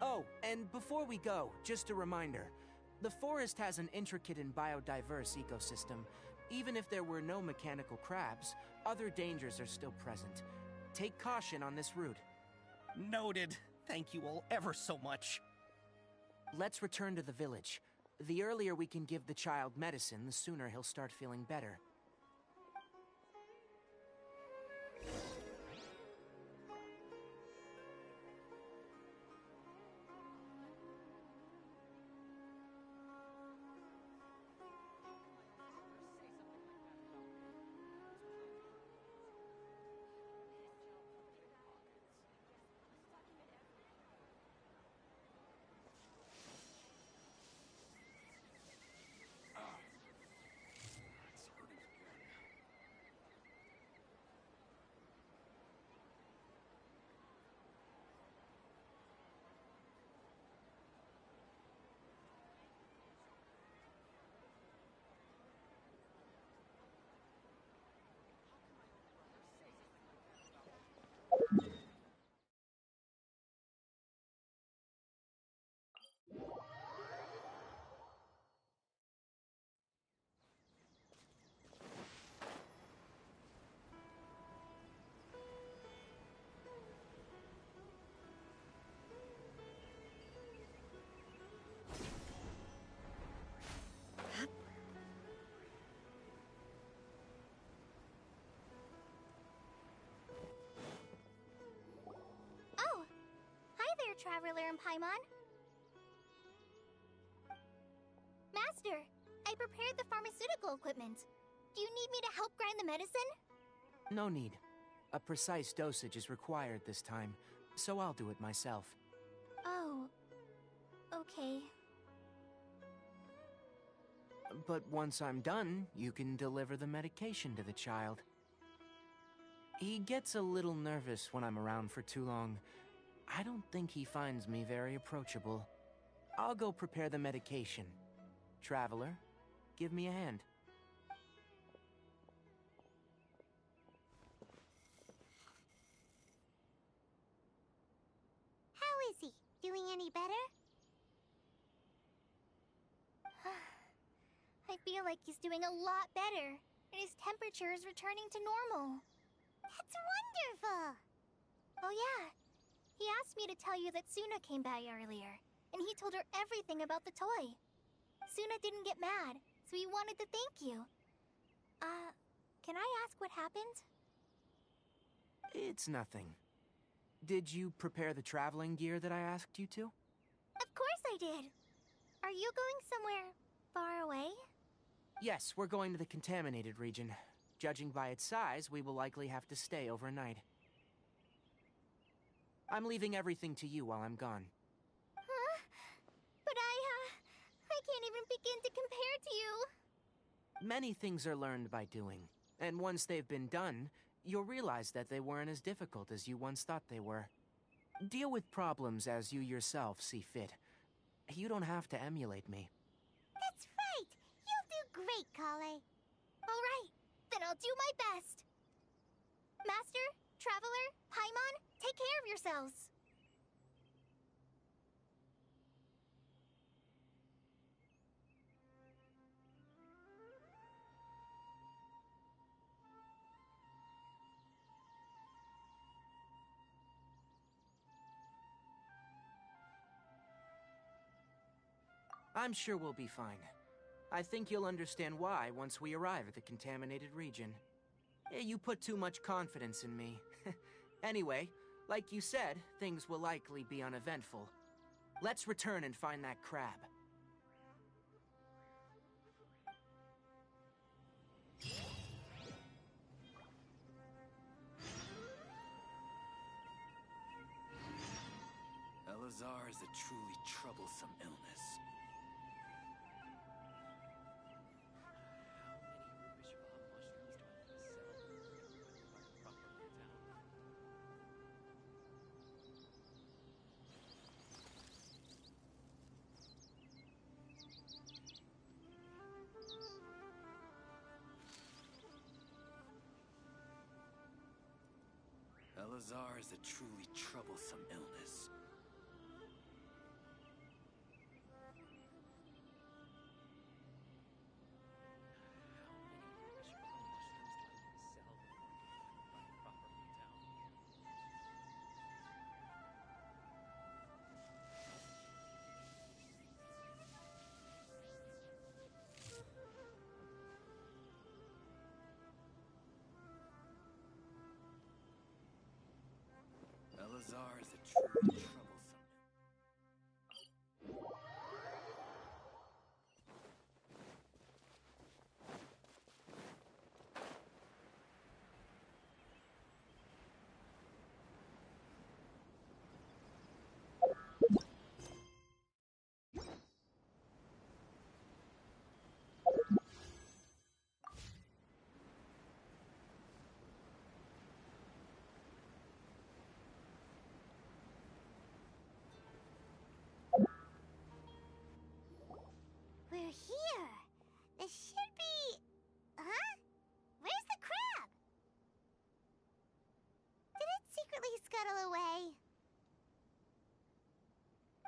Oh, and before we go, just a reminder. The forest has an intricate and biodiverse ecosystem. Even if there were no mechanical crabs, other dangers are still present. Take caution on this route. Noted. Thank you all ever so much. Let's return to the village. The earlier we can give the child medicine, the sooner he'll start feeling better. Traveler and Paimon. Master, I prepared the pharmaceutical equipment. Do you need me to help grind the medicine? No need. A precise dosage is required this time, so I'll do it myself. Oh, okay. But once I'm done, you can deliver the medication to the child. He gets a little nervous when I'm around for too long. I don't think he finds me very approachable. I'll go prepare the medication. Traveler, give me a hand. How is he? Doing any better? I feel like he's doing a lot better, and his temperature is returning to normal. That's wonderful! Oh yeah, he asked me to tell you that Suna came by earlier, and he told her everything about the toy. Suna didn't get mad, so he wanted to thank you. Can I ask what happened? It's nothing. Did you prepare the traveling gear that I asked you to? Of course I did! Are you going somewhere far away? Yes, we're going to the contaminated region. Judging by its size, we will likely have to stay overnight. I'm leaving everything to you while I'm gone. Huh? But I can't even begin to compare to you. Many things are learned by doing, and once they've been done, you'll realize that they weren't as difficult as you once thought they were. Deal with problems as you yourself see fit. You don't have to emulate me. That's right! You'll do great, Kale. Alright, then I'll do my best. Master, Traveler, Paimon, take care of yourselves. I'm sure we'll be fine. I think you'll understand why once we arrive at the contaminated region. You put too much confidence in me. Anyway, like you said, things will likely be uneventful. Let's return and find that crab. Elazar is a truly troublesome illness. Elazar is a truly troublesome illness. Elazar is a truly troublesome. We're here. This should be... Huh? Where's the crab? Did it secretly scuttle away?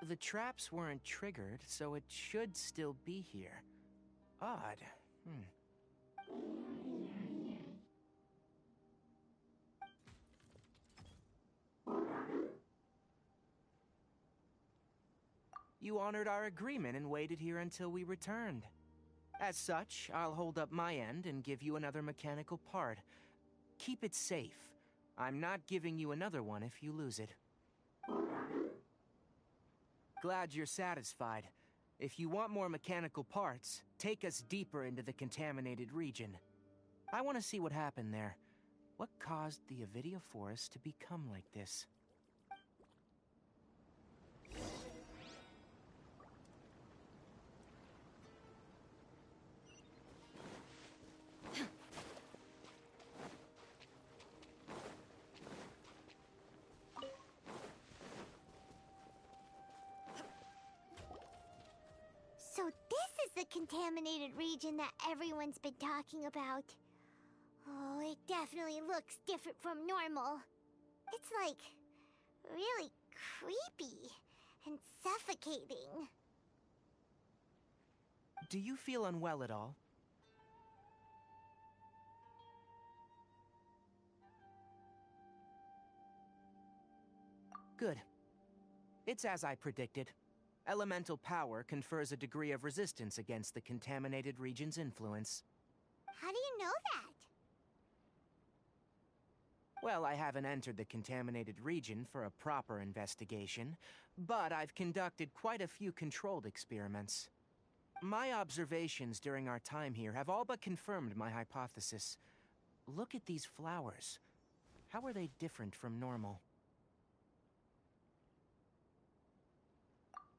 The traps weren't triggered, so it should still be here. Odd. You honored our agreement and waited here until we returned. As such, I'll hold up my end and give you another mechanical part. Keep it safe. I'm not giving you another one if you lose it. Glad you're satisfied. If you want more mechanical parts, take us deeper into the contaminated region. I want to see what happened there. What caused the Avidia forest to become like this? So this is the contaminated region that everyone's been talking about. Oh, it definitely looks different from normal. It's like really creepy and suffocating. Do you feel unwell at all? Good. It's as I predicted. Elemental power confers a degree of resistance against the contaminated region's influence. How do you know that? Well, I haven't entered the contaminated region for a proper investigation, but I've conducted quite a few controlled experiments. My observations during our time here have all but confirmed my hypothesis. Look at these flowers. How are they different from normal?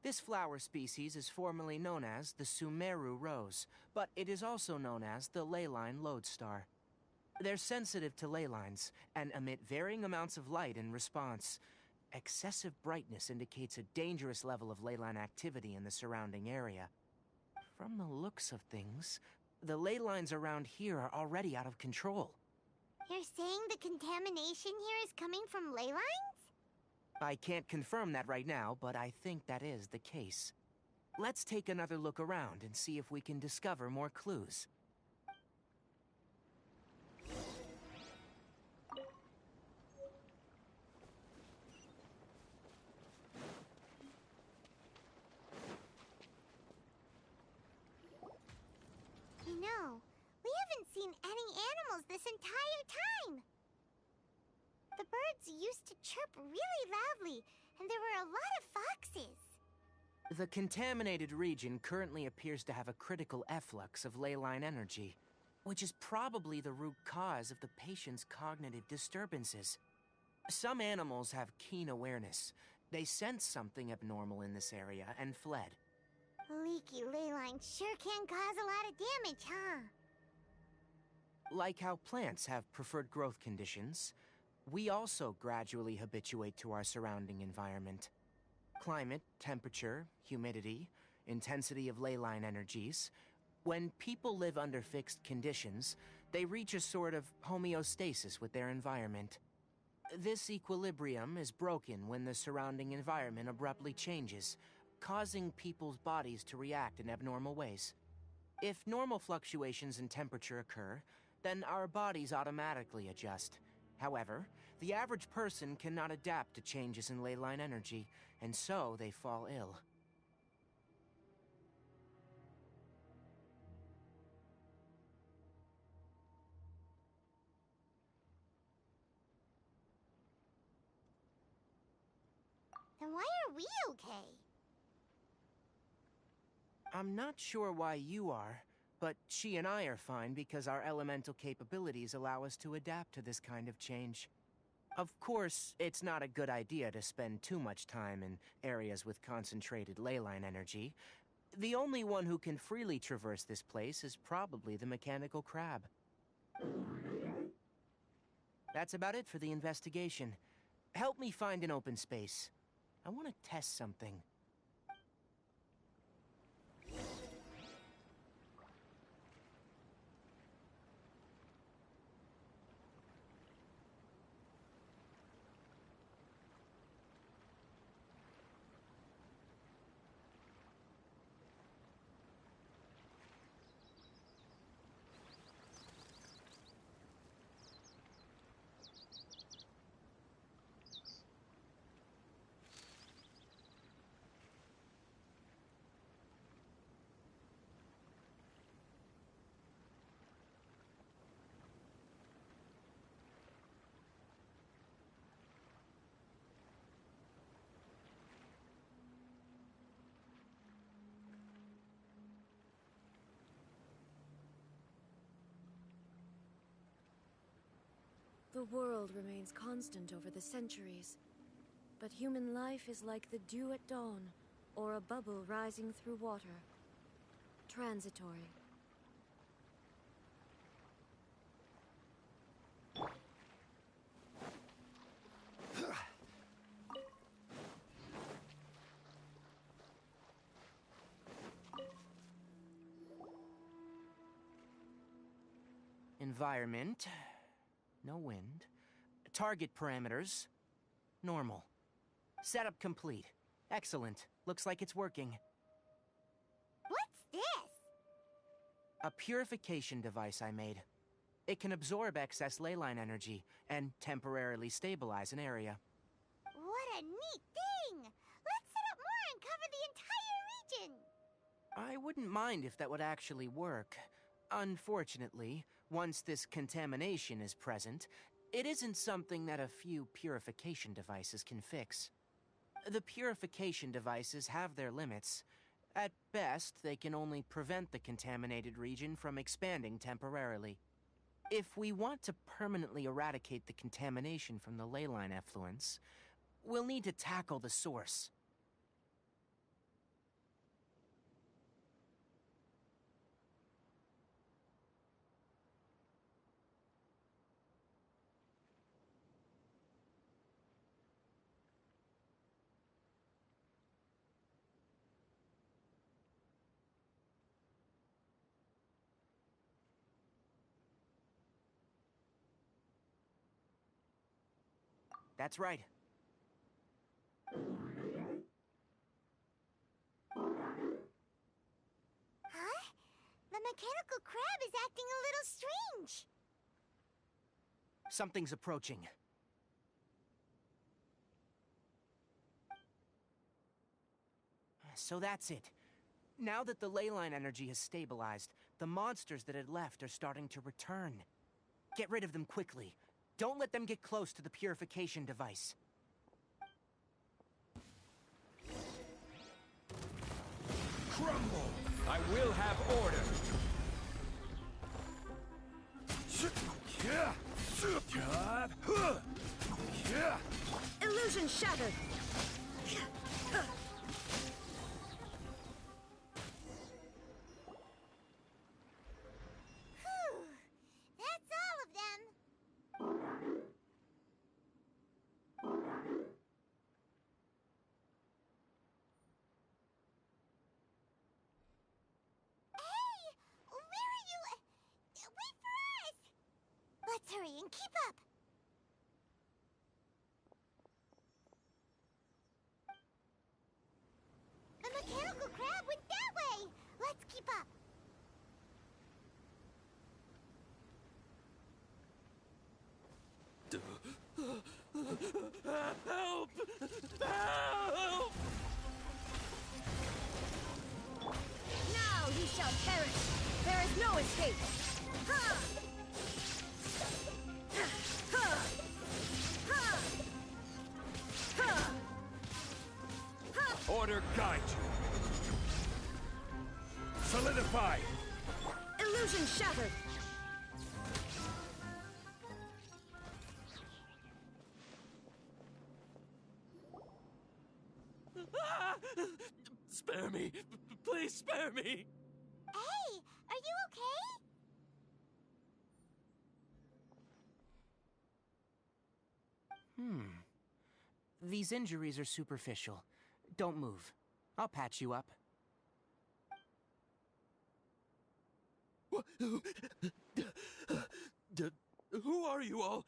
This flower species is formerly known as the Sumeru rose, but it is also known as the leyline lodestar. They're sensitive to ley lines and emit varying amounts of light in response. Excessive brightness indicates a dangerous level of ley line activity in the surrounding area. From the looks of things, the ley lines around here are already out of control. You're saying the contamination here is coming from ley lines? I can't confirm that right now, but I think that is the case. Let's take another look around and see if we can discover more clues. You know, we haven't seen any animals this entire time. The birds used to chirp really loudly, and there were a lot of foxes. The contaminated region currently appears to have a critical efflux of ley line energy, which is probably the root cause of the patient's cognitive disturbances. Some animals have keen awareness. They sensed something abnormal in this area and fled. Leaky ley lines sure can cause a lot of damage, huh? Like how plants have preferred growth conditions, we also gradually habituate to our surrounding environment. Climate, temperature, humidity, intensity of ley line energies. When people live under fixed conditions, they reach a sort of homeostasis with their environment. This equilibrium is broken when the surrounding environment abruptly changes, causing people's bodies to react in abnormal ways. If normal fluctuations in temperature occur, then our bodies automatically adjust. However, the average person cannot adapt to changes in ley line energy, and so they fall ill. Then why are we okay? I'm not sure why you are, but she and I are fine because our elemental capabilities allow us to adapt to this kind of change. Of course, it's not a good idea to spend too much time in areas with concentrated ley line energy. The only one who can freely traverse this place is probably the mechanical crab. That's about it for the investigation. Help me find an open space. I want to test something. The world remains constant over the centuries, but human life is like the dew at dawn, or a bubble rising through water. Transitory. Environment. No wind. Target parameters. Normal. Setup complete. Excellent. Looks like it's working. What's this? A purification device I made. It can absorb excess leyline energy and temporarily stabilize an area. What a neat thing! Let's set up more and cover the entire region! I wouldn't mind if that would actually work. Unfortunately, once this contamination is present, it isn't something that a few purification devices can fix. The purification devices have their limits. At best, they can only prevent the contaminated region from expanding temporarily. If we want to permanently eradicate the contamination from the leyline effluents, we'll need to tackle the source. That's right. Huh? The mechanical crab is acting a little strange. Something's approaching. So that's it. Now that the leyline energy has stabilized, the monsters that had left are starting to return. Get rid of them quickly. Don't let them get close to the purification device. Crumble! I will have order! Illusion shattered! Whew! That's all of them. Hey! Where are you? Wait for us! Let's hurry and keep up. The mechanical crab went that way! Let's keep up! Help! Help! Now you shall perish! There is no escape! Ha! Ha! Ha! Ha! Ha! Order guide you! Solidify! Illusion shattered! Ah! Spare me! Please spare me! Hey! Are you okay? These injuries are superficial. Don't move. I'll patch you up. Who are you all?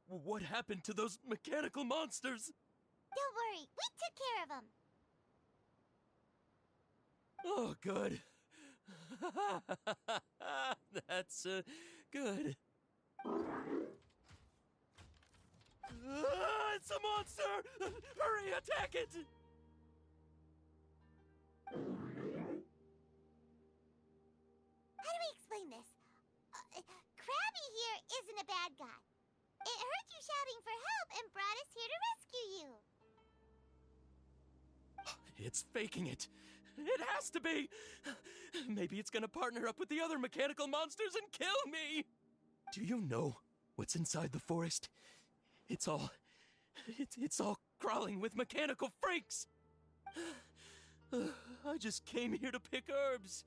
What happened to those mechanical monsters? Don't worry, we took care of them. Oh, good. That's, good. It's a monster! Hurry, attack it! How do we explain this? Krabby here isn't a bad guy. It heard you shouting for help and brought us here to rescue you. It's faking it. It has to be! Maybe it's gonna partner up with the other mechanical monsters and kill me! Do you know What's inside the forest? It's all crawling with mechanical freaks! I just came here to pick herbs,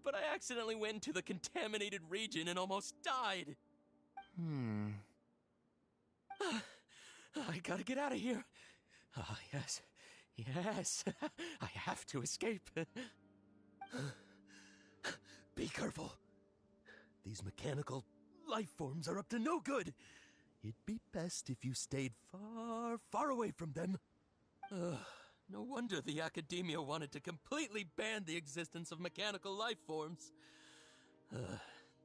but I accidentally went into the contaminated region and almost died. I gotta get out of here. Ah, yes. Yes. I have to escape. Be careful. These mechanical life forms are up to no good. It'd be best if you stayed far, far away from them. No wonder the Academia wanted to completely ban the existence of mechanical life forms.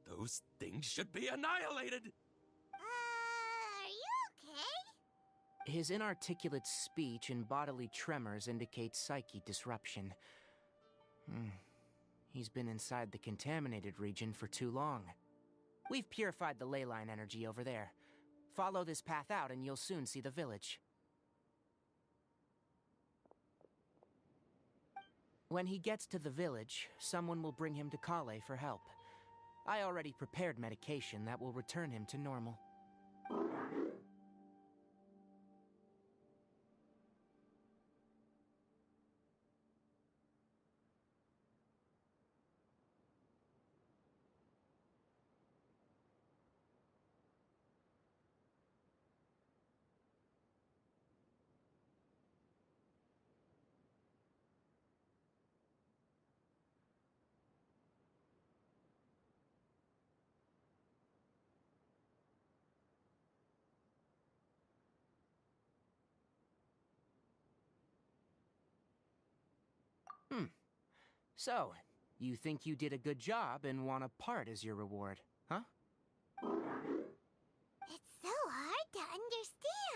Those things should be annihilated! Are you okay? His inarticulate speech and bodily tremors indicate psyche disruption. He's been inside the contaminated region for too long. We've purified the ley line energy over there. Follow this path out and you'll soon see the village. When he gets to the village, someone will bring him to Kale for help. I already prepared medication that will return him to normal. So, you think you did a good job and want a part as your reward, huh? It's so hard to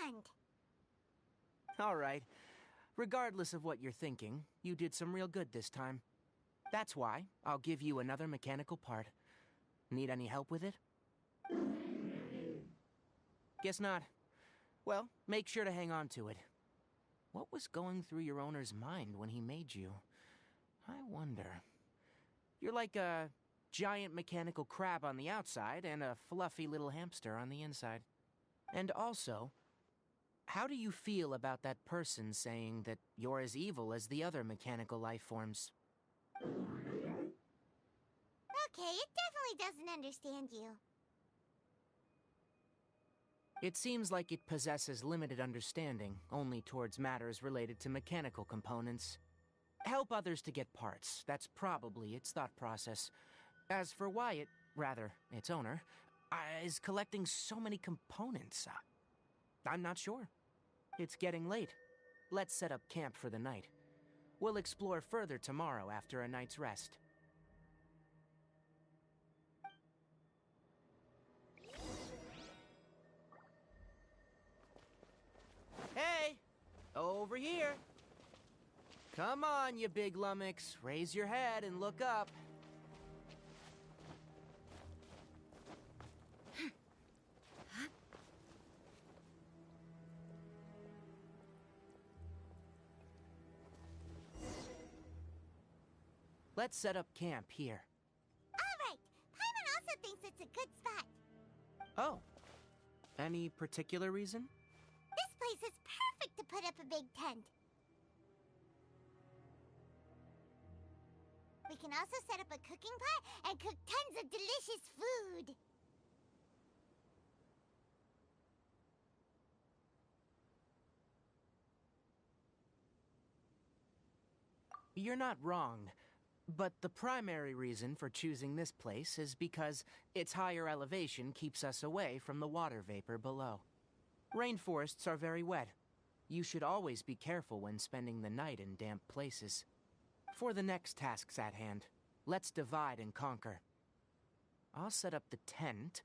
understand. Alright. Regardless of what you're thinking, you did some real good this time. That's why I'll give you another mechanical part. Need any help with it? Guess not. Well, make sure to hang on to it. What was going through your owner's mind when he made you? I wonder. You're like a giant mechanical crab on the outside and a fluffy little hamster on the inside. And also, how do you feel about that person saying that you're as evil as the other mechanical life forms? Okay, it definitely doesn't understand you. It seems like it possesses limited understanding, only towards matters related to mechanical components. Help others to get parts, that's probably its thought process. As for why it, rather, its owner, is collecting so many components, I'm not sure. It's getting late. Let's set up camp for the night. We'll explore further tomorrow after a night's rest. Hey! Over here! Come on, you big lummox. Raise your head and look up. Let's set up camp here. Alright, Paimon also thinks it's a good spot. Oh. Any particular reason? This place is perfect to put up a big tent. We can also set up a cooking pot and cook tons of delicious food. You're not wrong, but the primary reason for choosing this place is because its higher elevation keeps us away from the water vapor below. Rainforests are very wet. You should always be careful when spending the night in damp places. For the next tasks at hand, let's divide and conquer. I'll set up the tent.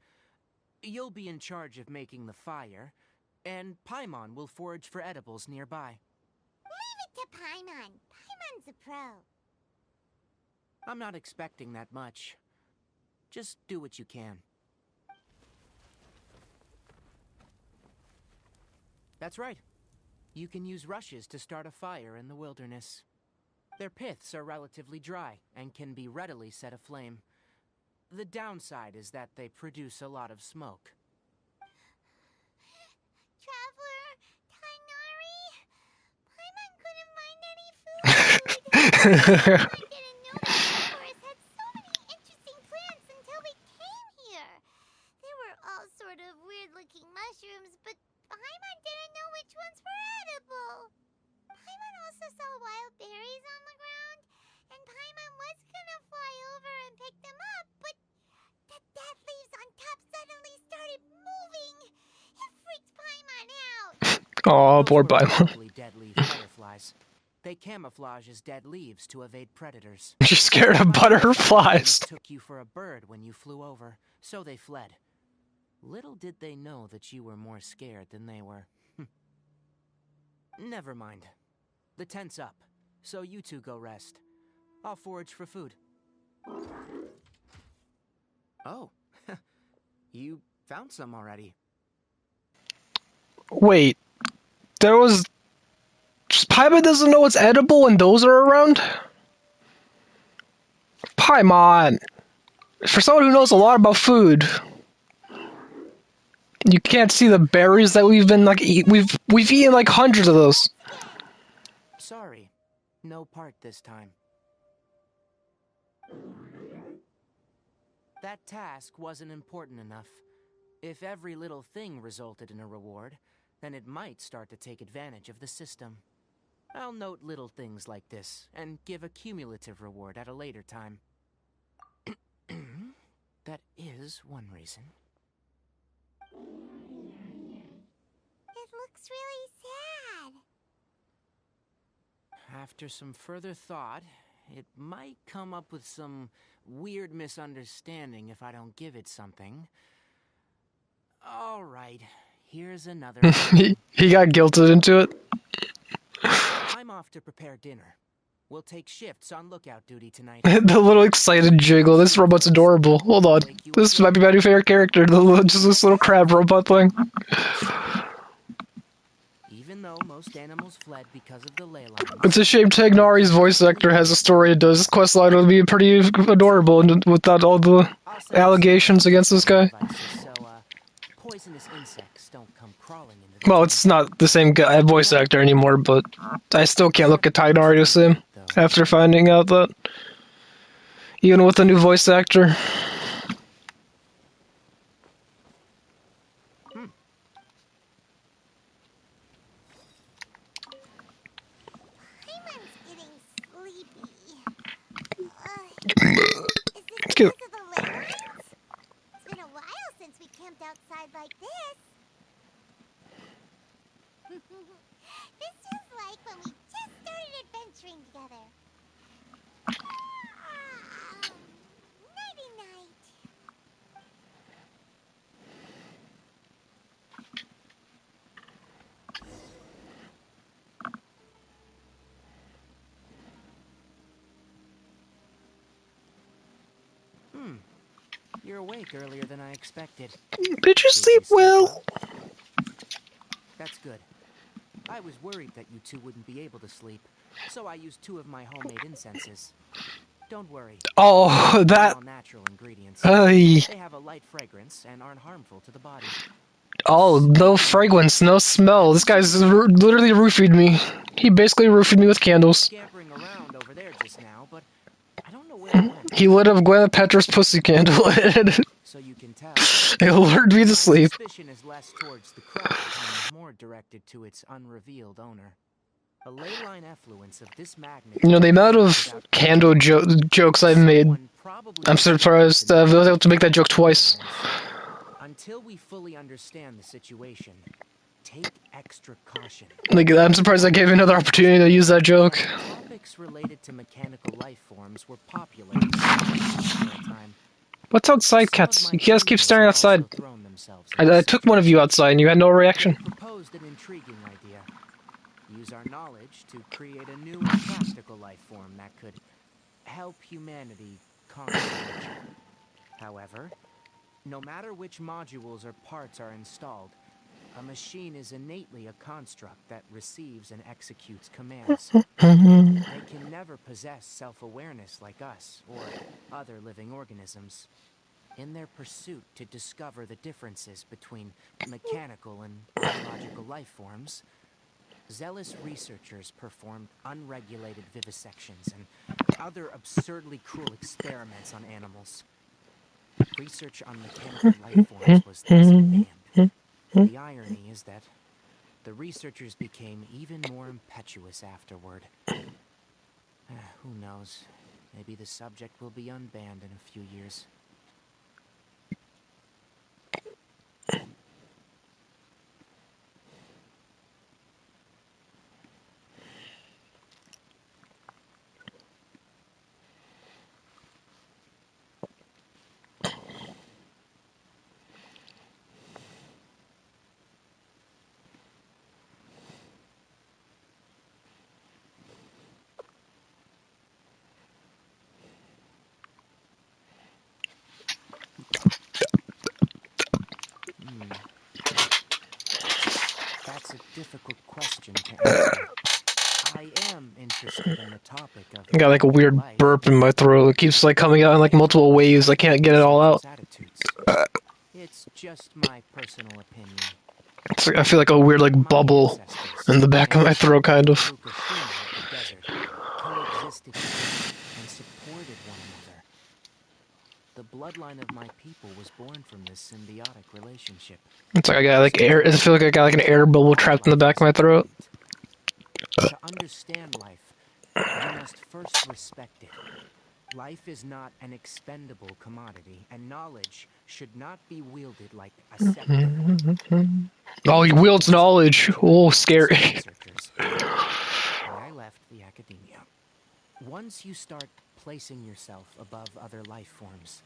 You'll be in charge of making the fire, and Paimon will forage for edibles nearby. Leave it to Paimon. Paimon's a pro. I'm not expecting that much. Just do what you can. That's right. You can use rushes to start a fire in the wilderness. Their piths are relatively dry and can be readily set aflame. The downside is that they produce a lot of smoke. didn't know that this forest had so many interesting plants until we came here. They were all sort of weird-looking mushrooms, but Paimon didn't know which ones were edible. Paimon also saw wild berries on the ground, and Paimon was gonna fly over and pick them up, but the dead leaves on top suddenly started moving. It freaked Paimon out. Oh, Those poor were Paimon. probably dead leaf butterflies. They camouflage as dead leaves to evade predators. She's scared of butterflies. Took you for a bird when you flew over, so they fled. Little did they know that you were more scared than they were. Never mind. The tent's up, so you two go rest. I'll forage for food. Oh, you found some already. Wait, there was... Paimon doesn't know what's edible when those are around? Paimon! For someone who knows a lot about food, you can't see the berries that we've been like we've eaten like hundreds of those. Sorry, no part this time. That task wasn't important enough. If every little thing resulted in a reward, then it might start to take advantage of the system. I'll note little things like this, and give a cumulative reward at a later time. That is one reason. It looks really sad. After some further thought, it might come up with some weird misunderstanding if I don't give it something. Alright, here's another. he got guilted into it. I'm off to prepare dinner. We'll take shifts on lookout duty tonight. The little excited jiggle. This robot's adorable. Hold on. This might be my new favorite character. Just this little crab robot thing. Even though most animals fled because of the ley lines, It's a shame Tagnari's voice actor has a story it does. This quest line would be pretty adorable without all the allegations against this guy. poisonous insects don't come crawling into Well, it's not the same guy, voice actor anymore, but I still can't look at Tagnari the same after finding out that. Even with the new voice actor. Paimon's getting sleepy. Is it because of the ley lines? It's been a while since we camped outside like this. This is like when we just started adventuring together. Nighty-night. You're awake earlier than I expected. Did you sleep well? That's good. I was worried that you two wouldn't be able to sleep, so I used 2 of my homemade incenses. Don't worry. Oh, that... All natural ingredients. Ay. They have a light fragrance and aren't harmful to the body. Oh, no fragrance, no smell. This guy's literally roofied me. He basically roofied me with candles. Scampering around over there just now, but I don't know where it went. He lit up Gwyneth Paltrow's pussy candle. So you can tell. It lured me to sleep. My suspicion is less towards the crowd and more directed to its unrevealed owner. A ley line effluence of this magnitude. You know, the amount of candle jokes I've made, I'm surprised I was able to make that joke twice. Until we fully understand the situation, take extra caution. Like, I'm surprised I gave you another opportunity to use that joke. Topics related to mechanical life forms were popular for a time. What's outside, cats? You guys keep staring outside. I took one of you outside and you had no reaction. Proposed an intriguing idea. Use our knowledge to create a new and practical life form that could help humanity conquer nature. However, no matter which modules or parts are installed, a machine is innately a construct that receives and executes commands. They can never possess self-awareness like us or other living organisms. In their pursuit to discover the differences between mechanical and biological life forms, zealous researchers performed unregulated vivisections and other absurdly cruel experiments on animals. Research on mechanical life forms was thus banned. The irony is that the researchers became even more impetuous afterward. Who knows? Maybe the subject will be unbanned in a few years. That's a difficult question to answer. I am interested in the topic of I got like a weird life. burp in my throat. It keeps like coming out in like multiple waves. I can't get it all out. Attitudes. It's just my personal opinion. It's like, I feel like a weird like bubble in the back of my throat, kind of. Fukushima of the desert coexisted together and supported one another. The bloodline of my people was born from this symbiotic relationship. It's like I got like air. I feel like I got like an air bubble trapped in the back of my throat. To understand life, you must first respect it. Life is not an expendable commodity, and knowledge should not be wielded like a scepter. Oh, he wields knowledge. Oh, scary. Why I left the academia. Once you start placing yourself above other life forms,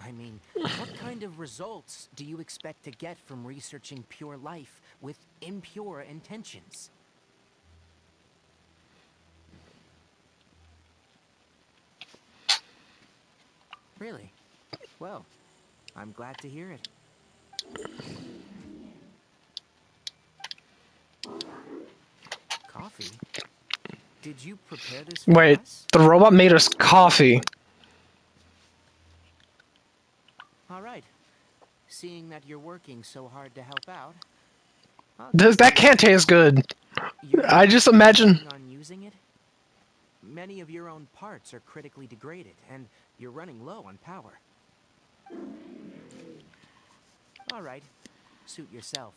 I mean, what kind of results do you expect to get from researching pure life with impure intentions? Really? Well, I'm glad to hear it. Coffee? Did you prepare this for Wait, us? the robot made us coffee. All right. Seeing that you're working so hard to help out, That can't taste good. I just imagine. on using it? Many of your own parts are critically degraded, and you're running low on power. All right. Suit yourself.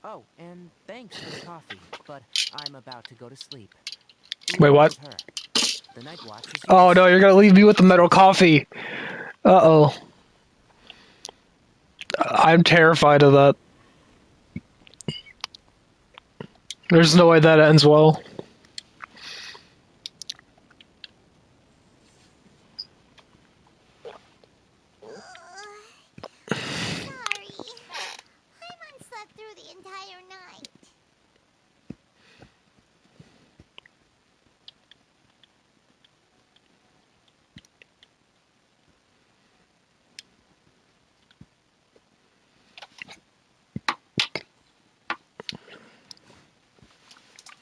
Oh, and thanks for the coffee, but I'm about to go to sleep. Wait, what? With her. The night watch is Oh yours. no, you're gonna leave me with the metal coffee. Uh-oh. I'm terrified of that. There's no way that ends well. Sorry. Paimon slept through the entire night.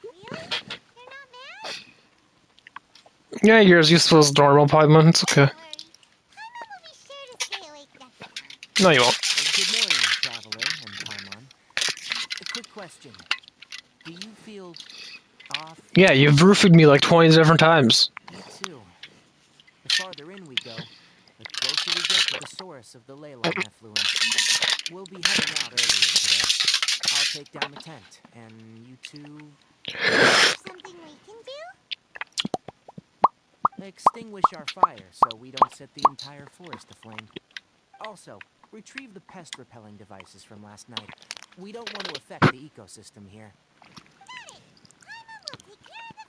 Really? You're not mad? Yeah, you're as useful as normal, Paimon. It's okay. Don't worry. Paimon will be sure to stay awake next time. No, you won't. Good morning, Traveler and Paimon. A quick question. Do you feel off? Yeah, you've roofied me like 20 different times. Me too. The farther in we go, the closer we get to the source of the ley line effluence. We'll be heading out earlier today. I'll take down the tent, and you two... Is there something we can do? extinguish our fire so we don't set the entire forest aflame. Also, retrieve the pest-repelling devices from last night. We don't want to affect the ecosystem here. Got it! Paimon will take care of the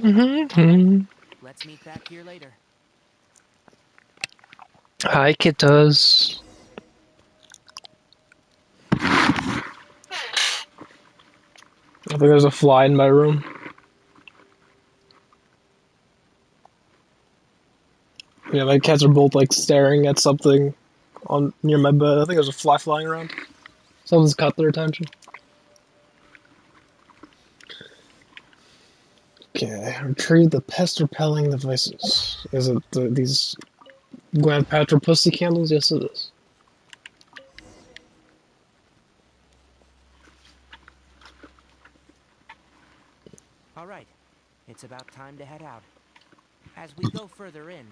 fire. Let's meet back here later. Hi, kittas. I think there's a fly in my room. Yeah, my cats are both like staring at something on near my bed. I think there's a fly flying around. Something's caught their attention. Okay, retrieve the pest repelling devices. Is it these Gwyneth Paltrow pussy candles? Yes, it is. All right, it's about time to head out. As we go further in,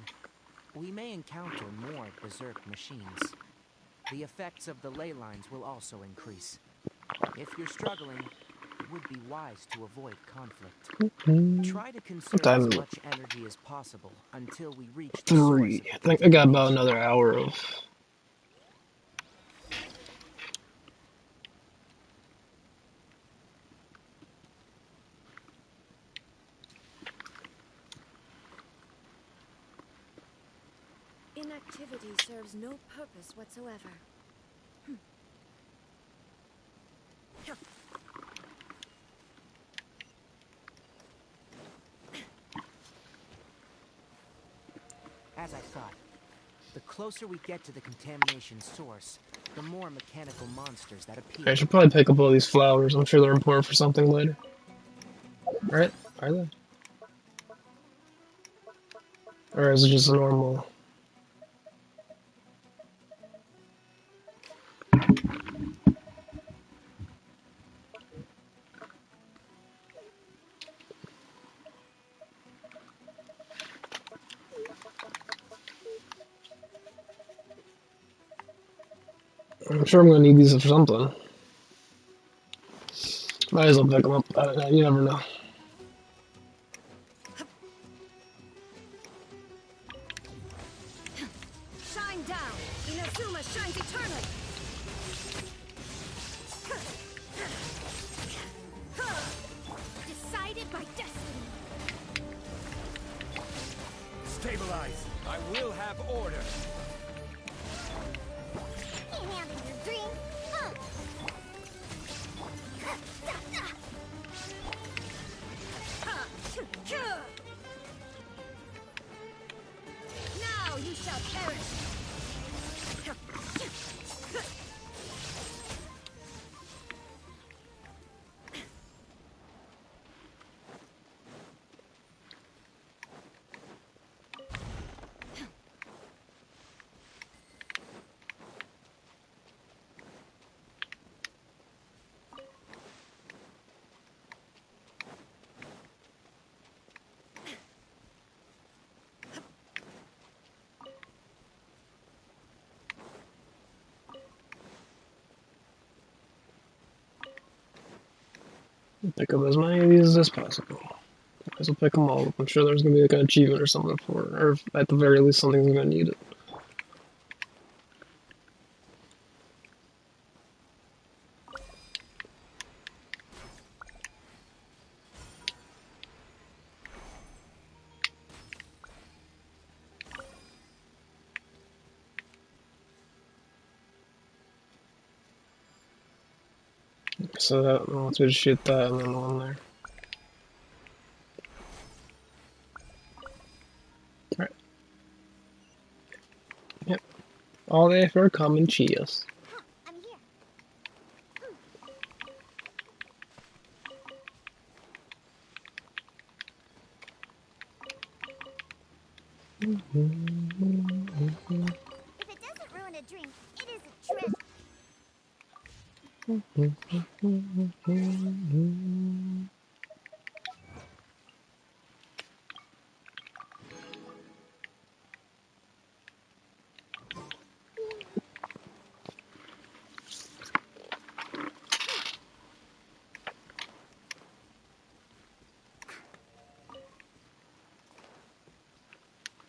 we may encounter more berserk machines. The effects of the ley lines will also increase. If you're struggling, it would be wise to avoid conflict. Try to conserve Time as is it? much energy as possible until we reach the source 3. of the I think I got about contamination. another hour of. Inactivity serves no purpose whatsoever. As I thought, the closer we get to the contamination source, the more mechanical monsters that appear. I should probably pick up all these flowers. I'm sure they're important for something later. Right? Are they? Or is it just a normal? I'm sure I'm gonna need these for something. Might as well pick them up. I don't know. You never know. Shine down! Inazuma shines eternally! Decided by destiny! Stabilize! I will have order! Can't handle your dream. Now you shall perish! Pick up as many of these as possible. Might as well pick them all up. I'm sure there's gonna be like an achievement or something for it, or at the very least, something's gonna need it. So that wants me to shoot that and then one there. Alright. Yep. All day for common cheers. I'm here. If it doesn't ruin a dream, it is a treasure.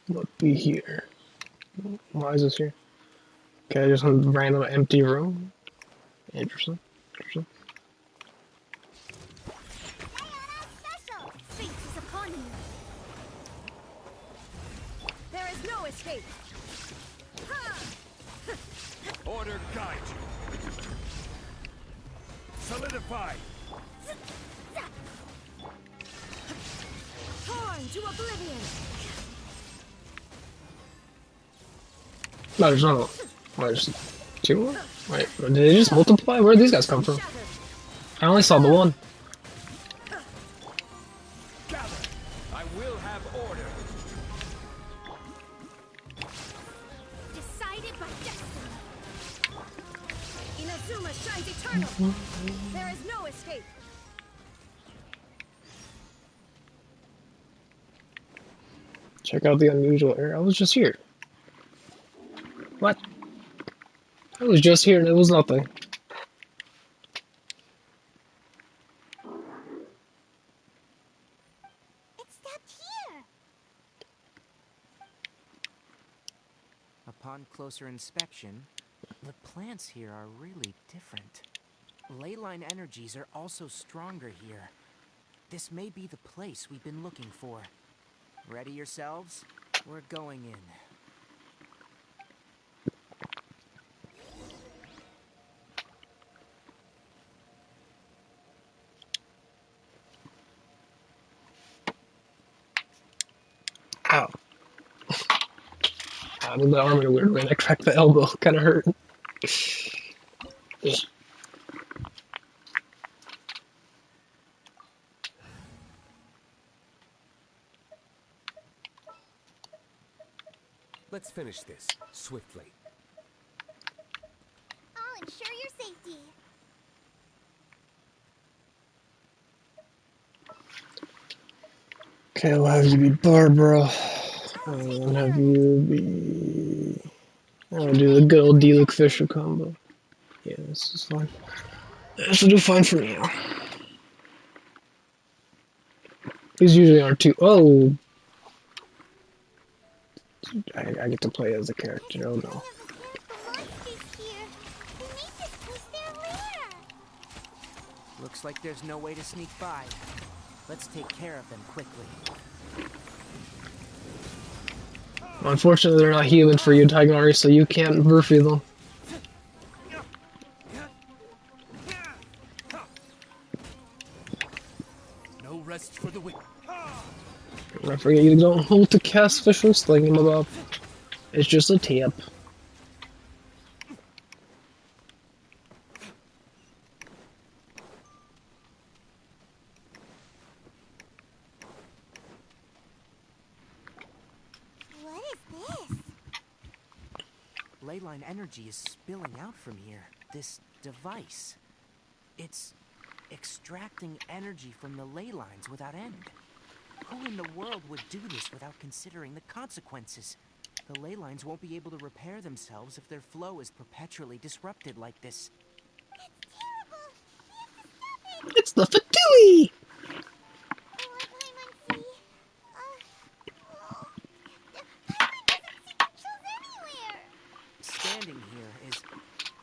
What be here? Why is this here? Okay, just a random empty room. Interesting. Interesting. Special! Fate is upon you! There is no escape! Order guide you! Solidify! Torn to oblivion! No, there's not. Wait, there's two more? Wait, did they just multiply? Where did these guys come from? I only saw the one. Gather! I will have order! by destiny. Inazuma shines eternal. There is no escape. Check out the unusual area. I was just here. What? I was just here and it was nothing. It stopped here. Upon closer inspection, the plants here are really different. Leyline energies are also stronger here. This may be the place we've been looking for. Ready yourselves? We're going in. Ow. I moved the arm in a weird way and I cracked the elbow. Kinda hurt. Yeah. Let's finish this swiftly. I'll ensure your safety. Okay, I'll have you be Barbara. And have you be... I'll do the good old D-Luke Fisher combo. Yeah, this is fine. This will do fine for now. These usually are two. Oh! I get to play as a character, oh no. Looks like there's no way to sneak by. Let's take care of them quickly. Unfortunately, they're not human for you, Tignari, so you can't Murphy them. No rest for the wicked. I forget you don't hold to cast special slinging them up. It's just a tip. What is this? Leyline energy is spilling out from here. This device. It's extracting energy from the ley lines without end. Who in the world would do this without considering the consequences? The ley lines won't be able to repair themselves if their flow is perpetually disrupted like this. It's the Fatui! Standing here is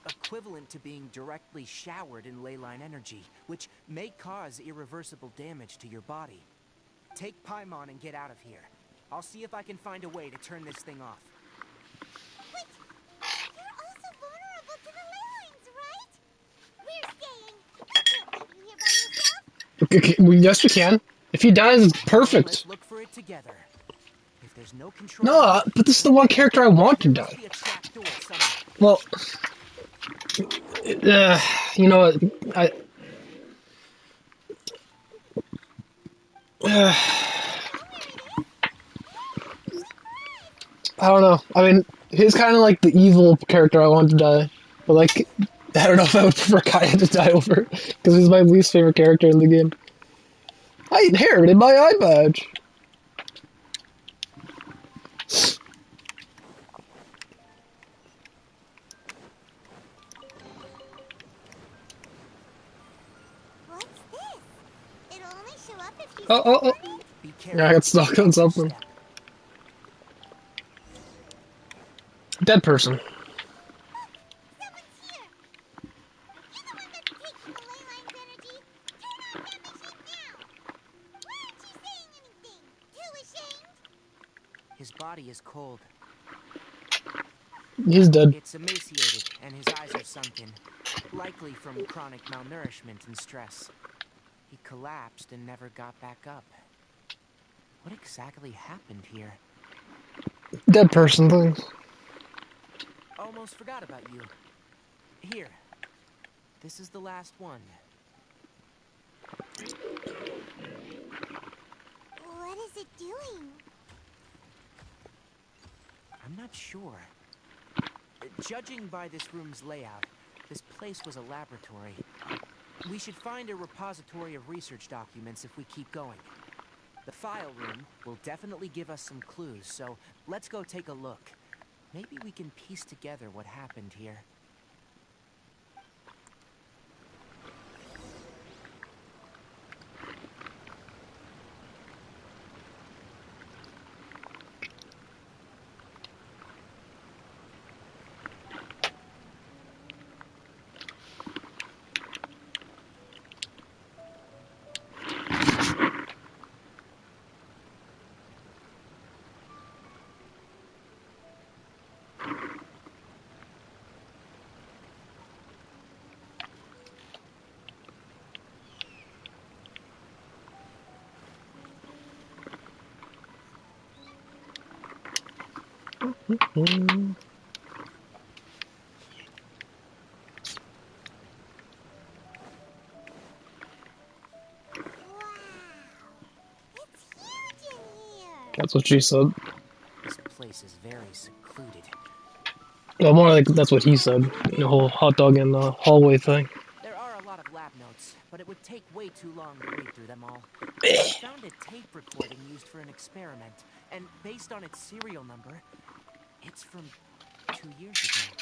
equivalent to being directly showered in leyline energy, which may cause irreversible damage to your body. Take Paimon and get out of here. I'll see if I can find a way to turn this thing off. But you're also vulnerable to the ley lines, right? We're staying. You can't leave you here by yourself. Yes, we can. If he dies, it's perfect. Let's look for it together. If there's no control, No, but this is the one character I want to die. Well, you know what? I don't know. I mean, he's kind of like the evil character I want to die. But, like, I don't know if I would prefer Kaya to die over, because he's my least favorite character in the game. I inherited my eye badge! What's this? It'll only show up if you Oh. Yeah, I got stuck on something. Dead person. His body is cold. He's dead. It's emaciated, and his eyes are sunken, likely from chronic malnourishment and stress. He collapsed and never got back up. What exactly happened here? Dead person things. Almost forgot about you. Here. This is the last one. What is it doing? I'm not sure. Judging by this room's layout, this place was a laboratory. We should find a repository of research documents if we keep going. The file room will definitely give us some clues, so let's go take a look. Maybe we can piece together what happened here. That's what she said. This place is very secluded. Well, more like that's what he said. The whole hot dog in the hallway thing. There are a lot of lab notes, but it would take way too long to read through them all. I found a tape recording used for an experiment, and based on its serial number, it's from 2 years ago.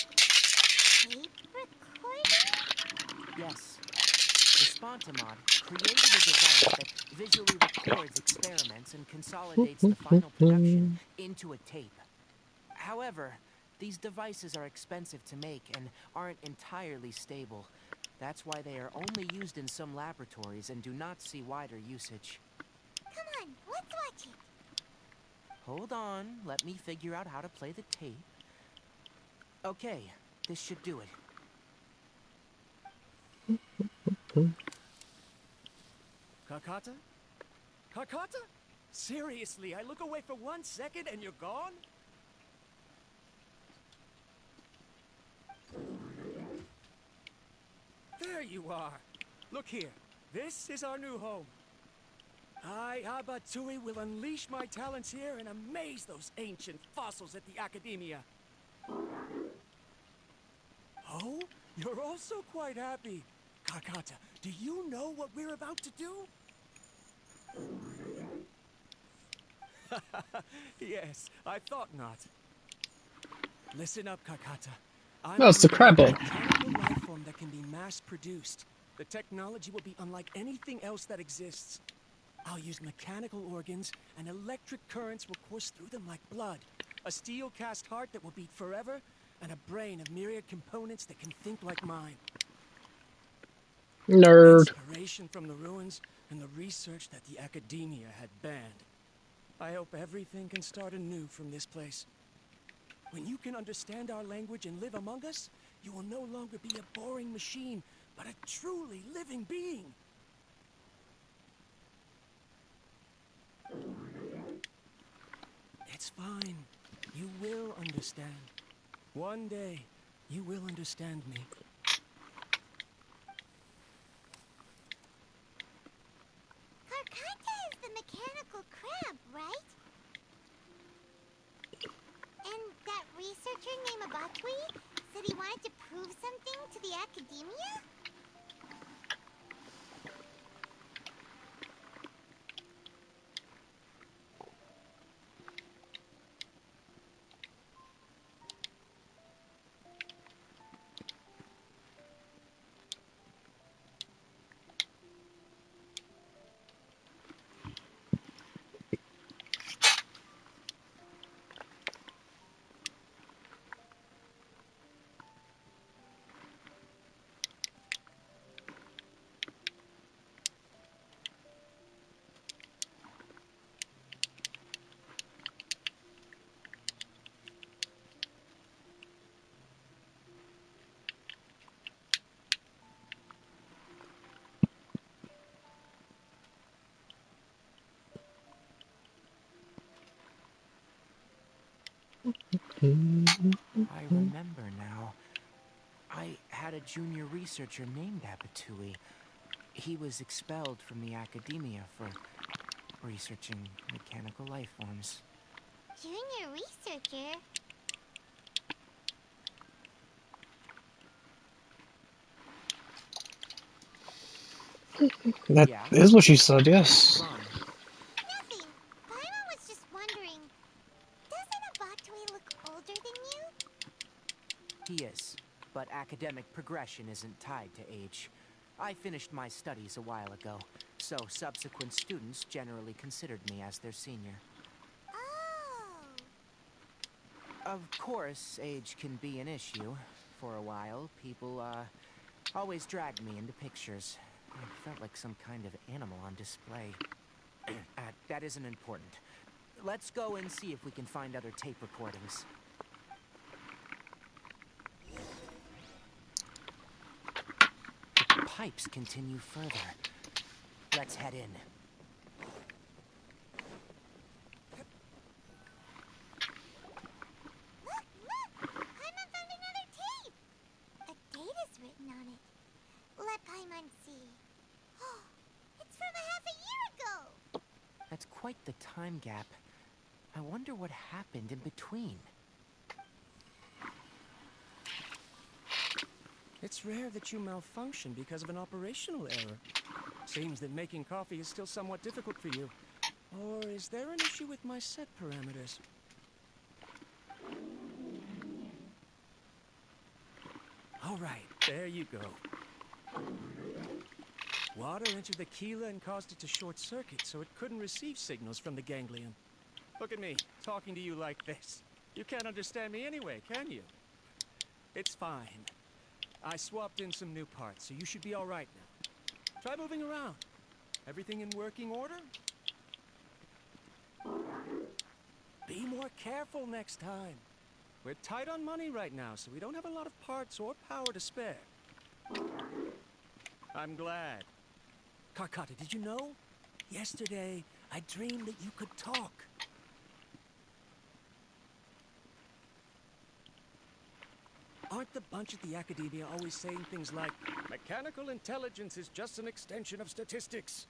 Tape recording? Yes. The Spontamod created a device that visually records experiments and consolidates the final production into a tape. However, these devices are expensive to make and aren't entirely stable. That's why they are only used in some laboratories and do not see wider usage. Come on, let's watch it. Hold on, let me figure out how to play the tape. Okay, this should do it. Kakata? Kakata? Seriously, I look away for 1 second and you're gone? There you are. Look here. This is our new home. I, Abatsui, will unleash my talents here and amaze those ancient fossils at the Academia. Oh, you're also quite happy. Kakata, do you know what we're about to do? Yes, I thought not. Listen up, Kakata. I'm No, it's the crab creating boat. a mechanical life form that can be mass-produced. The technology will be unlike anything else that exists. I'll use mechanical organs, and electric currents will course through them like blood. A steel-cast heart that will beat forever, and a brain of myriad components that can think like mine. Nerd. Inspiration from the ruins and the research that the Academia had banned. I hope everything can start anew from this place. When you can understand our language and live among us, you will no longer be a boring machine, but a truly living being. It's fine. You will understand. One day, you will understand me. Karkata is the mechanical crab, right? And that researcher named Abatui said he wanted to prove something to the Academia? I remember now. I had a junior researcher named Abatui. He was expelled from the Academia for researching mechanical life forms. Junior researcher? That Yeah? is what she said, yes. What's wrong? Nothing. Paimon was just wondering, doesn't Abatui look older than you? He is, but academic progression isn't tied to age. I finished my studies a while ago, so subsequent students generally considered me as their senior. Oh. Of course, age can be an issue. For a while, people, always dragged me into pictures. I felt like some kind of animal on display. That isn't important. Let's go and see if we can find other tape recordings. The pipes continue further. Let's head in. Look! Paimon found another tape! A date is written on it. Let Paimon see. It's from a half a year ago! That's quite the time gap. I wonder what happened in between. It's rare that you malfunction because of an operational error. Seems that making coffee is still somewhat difficult for you. Or is there an issue with my set parameters? All right, there you go. Water entered the chela and caused it to short circuit, so it couldn't receive signals from the ganglion. Look at me, talking to you like this. You can't understand me anyway, can you? It's fine. I swapped in some new parts, so you should be all right now. Try moving around. Everything in working order? Be more careful next time. We're tight on money right now, so we don't have a lot of parts or power to spare. I'm glad. Karkata, did you know? Yesterday, I dreamed that you could talk. Aren't the bunch at the Academia always saying things like, mechanical intelligence is just an extension of statistics?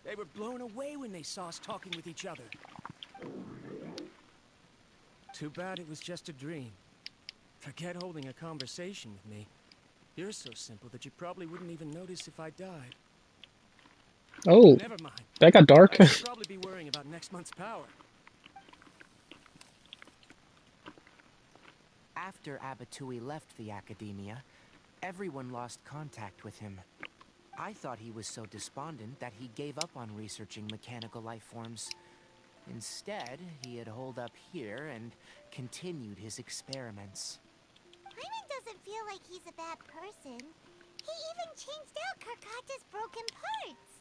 They were blown away when they saw us talking with each other. Too bad it was just a dream. Forget holding a conversation with me. You're so simple that you probably wouldn't even notice if I died. Oh, Never mind. that got dark. I should probably be worrying about next month's power. After Abatui left the Academia, everyone lost contact with him. I thought he was so despondent that he gave up on researching mechanical life forms. Instead, he had holed up here and continued his experiments. Paimon doesn't feel like he's a bad person. He even changed out Karkata's broken parts.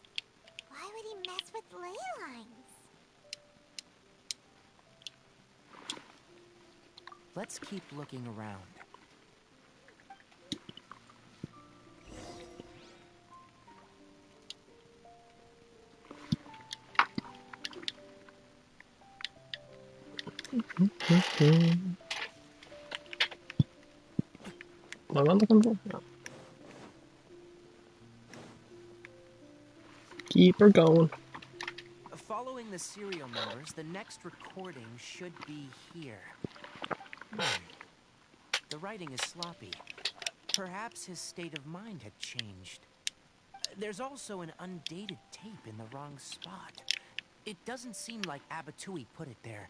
Why would he mess with ley lines? Let's keep looking around. What am I looking for? No. Keep her going. Following the serial numbers, the next recording should be here. The writing is sloppy. Perhaps his state of mind had changed. There's also an undated tape in the wrong spot. It doesn't seem like Abatui put it there.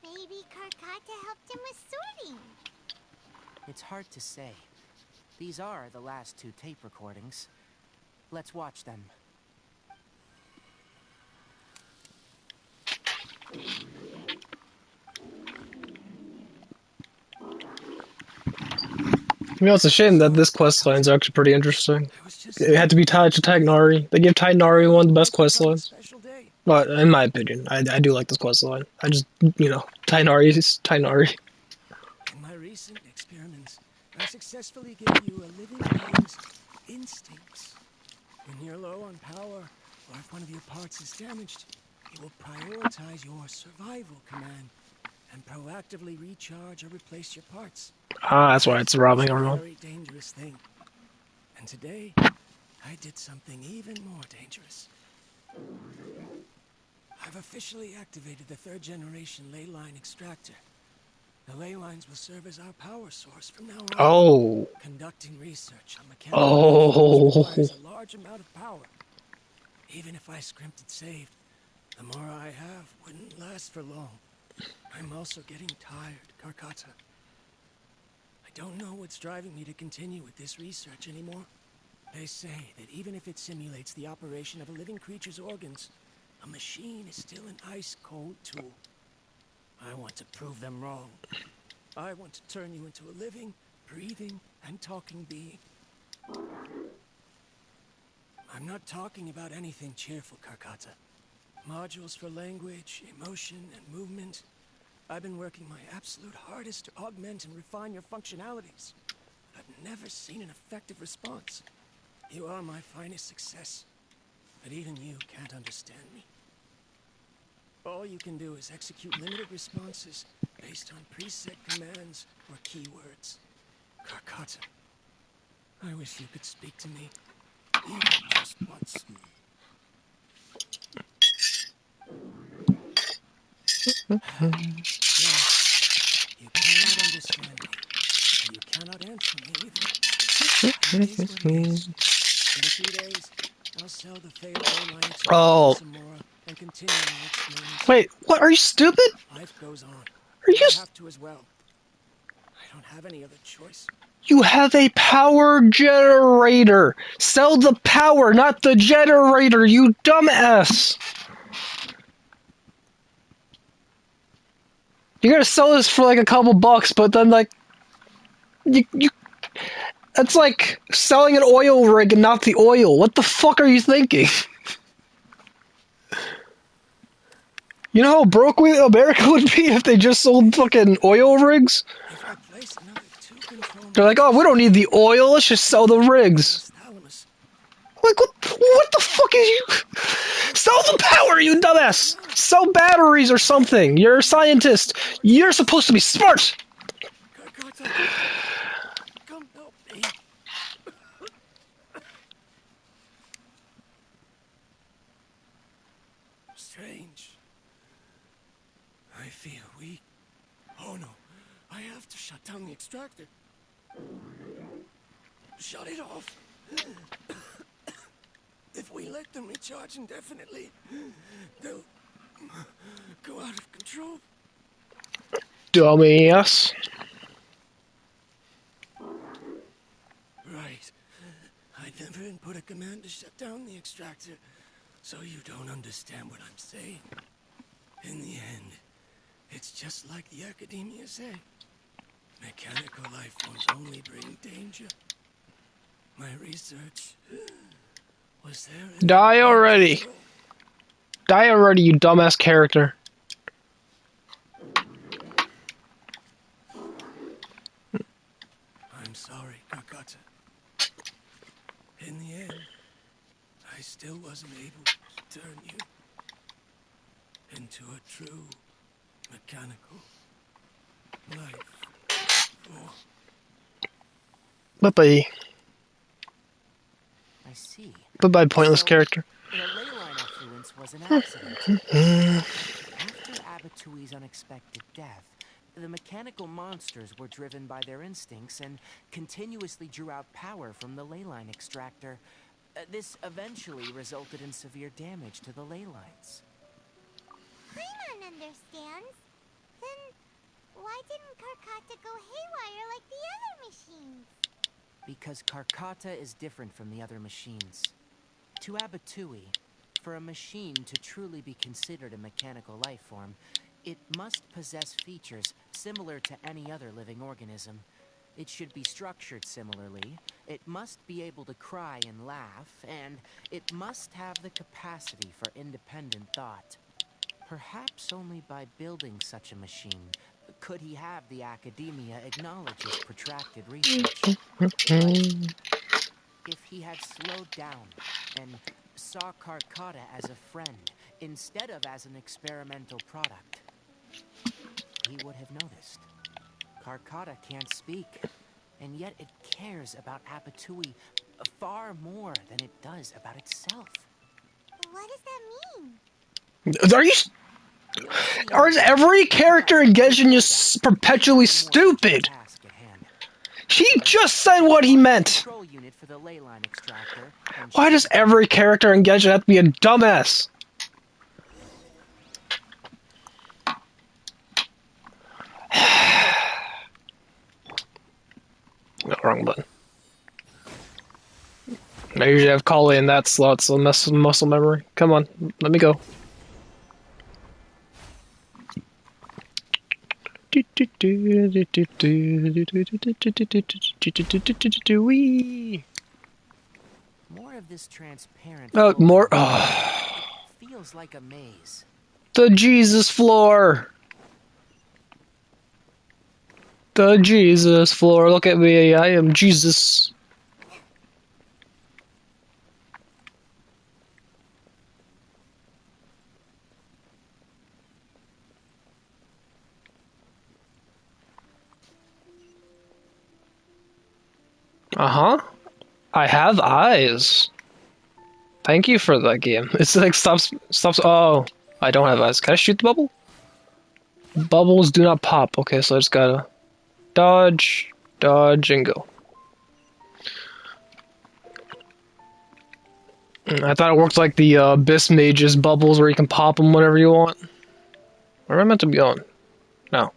Maybe Karkata helped him with sorting. It's hard to say. These are the last two tape recordings. Let's watch them. You know, it's a shame that this quest line is actually pretty interesting. It had to be tied to Titanari. They give Titanari one of the best quest lines. Well, in my opinion, I do like this quest line. I just, Titanari is Titanari. In my recent experiments, I successfully gave you a living being's instincts. When you're low on power, or if one of your parts is damaged, it will prioritize your survival command and proactively recharge or replace your parts. Ah, that's why it's robbing It's a everyone. very dangerous thing. And today, I did something even more dangerous. I've officially activated the third generation ley line extractor. The ley lines will serve as our power source from now on. Oh. Conducting research on mechanical life forms requires a large amount of power. Even if I scrimped it saved, the more I have wouldn't last for long. I'm also getting tired, Karkata. I don't know what's driving me to continue with this research anymore. They say that even if it simulates the operation of a living creature's organs, a machine is still an ice-cold tool. I want to prove them wrong. I want to turn you into a living, breathing, and talking being. I'm not talking about anything cheerful, Karkata. Modules for language, emotion, and movement. I've been working my absolute hardest to augment and refine your functionalities. But I've never seen an effective response. You are my finest success. But even you can't understand me. All you can do is execute limited responses based on preset commands or keywords. Karkata, I wish you could speak to me, even just once. Yes, you cannot understand me, and you cannot answer me either. But it is what it is. In a few days, I'll sell the failed ley line extractor to Samora and continue my experiments. Wait, what? Are you stupid? Life goes on, Are and you? I have to as well. I don't have any other choice. You have a power generator. Sell the power, not the generator, you dumbass. You're gonna sell this for like a couple bucks, but then like you that's like selling an oil rig and not the oil. What the fuck are you thinking? You know how broke America would be if they just sold fucking oil rigs? If I place another 2 control They're like, oh, we don't need the oil, let's just sell the rigs. Like, what the fuck is you? Sell the power, you dumbass! Sell batteries or something. You're a scientist. You're supposed to be smart. Karkata, come help me. Strange. I feel weak. Oh no, I have to shut down the extractor. Shut it off. If we let them recharge indefinitely, they'll go out of control. Dumbass. Right. I never input a command to shut down the extractor, so you don't understand what I'm saying. In the end, it's just like the academia say. Mechanical life forms only bring danger. My research was there. Die already. Die already, you dumbass character. I'm sorry, Karkata. In the end, I still wasn't able to turn you into a true mechanical life form. Bye-bye. I see. Bye-bye, pointless So, character. the ley line effluence was an accident. After Abatui's unexpected death, the mechanical monsters were driven by their instincts and continuously drew out power from the ley line extractor. This eventually resulted in severe damage to the ley lines. Paimon understands. Then why didn't Karkata go haywire like the other machines? Because Karkata is different from the other machines. To Abatui, for a machine to truly be considered a mechanical life form, it must possess features similar to any other living organism. It should be structured similarly, it must be able to cry and laugh, and it must have the capacity for independent thought. Perhaps only by building such a machine could he have the academia acknowledge his protracted research. If he had slowed down and saw Karkata as a friend instead of as an experimental product, he would have noticed. Karkata can't speak, and yet it cares about Apatui far more than it does about itself. What does that mean? Are you? Or is every character in Genshin just perpetually stupid? He just said what he meant! Why does every character in Genshin have to be a dumbass? No, wrong button. I usually have Kali in that slot, so mess with muscle memory. Come on, let me go. More of this transparent Oh, floor. more. It feels like a maze. The Jesus floor. The Jesus floor. Look at me. I am Jesus. Uh-huh. I have eyes. Thank you for that game. It's like stops. Oh, I don't have eyes. Can I shoot the bubble? Bubbles do not pop. Okay, so I just gotta dodge, dodge, and go. I thought it worked like the Abyss Mage's bubbles where you can pop them whenever you want. Where am I meant to be going? No.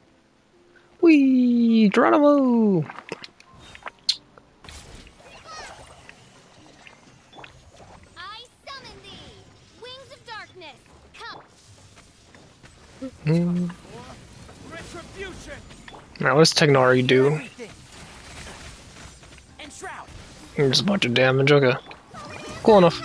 Whee! Geronimo! I summon thee! Wings of darkness, come! Retribution! Now, what does Tegnari do? Enshroud. Just a bunch of damage, okay. Cool enough.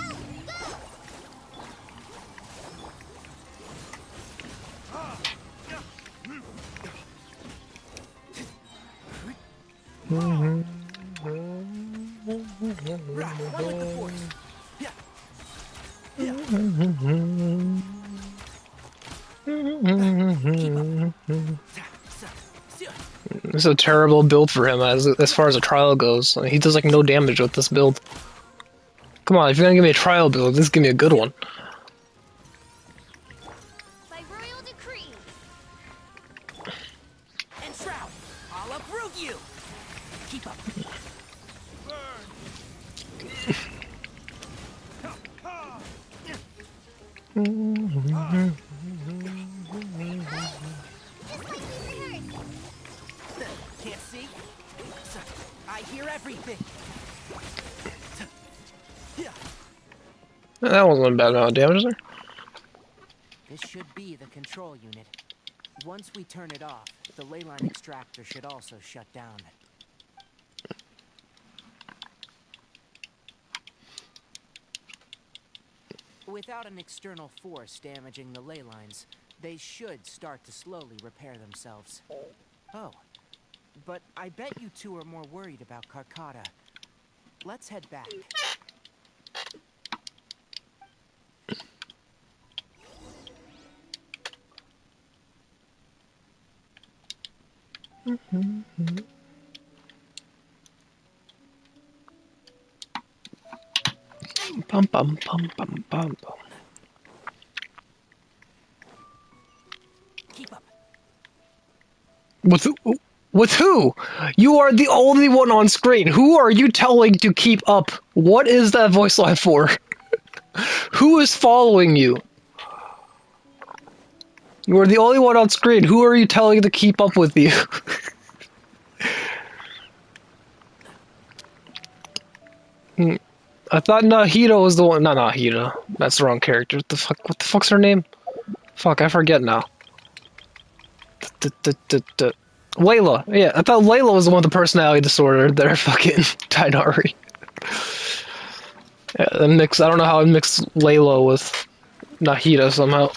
This is a terrible build for him as far as a trial goes. I mean, he does like no damage with this build. Come on, if you're gonna give me a trial build, just give me a good one. By royal decree. Enshroud. I'll uproot you. Keep up. Can't see? I hear everything. That wasn't a bad amount of damage there. This should be the control unit. Once we turn it off, the leyline extractor should also shut down. Without an external force damaging the ley lines, they should start to slowly repair themselves. Oh, but I bet you two are more worried about Karkata. Let's head back. Bum bum bum bum bum bum. Keep up. With who? You are the only one on screen. Who are you telling to keep up? What is that voice line for? Who is following you? You are the only one on screen. Who are you telling to keep up with you? I thought Nahida was the one. Not Nahida. That's the wrong character. What the fuck? What the fuck's her name? Fuck, I forget now. Layla. Yeah, I thought Layla was the one with the personality disorder that are fucking Tainari. Yeah, I don't know how I mixed Layla with Nahida somehow.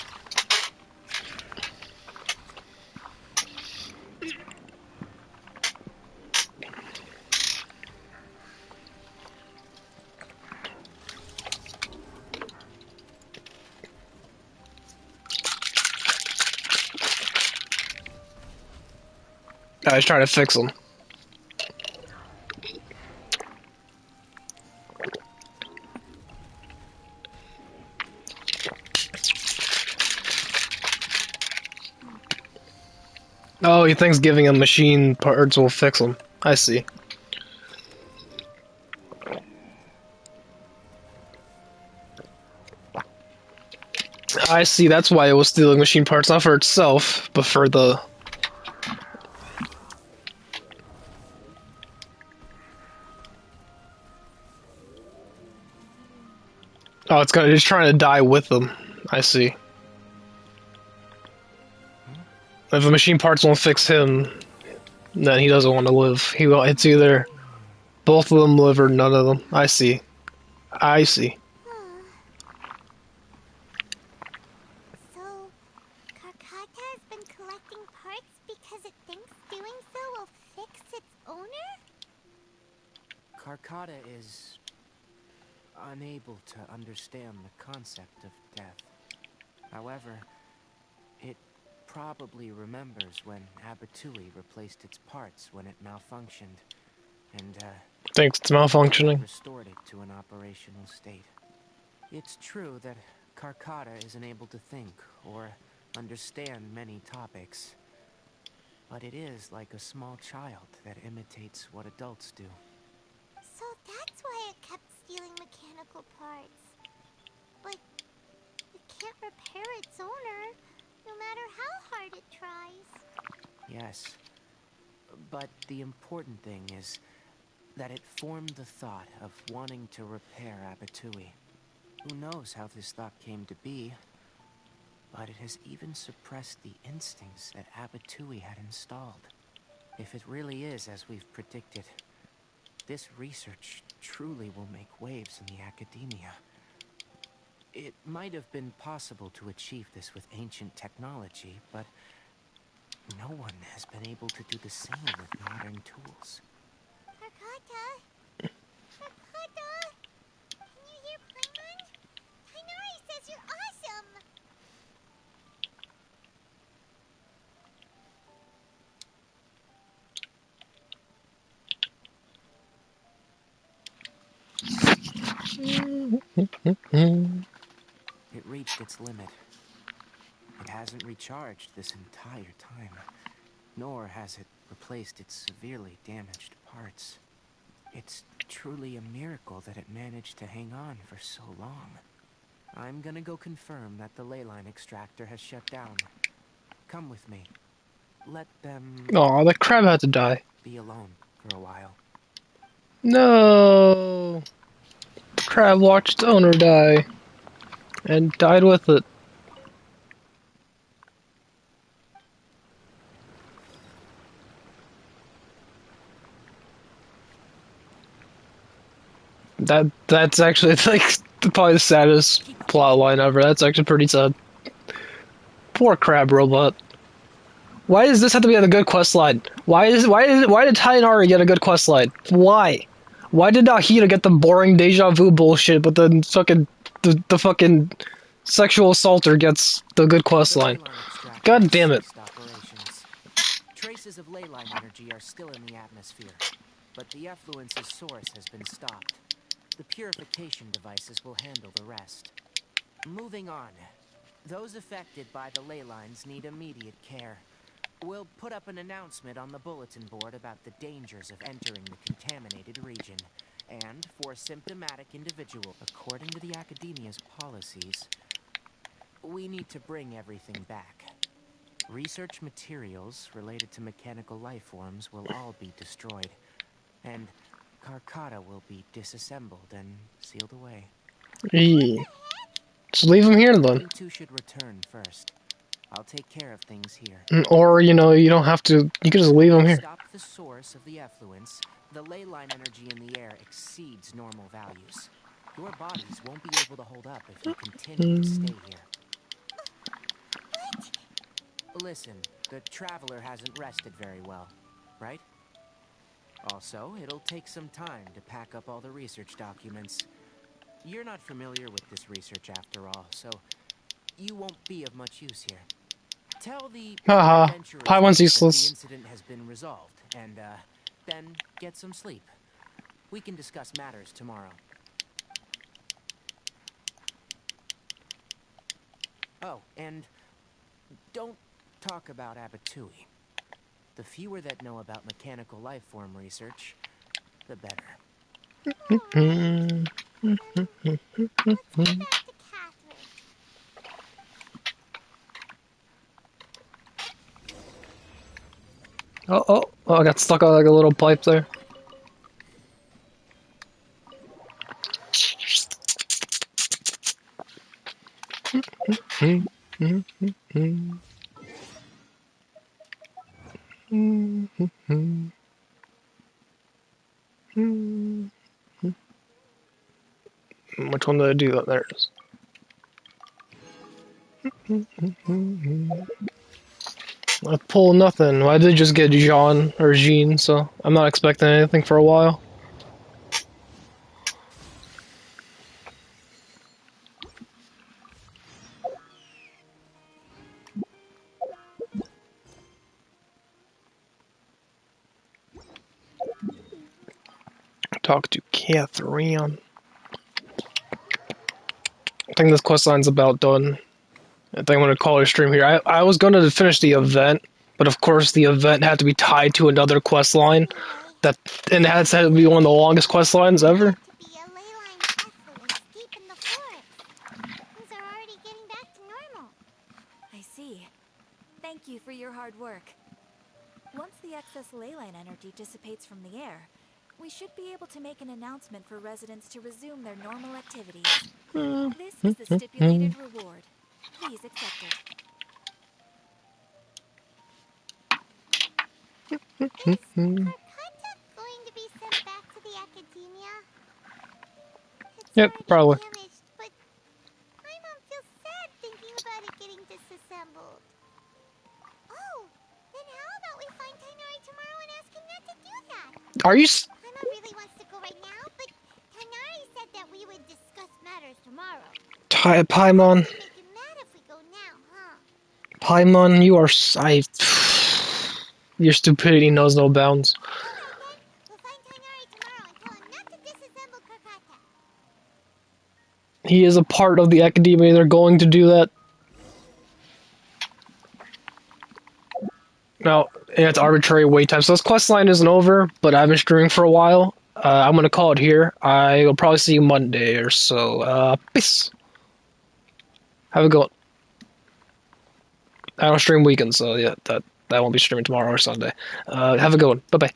I was trying to fix them. he thinks giving him machine parts will fix him. I see. I see, that's why it was stealing machine parts, not for itself, but for the... Oh, it's trying to die with them. I see. If the machine parts won't fix him, then he doesn't want to live. It's either both of them live or none of them. I see. I see. So, Karkata has been collecting parts because it thinks doing so will fix its owner? Karkata is unable to understand the concept of death. However, it probably remembers when Abatui replaced its parts when it malfunctioned, and Thinks it's malfunctioning. restored it to an operational state. It's true that Karkata isn't able to think or understand many topics, but it is like a small child that imitates what adults do. So that's why it kept stealing mechanical parts. But it can't repair its owner, no matter how hard it tries. Yes, but the important thing is that it formed the thought of wanting to repair Abatui. Who knows how this thought came to be, but it has even suppressed the instincts that Abatui had installed. If it really is as we've predicted, this research truly will make waves in the academia. It might have been possible to achieve this with ancient technology, but no one has been able to do the same with modern tools. Karkata? Karkata? Can you hear Paimon? Tighnari says you're awesome! It reached its limit. It hasn't recharged this entire time, nor has it replaced its severely damaged parts. It's truly a miracle that it managed to hang on for so long. I'm gonna go confirm that the leyline extractor has shut down. Come with me. Let them... Aw, the crab had to die. be alone for a while. No! The crab watched its owner die. And died with it. That's actually like probably the saddest plot line ever. That's actually pretty sad. Poor crab robot. Why does this have to be on a good quest line? Why did Tainari get a good quest line? Why? Why did Nahida get the boring deja vu bullshit, but then fucking the fucking sexual assaulter gets the good quest line? God damn it. Operations. Traces of leyline energy are still in the atmosphere, but the effluence's source has been stopped. The purification devices will handle the rest. Moving on. Those affected by the ley lines need immediate care. We'll put up an announcement on the bulletin board about the dangers of entering the contaminated region. And for symptomatic individuals, according to the Academia's policies, we need to bring everything back. Research materials related to mechanical life forms will all be destroyed, and Karkata will be disassembled and sealed away. Eee. Just leave him here then. You two should return first. I'll take care of things here. Or, you know, you don't have to, you can just leave him here. Stop the source of the effluence. The ley line energy in the air exceeds normal values. Your bodies won't be able to hold up if you continue to stay here. What? Listen, the Traveler hasn't rested very well, right? Also, it'll take some time to pack up all the research documents. You're not familiar with this research after all, so you won't be of much use here. Tell the Haha, adventurers Paiwan's that the useless. incident has been resolved, and then get some sleep. We can discuss matters tomorrow. Oh, and don't talk about Abatui. The fewer that know about mechanical life form research, the better. Let's go back to Catherine. Oh, I got stuck on like a little pipe there. Which one did I do? Oh, there it is. I pull nothing. I did just get Jean or Jean, so I'm not expecting anything for a while. Talk to Catherine. I think this quest line's about done. I think I'm gonna call it a stream here. I was gonna finish the event, but of course the event had to be tied to another quest line. And it had to be one of the longest quest lines ever. To be a ley line effluence deep in the forest. Things are already getting back to normal. I see. Thank you for your hard work. Once the excess ley line energy dissipates from the air, we should be able to make an announcement for residents to resume their normal activities. This is the stipulated reward. Please accept it. Is Karkata going to be sent back to the academia? It's Yep, already probably. damaged, but Paimon feels sad thinking about it getting disassembled. Oh, then how about we find Tainari tomorrow and ask him not to do that? Are you? Paimon really wants to go right now, but Tainari said that we would discuss matters tomorrow. Paimon. Make him mad if we go now, huh? Paimon, you are. Your stupidity knows no bounds. Alright then, we'll find Tainari tomorrow and tell him not to disassemble Karkata. He is a part of the academia. They're going to do that. No, it's arbitrary wait time. So this quest line isn't over, but I've been streaming for a while. I'm gonna call it here. I will probably see you Monday or so. Peace. Have a good one. I don't stream weekends, so yeah, that won't be streaming tomorrow or Sunday. Have a good one. Bye bye.